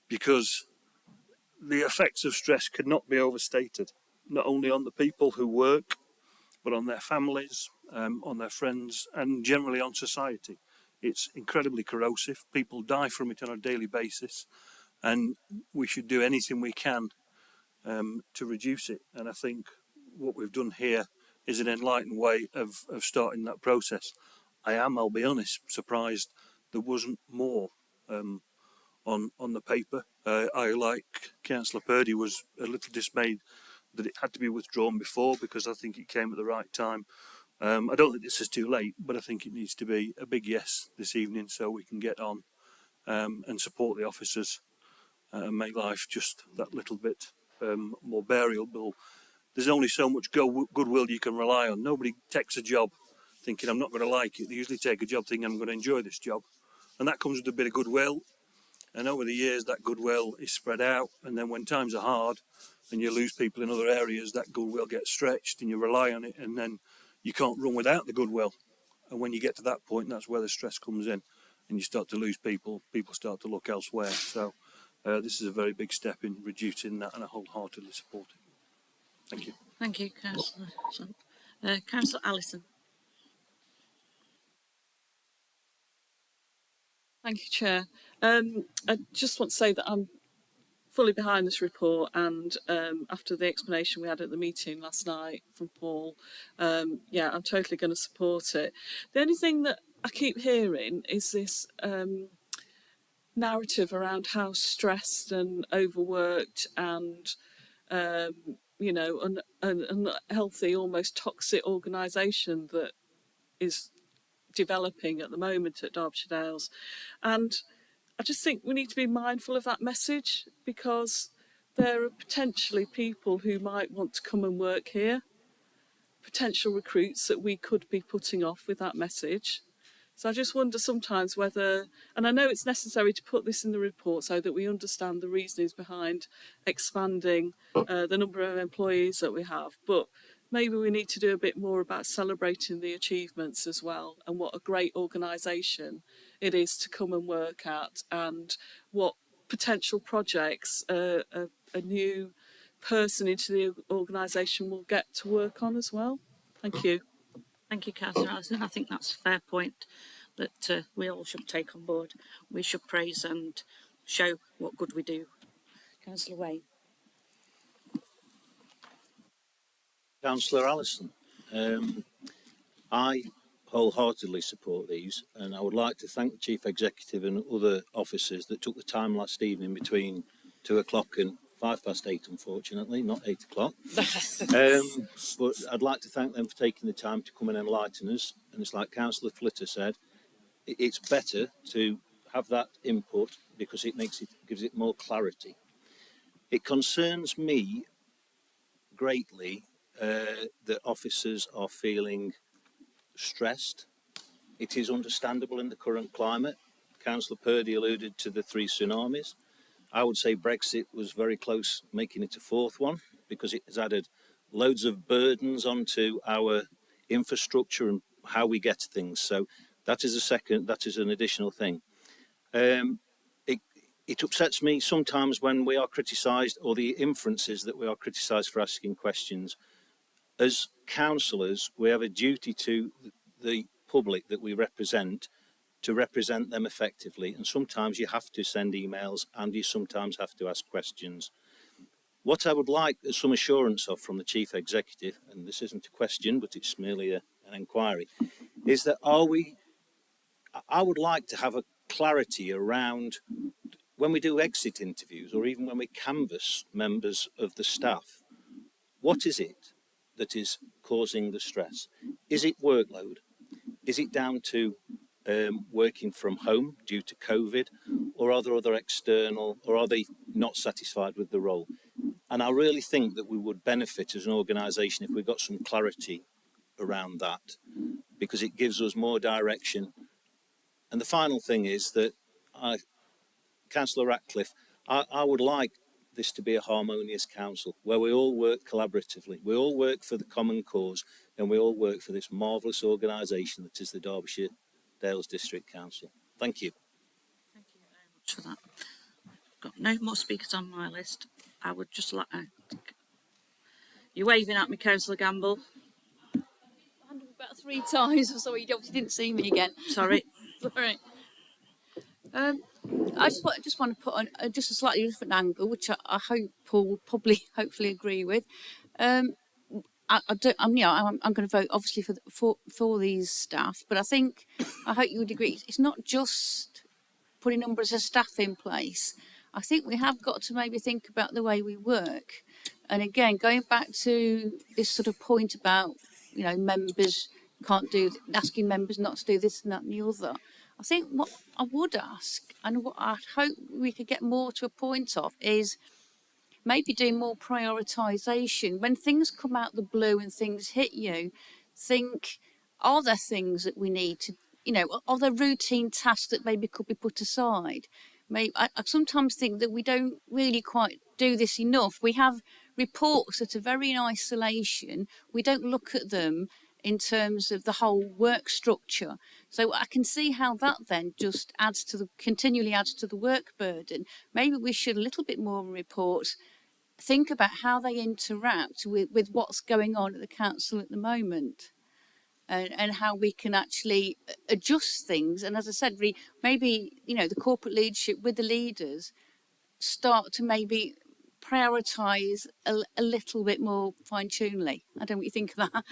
because the effects of stress cannot be overstated, not only on the people who work, but on their families, on their friends, and generally on society. It's incredibly corrosive. People die from it on a daily basis, and we should do anything we can to reduce it. And I think what we've done here is an enlightened way of starting that process. I am, I'll be honest, surprised there wasn't more on the paper. I, like Councillor Purdy, was a little dismayed that it had to be withdrawn before, because I think it came at the right time. I don't think this is too late, but I think it needs to be a big yes this evening so we can get on and support the officers and make life just that little bit more bearable. There's only so much goodwill you can rely on. Nobody takes a job thinking I'm not going to like it. They usually take a job thinking I'm going to enjoy this job. And that comes with a bit of goodwill. And over the years, that goodwill is spread out. And then when times are hard and you lose people in other areas, that goodwill gets stretched and you rely on it. And then you can't run without the goodwill. And when you get to that point, that's where the stress comes in. And you start to lose people. People start to look elsewhere. So this is a very big step in reducing that, and I wholeheartedly support it. Thank you. Thank you, Councillor. Councillor Allison. Thank you, Chair. I just want to say that I'm fully behind this report, and after the explanation we had at the meeting last night from Paul, yeah, I'm totally going to support it. The only thing that I keep hearing is this narrative around how stressed and overworked and you know, an unhealthy, almost toxic organisation that is developing at the moment at Derbyshire Dales. And I just think we need to be mindful of that message, because there are potentially people who might want to come and work here, potential recruits that we could be putting off with that message. So I just wonder sometimes whether, and I know it's necessary to put this in the report so that we understand the reasonings behind expanding the number of employees that we have, but maybe we need to do a bit more about celebrating the achievements as well, and what a great organisation it is to come and work at, and what potential projects a new person into the organisation will get to work on as well. Thank you. Thank you, Councillor Allison. I think that's a fair point that we all should take on board. We should praise and show what good we do. Councillor Wayne. Councillor Allison, I wholeheartedly support these, and I would like to thank the Chief Executive and other officers that took the time last evening between 2 o'clock and 8:05, unfortunately, not 8 o'clock. But I'd like to thank them for taking the time to come and enlighten us. And it's like Councillor Flitter said, it's better to have that input because it gives it more clarity. It concerns me greatly that officers are feeling stressed. It is understandable in the current climate. Councillor Purdy alluded to the 3 tsunamis. I would say Brexit was very close making it a 4th one, because it has added loads of burdens onto our infrastructure and how we get to things. So that is an additional thing. It upsets me sometimes when we are criticised, or the inferences that we are criticised for asking questions. As councillors, we have a duty to the public that we represent to represent them effectively, and sometimes you have to send emails and you sometimes have to ask questions. What I would like some assurance of from the Chief Executive, and this isn't a question but it's merely an inquiry, is that I would like to have a clarity around when we do exit interviews, or even when we canvass members of the staff, what is it that is causing the stress? Is it workload? Is it down to working from home due to COVID, or are there other external, or are they not satisfied with the role? And I really think that we would benefit as an organisation if we got some clarity around that, because it gives us more direction. And the final thing is that Councillor Ratcliffe, I would like this to be a harmonious council where we all work collaboratively, we all work for the common cause, and we all work for this marvellous organisation that is the Derbyshire Dales District Council. Thank you. Thank you very much for that. I've got no more speakers on my list. I would just like... You're waving at me, Councillor Gamble. About 3 times, so you obviously didn't see me again. Sorry. Sorry. I just want to put on just a slightly different angle, which I hope Paul will probably hopefully agree with. I'm going to vote obviously for these staff, but I hope you would agree. It's not just putting numbers of staff in place. I think we have got to maybe think about the way we work. And again, going back to this sort of point about, members can't do, asking members not to do this and that and the other. I think what I would ask, and what I hope we could get more to a point of, is maybe doing more prioritisation. When things come out the blue and things hit you, think, are there things that we need to, are there routine tasks that maybe could be put aside? I sometimes think that we don't really quite do this enough. We have reports that are very in isolation. We don't look at them in terms of the whole work structure. So I can see how that then just continually adds to the work burden. Maybe we should a little bit more report, think about how they interact with what's going on at the council at the moment, and how we can actually adjust things. And as I said, maybe, the corporate leadership with the leaders start to maybe prioritise a little bit more fine-tunedly. I don't know what you think of that.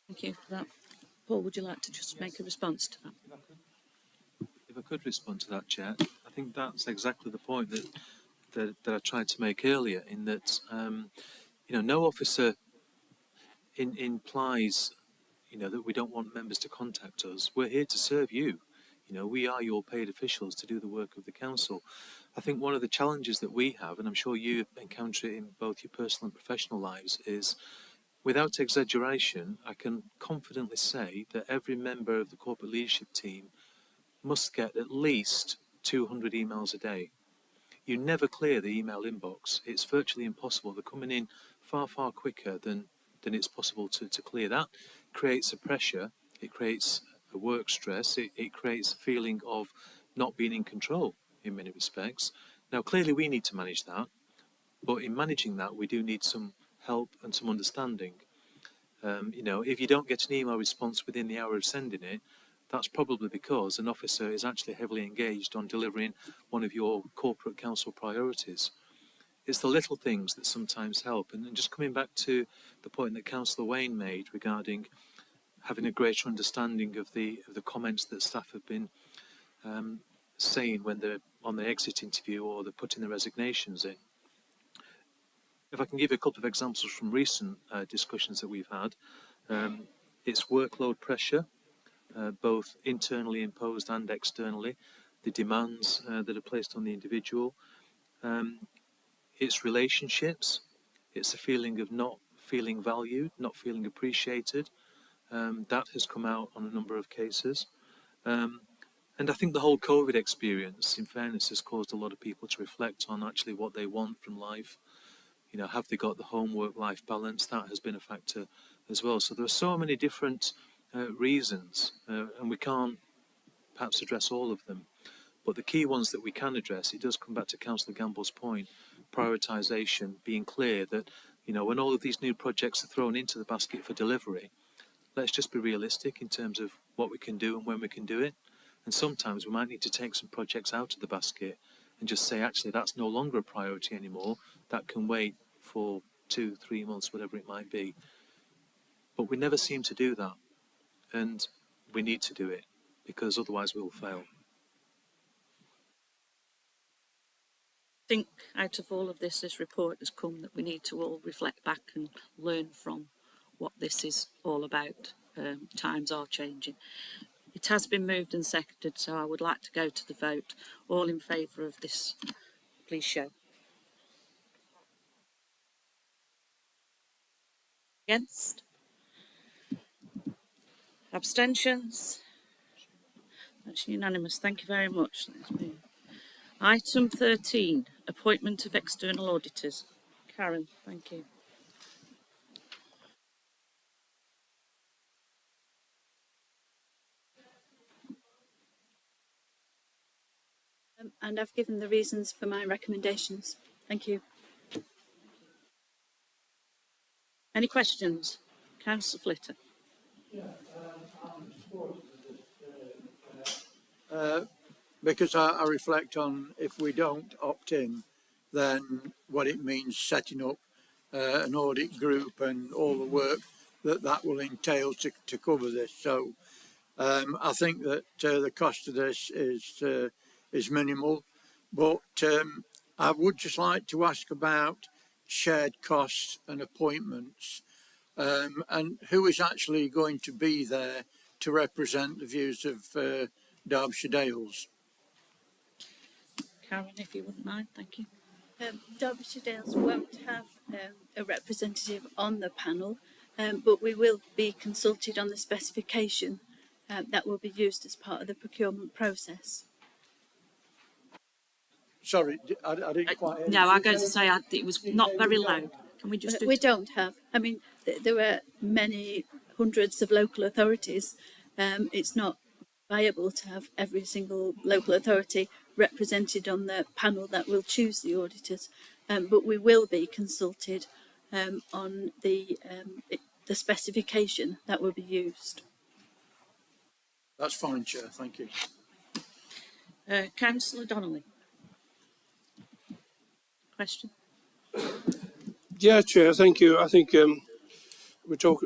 Thank you for that. Paul, would you like to just make a response to that? If I could respond to that, Chair, I think that's exactly the point that I tried to make earlier, in that, no officer implies, that we don't want members to contact us. We're here to serve you. We are your paid officials to do the work of the council. I think one of the challenges that we have, and I'm sure you encounter it in both your personal and professional lives, is, without exaggeration, I can confidently say that every member of the corporate leadership team must get at least 200 emails a day. You never clear the email inbox. It's virtually impossible. They're coming in far, far quicker than it's possible to clear. That creates a pressure. It creates a work stress. It creates a feeling of not being in control in many respects. Now, clearly we need to manage that, but in managing that, we do need some help and some understanding. If you don't get an email response within the hour of sending it, that's probably because an officer is actually heavily engaged on delivering one of your corporate council priorities. It's the little things that sometimes help. And just coming back to the point that Councillor Wayne made regarding having a greater understanding of the comments that staff have been saying when they're on the exit interview or they're putting their resignations in. If I can give you a couple of examples from recent discussions that we've had, it's workload pressure, both internally imposed and externally, the demands that are placed on the individual. It's relationships, it's a feeling of not feeling valued, not feeling appreciated. That has come out on a number of cases. And I think the whole COVID experience, in fairness, has caused a lot of people to reflect on actually what they want from life. Have they got the home work-life balance? That has been a factor as well. So there are so many different reasons, and we can't perhaps address all of them. But the key ones that we can address, it does come back to Councillor Gamble's point, prioritisation, being clear that, when all of these new projects are thrown into the basket for delivery, let's just be realistic in terms of what we can do and when we can do it. And sometimes we might need to take some projects out of the basket and just say, actually, that's no longer a priority anymore. That can wait for 2-3 months, whatever it might be. But we never seem to do that. And we need to do it, because otherwise we will fail. I think out of all of this report has come that we need to all reflect back and learn from what this is all about. Times are changing. It has been moved and seconded, so I would like to go to the vote. All in favour of this, please show. Against? Abstentions? That's unanimous. Thank you very much. Item 13, appointment of external auditors. Karen, thank you. And I've given the reasons for my recommendations. Thank you. Any questions? Councillor Flitter. because I reflect on if we don't opt in, then what it means setting up an audit group and all the work that will entail to cover this. So I think that the cost of this is minimal, but I would just like to ask about shared costs and appointments, and who is actually going to be there to represent the views of Derbyshire Dales. Karen, if you wouldn't mind, thank you. Derbyshire Dales won't have a representative on the panel, but we will be consulted on the specification that will be used as part of the procurement process. Sorry, I didn't quite hear. No, I'm going to say it was not very loud. Can we just do We don't have. I mean, there are many hundreds of local authorities. It's not viable to have every single local authority represented on the panel that will choose the auditors, but we will be consulted on the specification that will be used. That's fine, Chair. Thank you. Councillor Donnelly. Question? Yeah, Chair, thank you. I think we've talked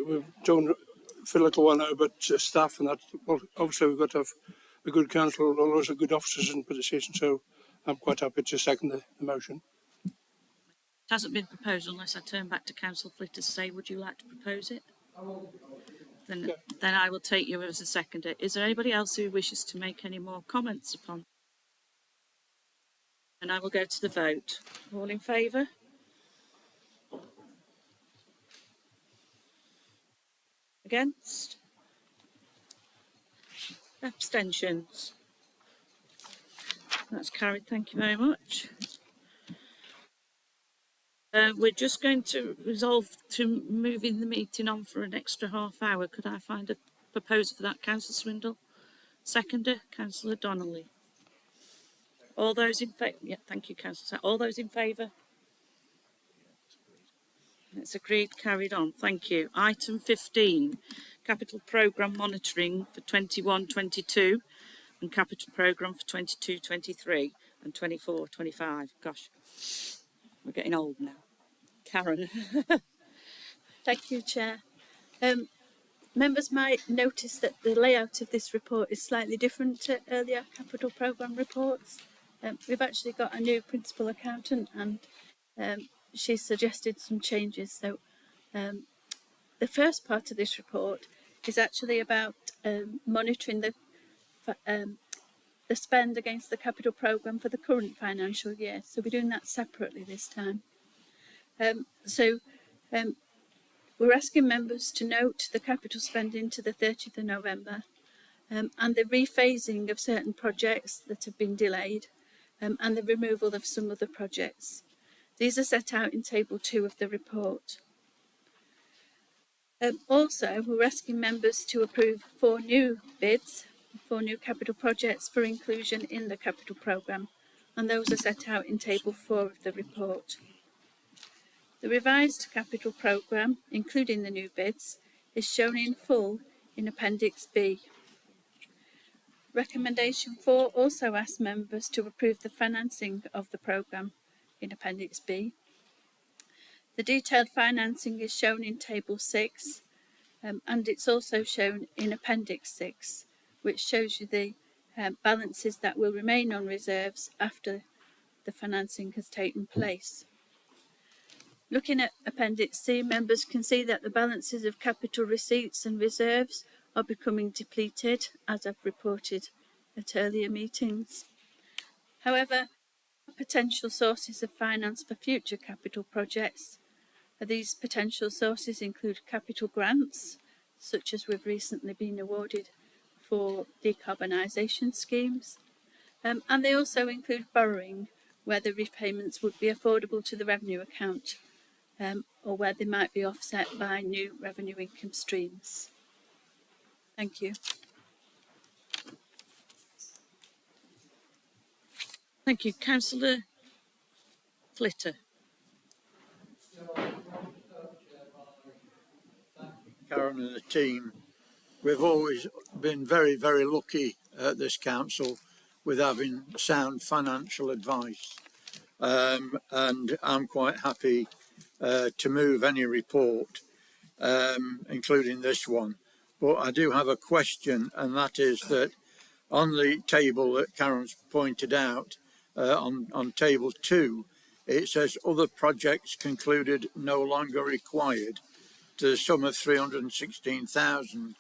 for a little while now about staff and that. Well, obviously we've got to have a good council and also good officers in position, so I'm quite happy to second the motion. It hasn't been proposed unless I turn back to Councillor Flitter to say, would you like to propose it? Then I will take you as a seconder. Is there anybody else who wishes to make any more comments upon? And I will go to the vote. All in favour? Against? Abstentions? That's carried, thank you very much. We're just going to resolve to moving the meeting on for an extra half hour. Could I find a proposer for that, Councillor Swindle? Seconder, Councillor Donnelly. All those in favour? Yeah, thank you, Councillor. All those in favour? It's agreed, carried on. Thank you. Item 15, Capital Programme Monitoring for 21-22 and Capital Programme for 22-23 and 24-25. Gosh, we're getting old now. Karen. Thank you, Chair. Members might notice that the layout of this report is slightly different to earlier capital programme reports. We've actually got a new principal accountant and she's suggested some changes. So the first part of this report is actually about monitoring the spend against the capital programme for the current financial year. So we're doing that separately this time. We're asking members to note the capital spending to the 30th of November and the rephasing of certain projects that have been delayed and the removal of some other projects. These are set out in Table 2 of the report. Also, we're asking members to approve 4 new bids, 4 new capital projects for inclusion in the capital programme, and those are set out in Table 4 of the report. The revised capital programme, including the new bids, is shown in full in Appendix B. Recommendation 4 also asks members to approve the financing of the programme in Appendix B. The detailed financing is shown in Table 6 and it's also shown in Appendix 6, which shows you the balances that will remain on reserves after the financing has taken place. Looking at Appendix C, members can see that the balances of capital receipts and reserves are becoming depleted, as I've reported at earlier meetings. However, potential sources of finance for future capital projects. These potential sources include capital grants, such as we've recently been awarded for decarbonisation schemes, and they also include borrowing, where the repayments would be affordable to the revenue account, or where they might be offset by new revenue income streams. Thank you. Thank you. Councillor Flitter. Karen and the team, we've always been very, very lucky at this council with having sound financial advice. And I'm quite happy to move any report, including this one. But I do have a question, and that is that on the table that Karen's pointed out, on table 2, it says other projects concluded no longer required to the sum of 316,000.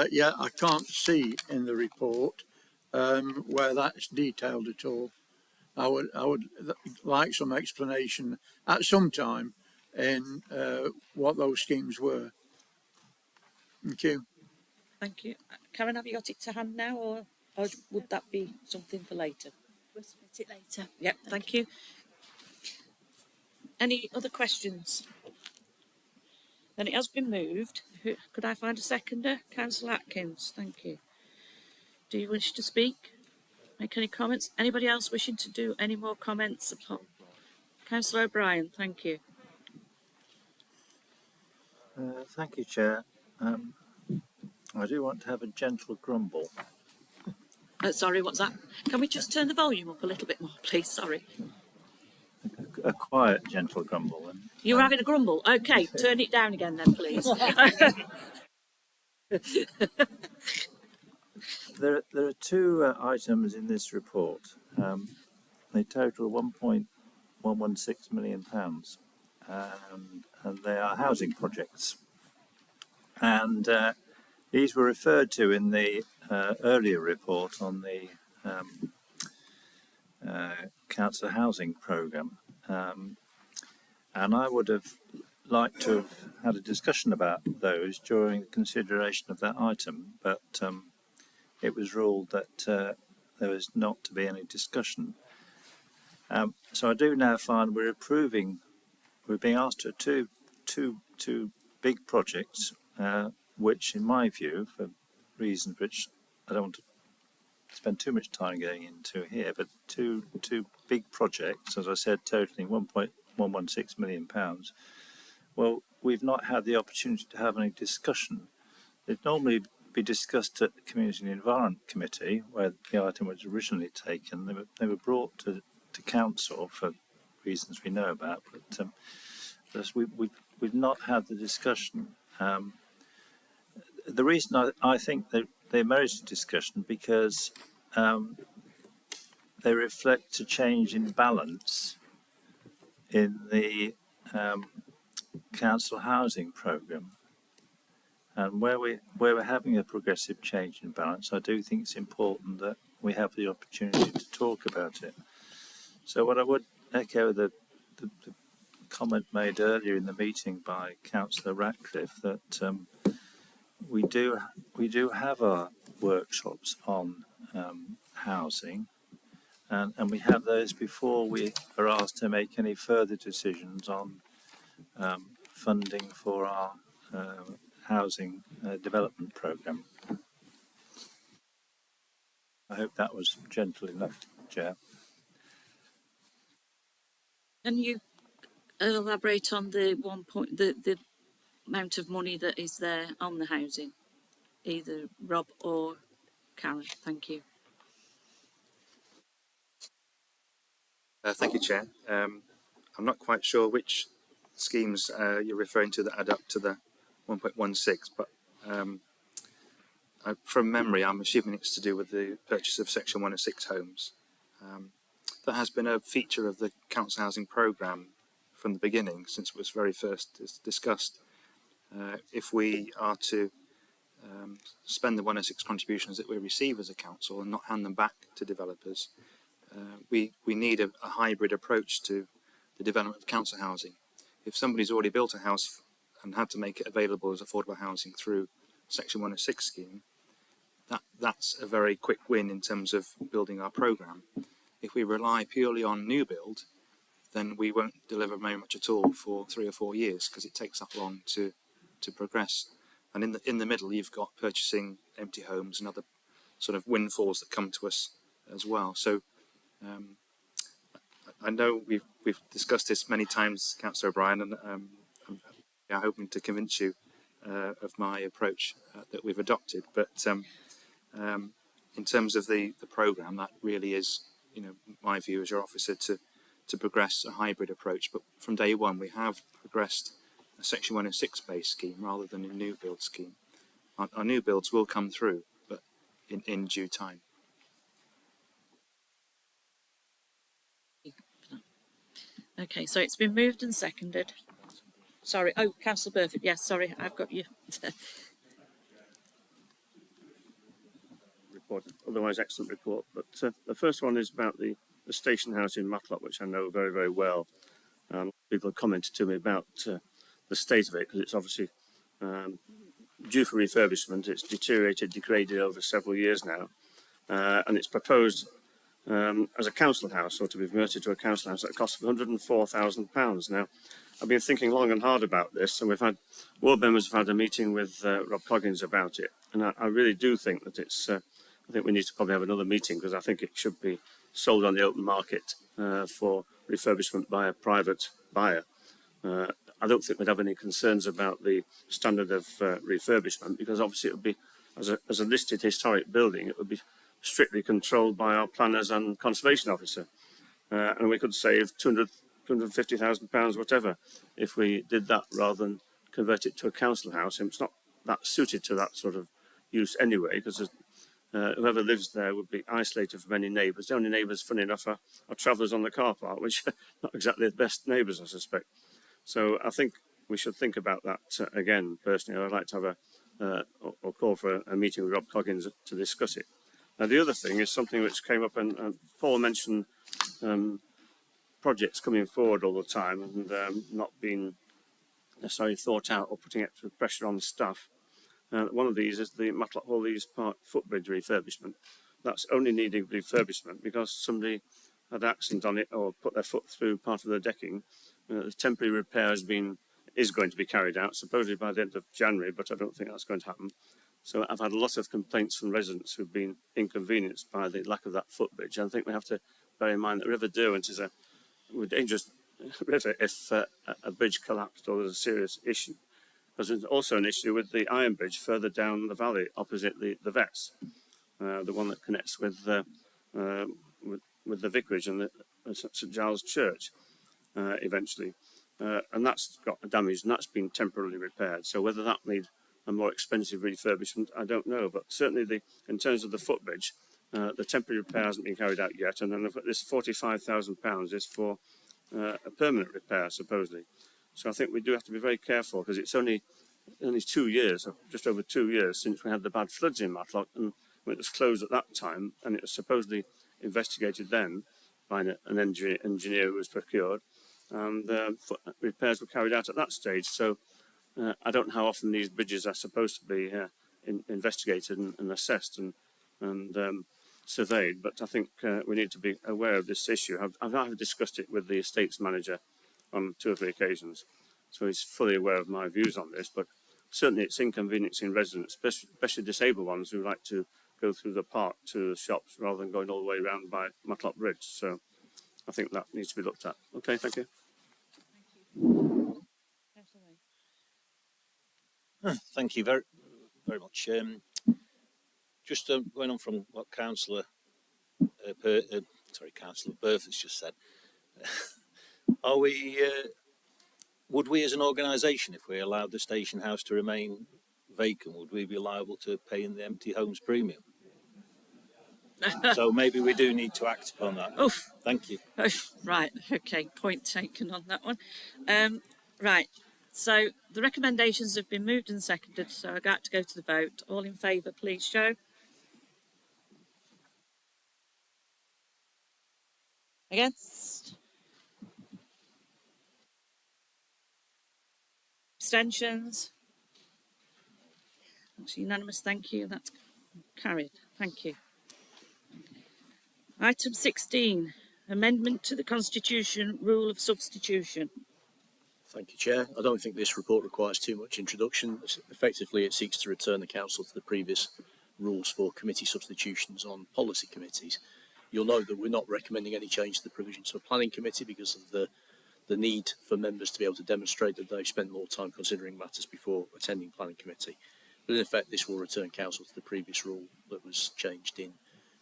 Yeah, I can't see in the report where that's detailed at all. I would like some explanation at some time in what those schemes were. Thank you. Thank you. Karen, have you got it to hand now, or would that be something for later? We'll submit it later. Yep, thank you. Any other questions? Then it has been moved. Could I find a seconder? Councillor Atkins, thank you. Do you wish to speak? Make any comments? Anybody else wishing to do any more comments upon? Councillor O'Brien, thank you. Thank you, Chair. I do want to have a gentle grumble. Sorry, what's that? Can we just turn the volume up a little bit more, please? Sorry. A quiet, gentle grumble. You're having a grumble? Okay, turn it down again then, please. There are two items in this report. They total £1.116 million, and they are housing projects. And these were referred to in the earlier report on the council housing programme. And I would have liked to have had a discussion about those during the consideration of that item, but it was ruled that there was not to be any discussion. So I do now find we're being asked to two big projects, which in my view, for reasons which I don't want to spend too much time going into here, but two big projects, as I said, totaling £1.116 million. Well, we've not had the opportunity to have any discussion. They'd normally be discussed at the Community and Environment Committee, where the item was originally taken. They were brought to council for reasons we know about, but we've not had the discussion. The reason I think that they merit a discussion because they reflect a change in balance in the council housing programme. And where we're having a progressive change in balance, I do think it's important that we have the opportunity to talk about it. So what I would echo the comment made earlier in the meeting by Councillor Ratcliffe, that we do have our workshops on housing, and we have those before we are asked to make any further decisions on funding for our housing development programme. I hope that was gentle enough, Chair. Can you elaborate on the the amount of money that is there on the housing, either Rob or Karen? Thank you. Thank you, Chair. I'm not quite sure which schemes you're referring to that add up to the 1.16, but from memory, I'm assuming it's to do with the purchase of Section 106 homes. That has been a feature of the council housing programme from the beginning, since it was very first discussed. If we are to spend the 106 contributions that we receive as a council and not hand them back to developers, we need a hybrid approach to the development of council housing. If somebody's already built a house and had to make it available as affordable housing through Section 106 scheme, that's a very quick win in terms of building our programme. If we rely purely on new build, then we won't deliver very much at all for 3 or 4 years, because it takes that long to progress. And in the middle, you've got purchasing empty homes and other sort of windfalls that come to us as well. So I know we've discussed this many times, Councillor O'Brien, and I'm hoping to convince you of my approach that we've adopted. But in terms of the programme, that really is, you know, my view as your officer to progress a hybrid approach. But from day one, we have progressed a Section 106 based scheme rather than a new build scheme. Our new builds will come through, but in due time. Okay, so it's been moved and seconded. Sorry, oh, Councillor Burford, yes, sorry, I've got you. Report, otherwise excellent report. But the first one is about the station house in Matlock, which I know very, very well. People have commented to me about the state of it, because it's obviously due for refurbishment. It's deteriorated, degraded over several years now, and it's proposed as a council house, or to be converted to a council house at a cost of £104,000. Now, I've been thinking long and hard about this, and we've had ward members have had a meeting with Rob Coggins about it, and I really do think that it's. I think we need to probably have another meeting, because I think it should be sold on the open market for refurbishment by a private buyer. I don't think we'd have any concerns about the standard of refurbishment, because obviously it would be, as a listed historic building, it would be strictly controlled by our planners and conservation officer. And we could save £250,000, whatever, if we did that rather than convert it to a council house. And it's not that suited to that sort of use anyway, because whoever lives there would be isolated from any neighbours. The only neighbours, funny enough, are travellers on the car park, which are not exactly the best neighbours, I suspect. So I think we should think about that again. Personally, I'd like to have or call for a meeting with Rob Coggins to discuss it. Now, the other thing is something which came up, and Paul mentioned projects coming forward all the time and not being necessarily thought out or putting extra pressure on the staff. One of these is the Matlock Hall East Park footbridge refurbishment. That's only needing refurbishment because somebody had an accident on it or put their foot through part of the decking. The temporary repair is going to be carried out, supposedly by the end of January, but I don't think that's going to happen. So I've had a lot of complaints from residents who've been inconvenienced by the lack of that footbridge. And I think we have to bear in mind that River Derwent is a dangerous river if a bridge collapsed or there's a serious issue. Because there's also an issue with the iron bridge further down the valley opposite the vets, the one that connects with the vicarage and the St Giles Church eventually. And that's got damage and that's been temporarily repaired. So whether that needs a more expensive refurbishment, I don't know. But certainly in terms of the footbridge, the temporary repair hasn't been carried out yet. And then this £45,000 is for a permanent repair, supposedly. So I think we do have to be very careful because it's only 2 years, just over 2 years, since we had the bad floods in Matlock, and when it was closed at that time, and it was supposedly investigated then by an engineer who was procured, and repairs were carried out at that stage. So I don't know how often these bridges are supposed to be investigated and assessed and surveyed, but I think we need to be aware of this issue. I've discussed it with the estates manager on 2 or 3 occasions, so he's fully aware of my views on this, but certainly it's inconveniencing residents, especially disabled ones who like to go through the park to the shops rather than going all the way around by Matlock Bridge. So I think that needs to be looked at. Okay, thank you. Thank you very, very much. Just going on from what Councillor Burford's just said, are we? Would we, as an organisation, if we allowed the station house to remain vacant, would we be liable to pay in the empty homes premium? So maybe we do need to act upon that. Oof. Thank you. Oof. Right, okay, point taken on that one. Right, so the recommendations have been moved and seconded, so I'd like to go to the vote. All in favour, please show. Against? Abstentions? That's unanimous, thank you. That's carried. Thank you. Item 16, amendment to the Constitution, rule of substitution. Thank you, Chair. I don't think this report requires too much introduction. Effectively, it seeks to return the Council to the previous rules for committee substitutions on policy committees. You'll note that we're not recommending any change to the provisions for planning committee because of the need for members to be able to demonstrate that they've spent more time considering matters before attending planning committee. But in effect, this will return Council to the previous rule that was changed in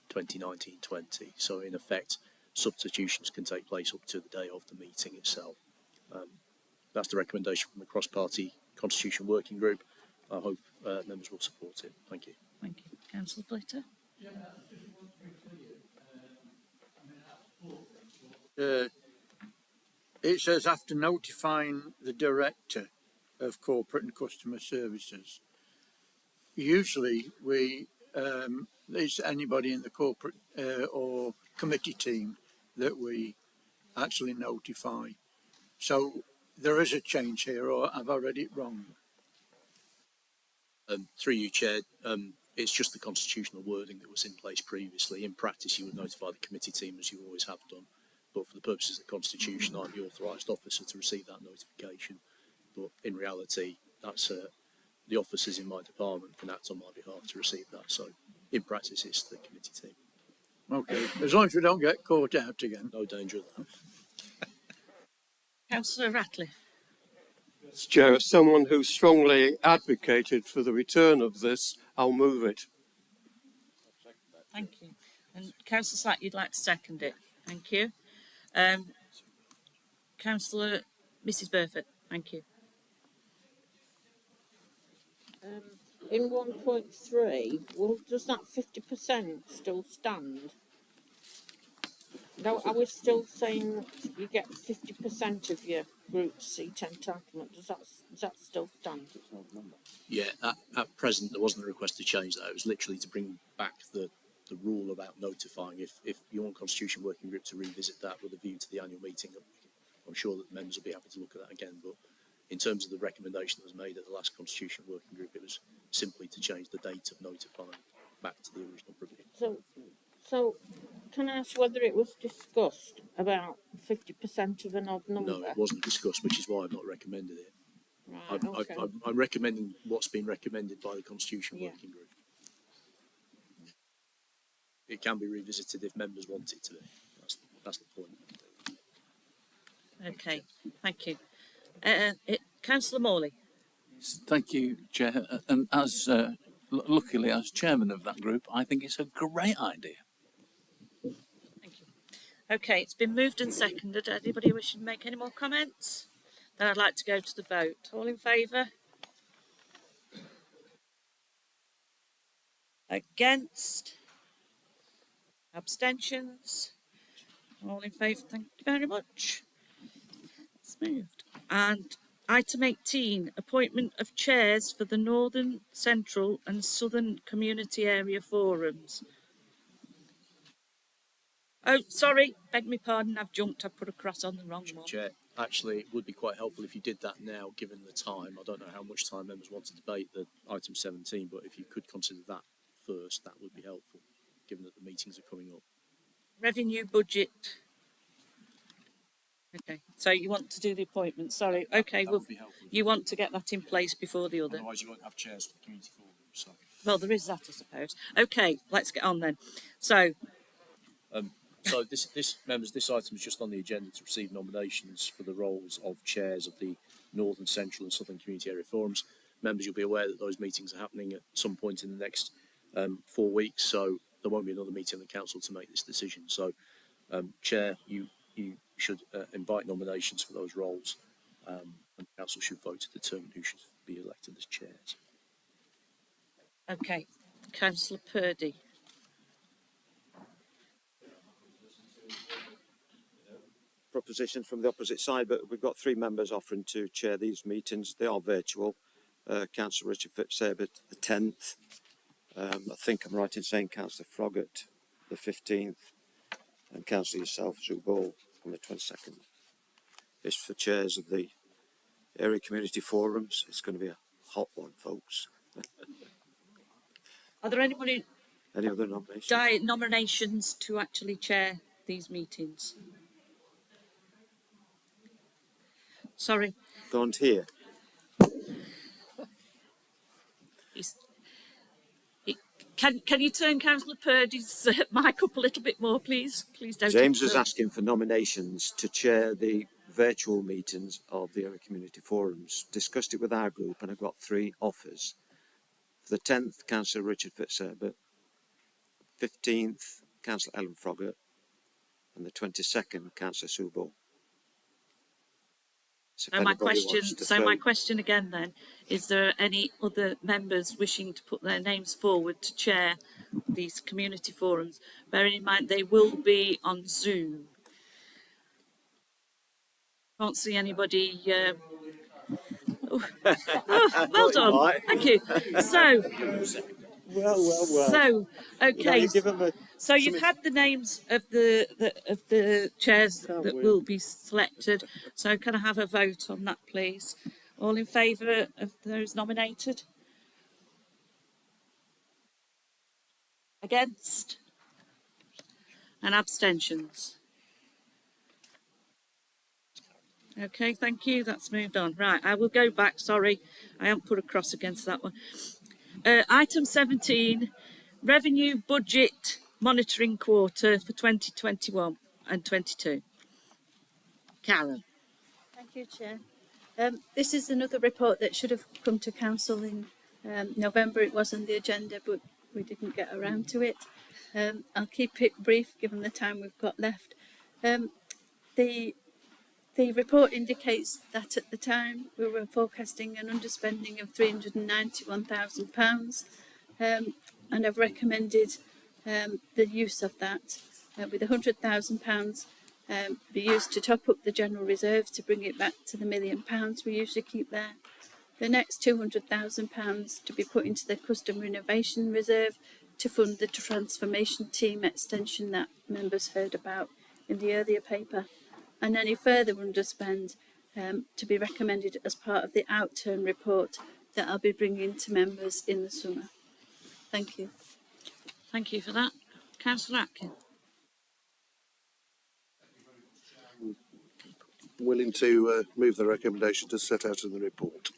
2019-20. So in effect, substitutions can take place up to the day of the meeting itself. That's the recommendation from the cross-party Constitution Working Group. I hope members will support it. Thank you. Thank you. Councillor Flitter. It says after notifying the Director of Corporate and Customer Services. Usually it's anybody in the corporate or committee team that we actually notify. So there is a change here, or have I read it wrong? Through you, Chair, it's just the constitutional wording that was in place previously. In practice, you would notify the committee team as you always have done. But for the purposes of the Constitution, I'm the authorised officer to receive that notification. But in reality, that's the officers in my department can act on my behalf to receive that. So in practice, it's the committee team. Okay, as long as we don't get caught out again. No danger of that. Councillor Ratcliffe. Chair, as someone who strongly advocated for the return of this, I'll move it. Thank you. And Councillor Slack, you'd like to second it? Thank you. Councillor Mrs. Burford, thank you. In 1.3, well, does that 50% still stand? No, are we still saying you get 50% of your group seat entitlement? Does that still stand? Yeah, at present, there wasn't a request to change that. It was literally to bring back the rule about notifying. If you want Constitution Working Group to revisit that with a view to the annual meeting, I'm sure that the members will be happy to look at that again. But in terms of the recommendation that was made at the last Constitution Working Group, it was simply to change the date of notifying back to the original provision. So can I ask whether it was discussed about 50% of an odd number? No, it wasn't discussed, which is why I've not recommended it. Right, okay. I'm recommending what's been recommended by the Constitution Working Group. It can be revisited if members want it to be. That's the point. Okay, thank you. Councillor Morley. Thank you, Chair. And as luckily as chairman of that group, I think it's a great idea. Thank you. Okay, it's been moved and seconded. Anybody wishing to make any more comments? Then I'd like to go to the vote. All in favour? Against? Abstentions? All in favour, thank you very much. It's moved. And item 18, appointment of chairs for the Northern, Central and Southern Community Area Forums. Oh, sorry, beg me pardon, I've jumped, I've put a cross on the wrong one. Chair, actually, it would be quite helpful if you did that now, given the time. I don't know how much time members want to debate the item 17, but if you could consider that first, that would be helpful, given that the meetings are coming up. Revenue budget. Okay, so you want to do the appointment, sorry. Okay, well, you want to get that in place before the other. Otherwise, you won't have chairs for the community forum. So. Well, there is that, I suppose. Okay, let's get on then. So this members, this item is just on the agenda to receive nominations for the roles of chairs of the Northern, Central and Southern Community Area Forums. Members, you'll be aware that those meetings are happening at some point in the next 4 weeks, so there won't be another meeting of the council to make this decision. So, Chair, you should invite nominations for those roles, and the council should vote to determine who should be elected as chairs. okay, Councillor Purdy. Propositions from the opposite side, but we've got 3 members offering to chair these meetings. They are virtual. Councillor Richard Fitzherbert, the 10th. I think I'm right in saying Councillor Froggatt, the 15th, and Councillor yourself, Sue Ball, on the 22nd. It's for chairs of the area community forums. It's going to be a hot one, folks. Are there any other nominations? Nominations to actually chair these meetings? Sorry. Go on to here. Can you turn Councillor Purdy's mic up a little bit more, please? Please don't. James was asking for nominations to chair the virtual meetings of the area community forums. Discussed it with our group, and I've got 3 offers. For the 10th, Councillor Richard Fitzherbert. 15th, Councillor Ellen Froggatt, and the 22nd, Councillor Sue Ball. So my question again then, is there any other members wishing to put their names forward to chair these community forums? Bearing in mind they will be on Zoom. Can't see anybody. Well done. Thank you. So, So, okay. So you've had the names of the chairs that will be selected. So can I have a vote on that, please? All in favour of those nominated? Against? And abstentions? Okay, thank you. That's moved on. Right, I will go back. Sorry, I haven't put a cross against that one. Item 17, Revenue Budget Monitoring Quarter for 2021 and 22. Karen. Thank you, Chair. This is another report that should have come to Council in November. It was on the agenda, but we didn't get around to it. I'll keep it brief, given the time we've got left. The report indicates that at the time we were forecasting an underspending of £391,000, and I've recommended the use of that, with £100,000 be used to top up the general reserve to bring it back to the £1 million we usually keep there. The next £200,000 to be put into the custom renovation reserve to fund the transformation team extension that members heard about in the earlier paper, and any further underspend to be recommended as part of the outturn report that I'll be bringing to members in the summer. Thank you. Thank you for that. Councillor Atkin. Willing to move the recommendation to set out in the report.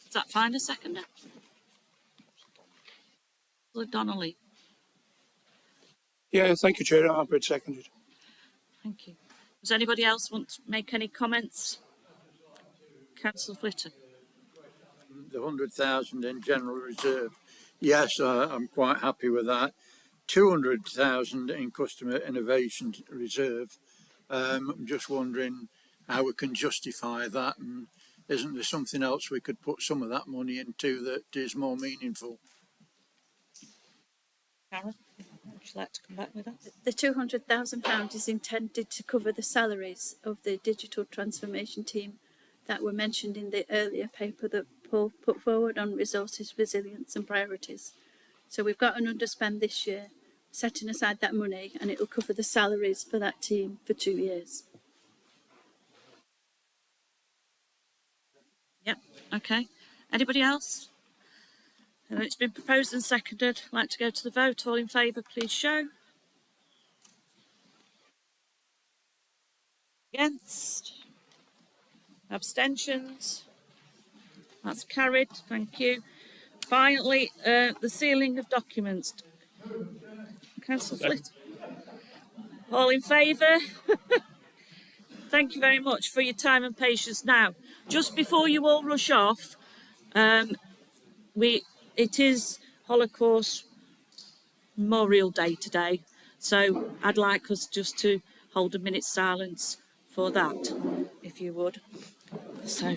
Is that fine? A second now. Lord Donnelly. Yeah, thank you, Chair. I'll be seconded. Thank you. Does anybody else want to make any comments? Councillor Flitter. The 100,000 in general reserve. Yes, I'm quite happy with that. 200,000 in customer innovation reserve. I'm just wondering how we can justify that, and isn't there something else we could put some of that money into that is more meaningful? Karen, would you like to come back with that? The £200,000 is intended to cover the salaries of the digital transformation team that were mentioned in the earlier paper that Paul put forward on resources, resilience and priorities. So we've got an underspend this year, setting aside that money, and it will cover the salaries for that team for 2 years. Yep, okay. Anybody else? It's been proposed and seconded. I'd like to go to the vote. All in favour, please show. Against? Abstentions? That's carried. Thank you. Finally, the sealing of documents. Councillor Flitter. All in favour? Thank you very much for your time and patience. Now, just before you all rush off, it is Holocaust Memorial Day today, so I'd like us just to hold a minute's silence for that, if you would. So.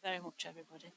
very much, everybody.